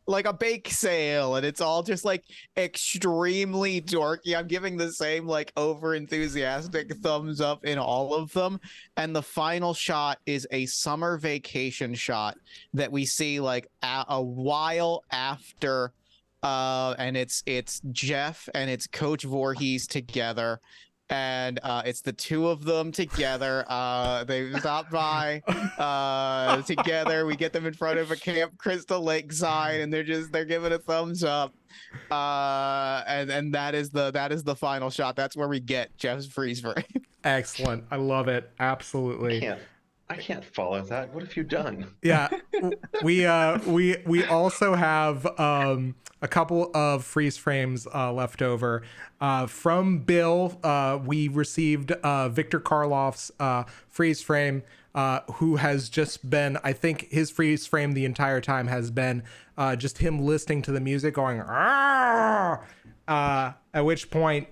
like a bake sale, and it's all just like extremely dorky. I'm giving the same like over enthusiastic thumbs up in all of them. And the final shot is a summer vacation shot that we see like a while after, and it's Jeff and it's Coach Voorhees together, and it's the two of them together. They stop by together. We get them in front of a Camp Crystal Lake sign, and they're giving a thumbs up. And that is the final shot. That's where we get Jeff's freeze frame. Excellent. I love it. Absolutely. I can't follow that. What have you done? Yeah. We also have a couple of freeze frames left over. From Bill, we received Victor Karloff's freeze frame, who has just been, I think his freeze frame the entire time has been just him listening to the music going, "Arr!" At which point,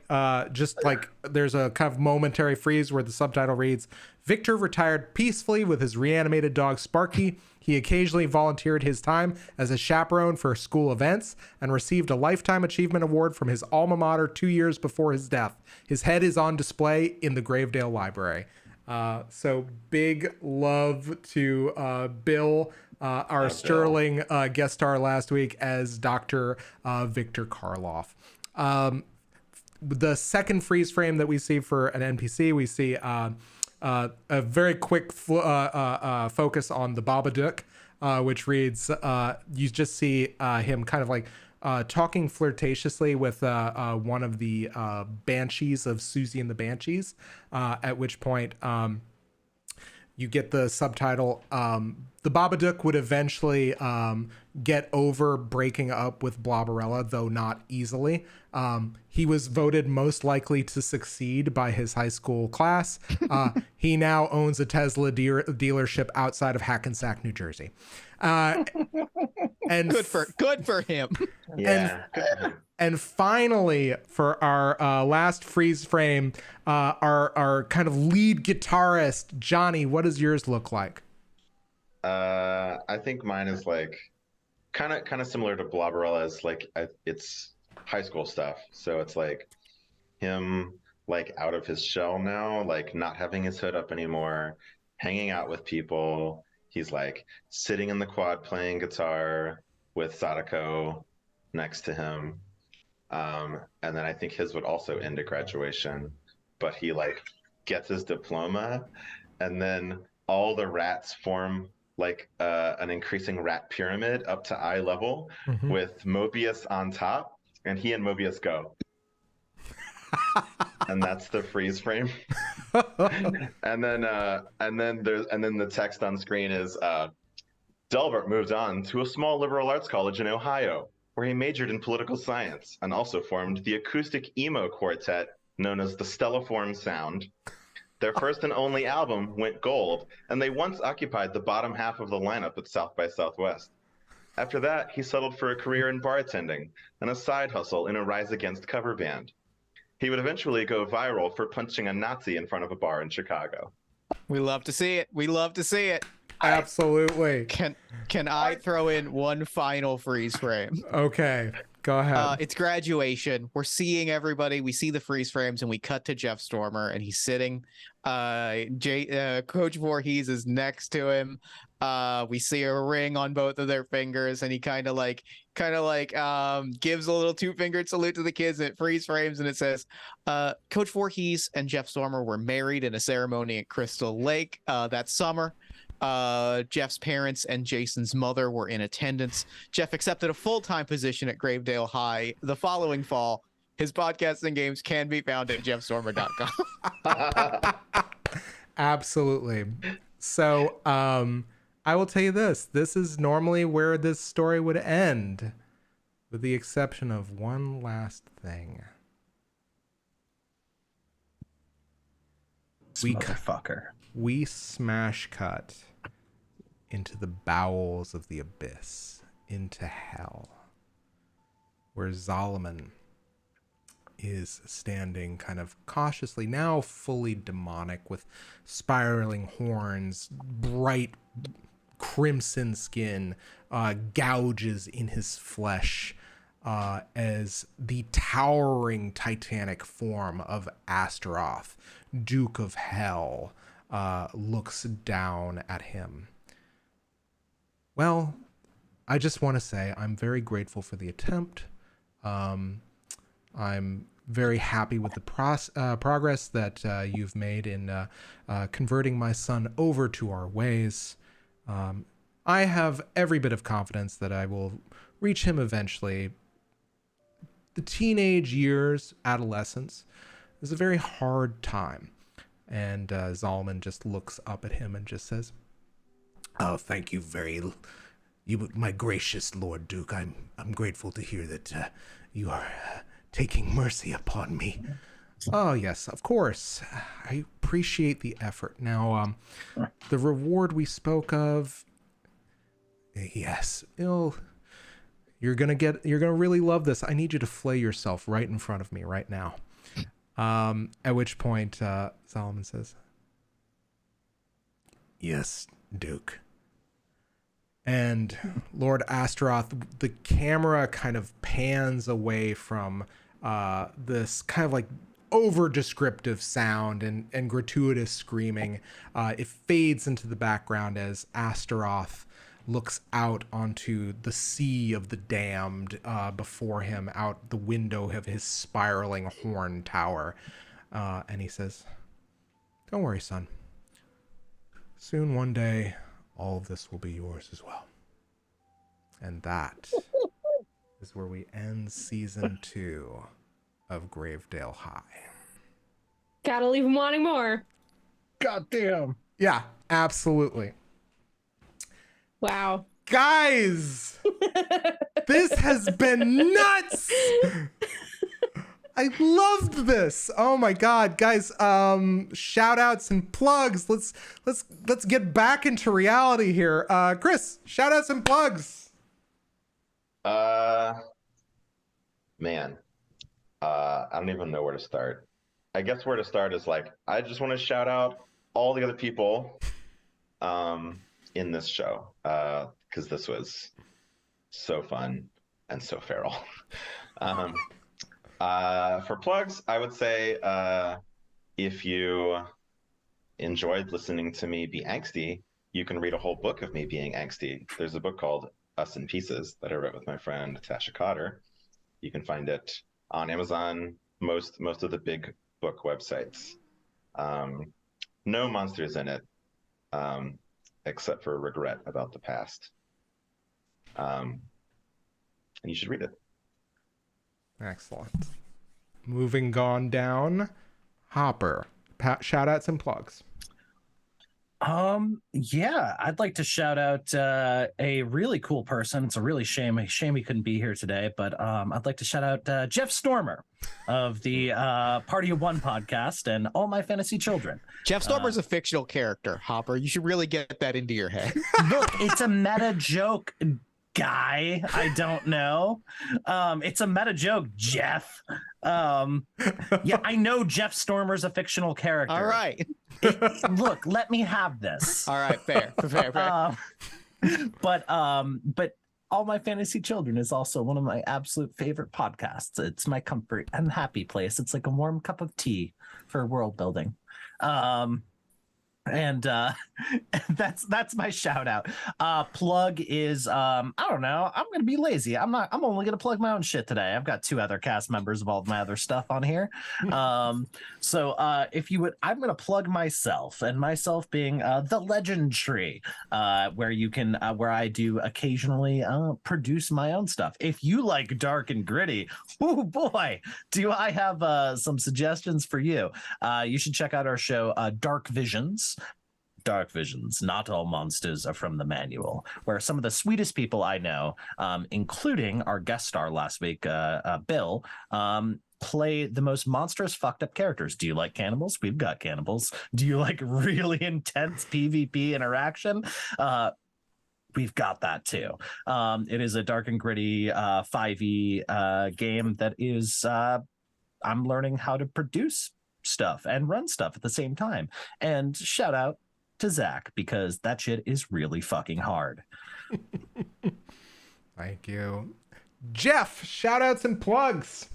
just like there's a kind of momentary freeze where the subtitle reads, Victor retired peacefully with his reanimated dog Sparky. He occasionally volunteered his time as a chaperone for school events and received a Lifetime Achievement Award from his alma mater 2 years before his death. His head is on display in the Gravedale Library. So big love to Bill, our sterling guest star last week as Dr. Victor Karloff. The second freeze frame that we see for an NPC, we see a very quick focus on the Babadook, which reads, you just see him kind of like talking flirtatiously with one of the banshees of Susie and the Banshees, at which point you get the subtitle, the Babadook would eventually get over breaking up with Bloberella, though not easily. He was voted most likely to succeed by his high school class. He now owns a Tesla dealership outside of Hackensack, New Jersey. And good for him. Yeah. And finally, for our last freeze frame, our kind of lead guitarist, Johnny, what does yours look like? I think mine is like kind of similar to Bloberella's. Like it's high school stuff, so it's like him like out of his shell now, like not having his hood up anymore, hanging out with people. He's like sitting in the quad playing guitar with Sadako next to him. And then I think his would also end at graduation, but he like gets his diploma, and then all the rats form like an increasing rat pyramid up to eye level with Mobius on top, and he and Mobius go. And that's the freeze frame. and then the text on screen is Delbert moved on to a small liberal arts college in Ohio, where he majored in political science and also formed the acoustic emo quartet known as the Stelliform Sound. Their first and only album went gold, and they once occupied the bottom half of the lineup at South by Southwest. After that, he settled for a career in bartending and a side hustle in a Rise Against cover band. He would eventually go viral for punching a Nazi in front of a bar in Chicago. We love to see it. We love to see it. Absolutely. Can I throw in one final freeze frame? Okay, go ahead. It's graduation. We're seeing everybody. We see the freeze frames, and we cut to Jeff Stormer, and he's sitting. Coach Voorhees is next to him. We see a ring on both of their fingers, and he kind of like gives a little two-fingered salute to the kids, and it freeze frames, and it says, Coach Voorhees and Jeff Stormer were married in a ceremony at Crystal Lake that summer. Jeff's parents and Jason's mother were in attendance. Jeff accepted a full-time position at Gravedale High the following fall. His podcasts and games can be found at jeffstormer.com. Absolutely. So, I will tell you this. This is normally where this story would end, with the exception of one last thing. We smash cut into the bowels of the abyss, into hell, where Solomon is standing kind of cautiously, now fully demonic, with spiraling horns, bright crimson skin, gouges in his flesh, as the towering titanic form of Astaroth, Duke of Hell, looks down at him. Well, I just want to say I'm very grateful for the attempt. I'm very happy with the progress that you've made in converting my son over to our ways. I have every bit of confidence that I will reach him eventually. The teenage years, adolescence, is a very hard time. And Zalman just looks up at him and just says, "Oh, thank you my gracious Lord Duke. I'm grateful to hear that you are taking mercy upon me." "Oh, yes, of course. I appreciate the effort. Now, the reward we spoke of, yes, you're gonna really love this. I need you to flay yourself right in front of me right now." At which point, Solomon says, "Yes, Duke." And Lord Astaroth, the camera kind of pans away from this kind of like over descriptive sound and gratuitous screaming. It fades into the background as Astaroth looks out onto the sea of the damned before him, out the window of his spiraling horn tower. And he says, "Don't worry, son. Soon, one day, all of this will be yours as well." And that is where we end season 2 of Gravedale High. Gotta leave him wanting more. Goddamn. Yeah, absolutely. Wow. Guys, this has been nuts. I loved this. Oh my god, guys, shout outs and plugs. Let's get back into reality here. Chris, shout outs and plugs. Man, I don't even know where to start. I guess where to start is like, I just want to shout out all the other people in this show, because this was so fun and so feral. For plugs, I would say if you enjoyed listening to me be angsty, you can read a whole book of me being angsty. There's a book called Us in Pieces that I wrote with my friend Tasha Cotter. You can find it on Amazon, most of the big book websites. No monsters in it, except for regret about the past. And you should read it. Excellent. Moving on down, Hopper. Shout outs and plugs. Yeah, I'd like to shout out a really cool person. It's a really shame he couldn't be here today, but I'd like to shout out Jeff Stormer of the Party of One podcast and All My Fantasy Children. Jeff Stormer's a fictional character, Hopper. You should really get that into your head. Look, it's a meta joke, guy. I don't know. It's a meta joke, Jeff. Yeah, I know Jeff Stormer's a fictional character. All right. Look, let me have this. All right, fair. But All My Fantasy Children is also one of my absolute favorite podcasts. It's my comfort and happy place. It's like a warm cup of tea for world building. And that's my shout out. Plug is I don't know, I'm gonna be lazy. I'm only gonna plug my own shit today. I've got 2 other cast members of all of my other stuff on here. So if you would, I'm gonna plug myself, and myself being the Legend Tree, where you can where I do occasionally produce my own stuff. If you like dark and gritty, oh boy, do I have some suggestions for you. You should check out our show Dark Visions. Dark Visions, Not All Monsters Are From the Manual, where some of the sweetest people I know, including our guest star last week, Bill, play the most monstrous, fucked up characters. Do you like cannibals? We've got cannibals. Do you like really intense PvP interaction? We've got that too. It is a dark and gritty 5e game that is I'm learning how to produce stuff and run stuff at the same time. And shout out to Zach, because that shit is really fucking hard. Thank you. Jeff, shout outs and plugs.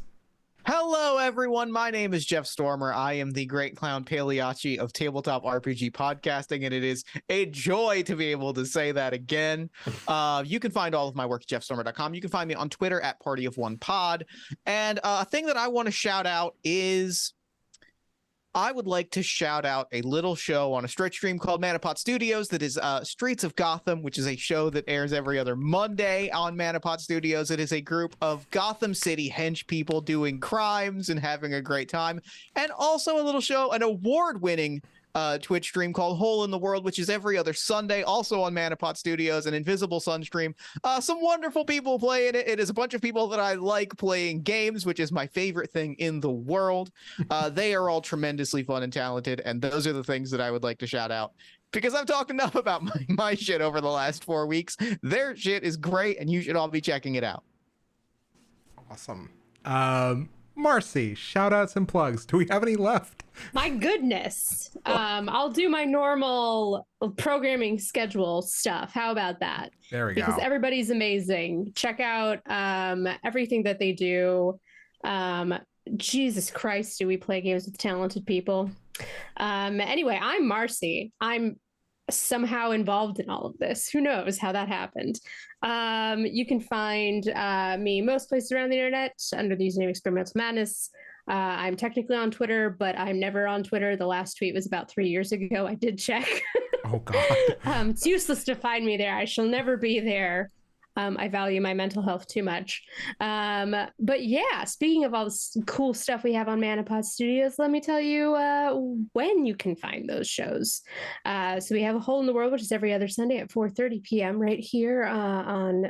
Hello, everyone. My name is Jeff Stormer. I am the Great Clown Pagliacci of Tabletop RPG Podcasting, and it is a joy to be able to say that again. You can find all of my work at jeffstormer.com. You can find me on Twitter at PartyOfOnePod. And a thing that I want to shout out is I would like to shout out a little show on a Stretch stream called Manapot Studios that is Streets of Gotham, which is a show that airs every other Monday on Manapot Studios. It is a group of Gotham City hench people doing crimes and having a great time. And also a little show, an award-winning Twitch stream called Hole in the World, which is every other Sunday, also on Manapot Studios, an Invisible Sun stream. Some wonderful people play in it. It is a bunch of people that I like playing games, which is my favorite thing in the world. They are all tremendously fun and talented, and those are the things that I would like to shout out. Because I've talked enough about my shit over the last 4 weeks. Their shit is great, and you should all be checking it out. Awesome. Marcy, shout outs and plugs. Do we have any left? My goodness. I'll do my normal programming schedule stuff. How about that? There we go. Because everybody's amazing. Check out everything that they do. Jesus Christ, do we play games with talented people? Anyway, I'm Marcy. I'm somehow involved in all of this. Who knows how that happened? You can find me most places around the internet under the username Experimental Madness. I'm technically on Twitter, but I'm never on Twitter. The last tweet was about 3 years ago. I did check. Oh, God. It's useless to find me there. I shall never be there. I value my mental health too much. But yeah, speaking of all this cool stuff we have on Manapod Studios, let me tell you when you can find those shows. So we have A Hole in the World, which is every other Sunday at 4:30 p.m. right here on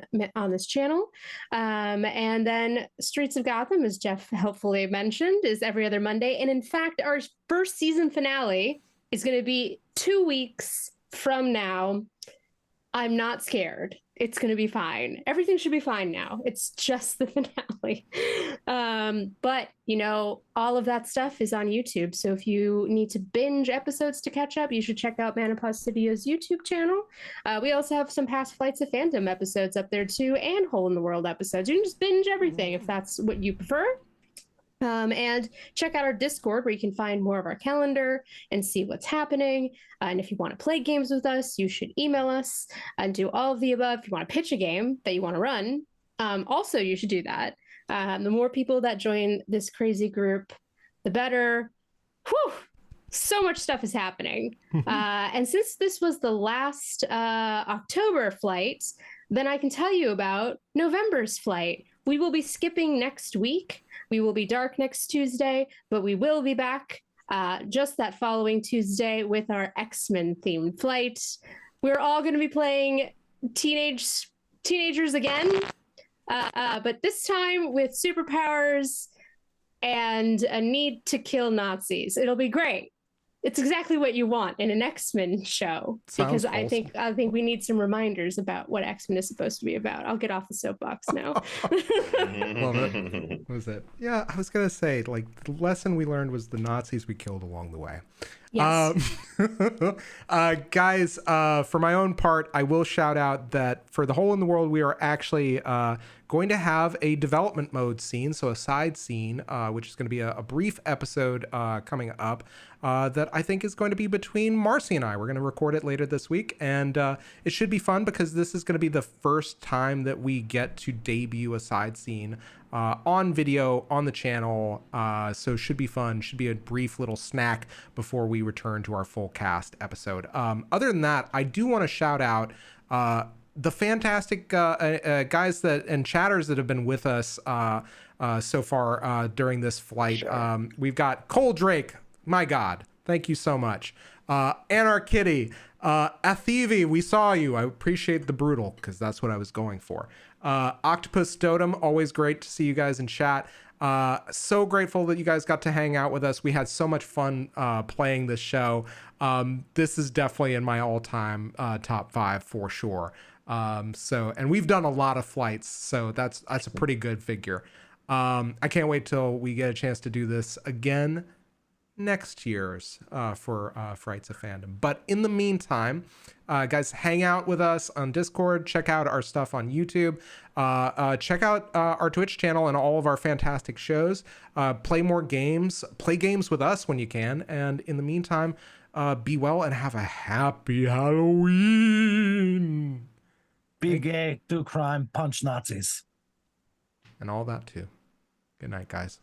this channel. And then Streets of Gotham, as Jeff helpfully mentioned, is every other Monday. And in fact, our first season finale is going to be 2 weeks from now. I'm not scared. It's going to be fine. Everything should be fine now. It's just the finale. But, you know, all of that stuff is on YouTube. So if you need to binge episodes to catch up, you should check out Manapod Studios' YouTube channel. We also have some past Flights of Fandom episodes up there, too, and Hole in the World episodes. You can just binge everything if that's what you prefer. And check out our Discord, where you can find more of our calendar and see what's happening. And if you want to play games with us, you should email us and do all of the above. If you want to pitch a game that you want to run, also you should do that. The more people that join this crazy group, the better. Whew! So much stuff is happening. And since this was the last October flight, then I can tell you about November's flight. We will be skipping next week. We will be dark next Tuesday, but we will be back just that following Tuesday with our X-Men themed flight. We're all going to be playing teenagers again, but this time with superpowers and a need to kill Nazis. It'll be great. It's exactly what you want in an X-Men show. Because I think we need some reminders about what X-Men is supposed to be about. I'll get off the soapbox now. Love it. What was it? Yeah, I was gonna say, like, the lesson we learned was the Nazis we killed along the way. Yes. Guys, for my own part, I will shout out that for The Hole in the World, we are actually going to have a development mode scene, so a side scene, which is going to be a brief episode coming up that I think is going to be between Marcy and I. We're going to record it later this week, and it should be fun because this is going to be the first time that we get to debut a side scene on video on the channel, so should be fun. Should be a brief little snack before we return to our full cast episode. Other than that, I do want to shout out the fantastic guys that and chatters that have been with us so far during this flight. Sure. We've got Cole Drake, my God, thank you so much. Anarchitty, Athivi, we saw you. I appreciate the brutal because that's what I was going for. Octopus Dotem, always great to see you guys in chat. So grateful that you guys got to hang out with us. We had so much fun playing this show. This is definitely in my all-time top 5 for sure. And we've done a lot of flights, so that's a pretty good figure. I can't wait till we get a chance to do this again next year's for Frights of Fandom. But in the meantime, guys, hang out with us on Discord. Check out our stuff on YouTube. Check out our Twitch channel and all of our fantastic shows. Play more games. Play games with us when you can. And in the meantime, be well and have a happy Halloween. Be gay, do crime, punch Nazis. And all that too. Good night, guys.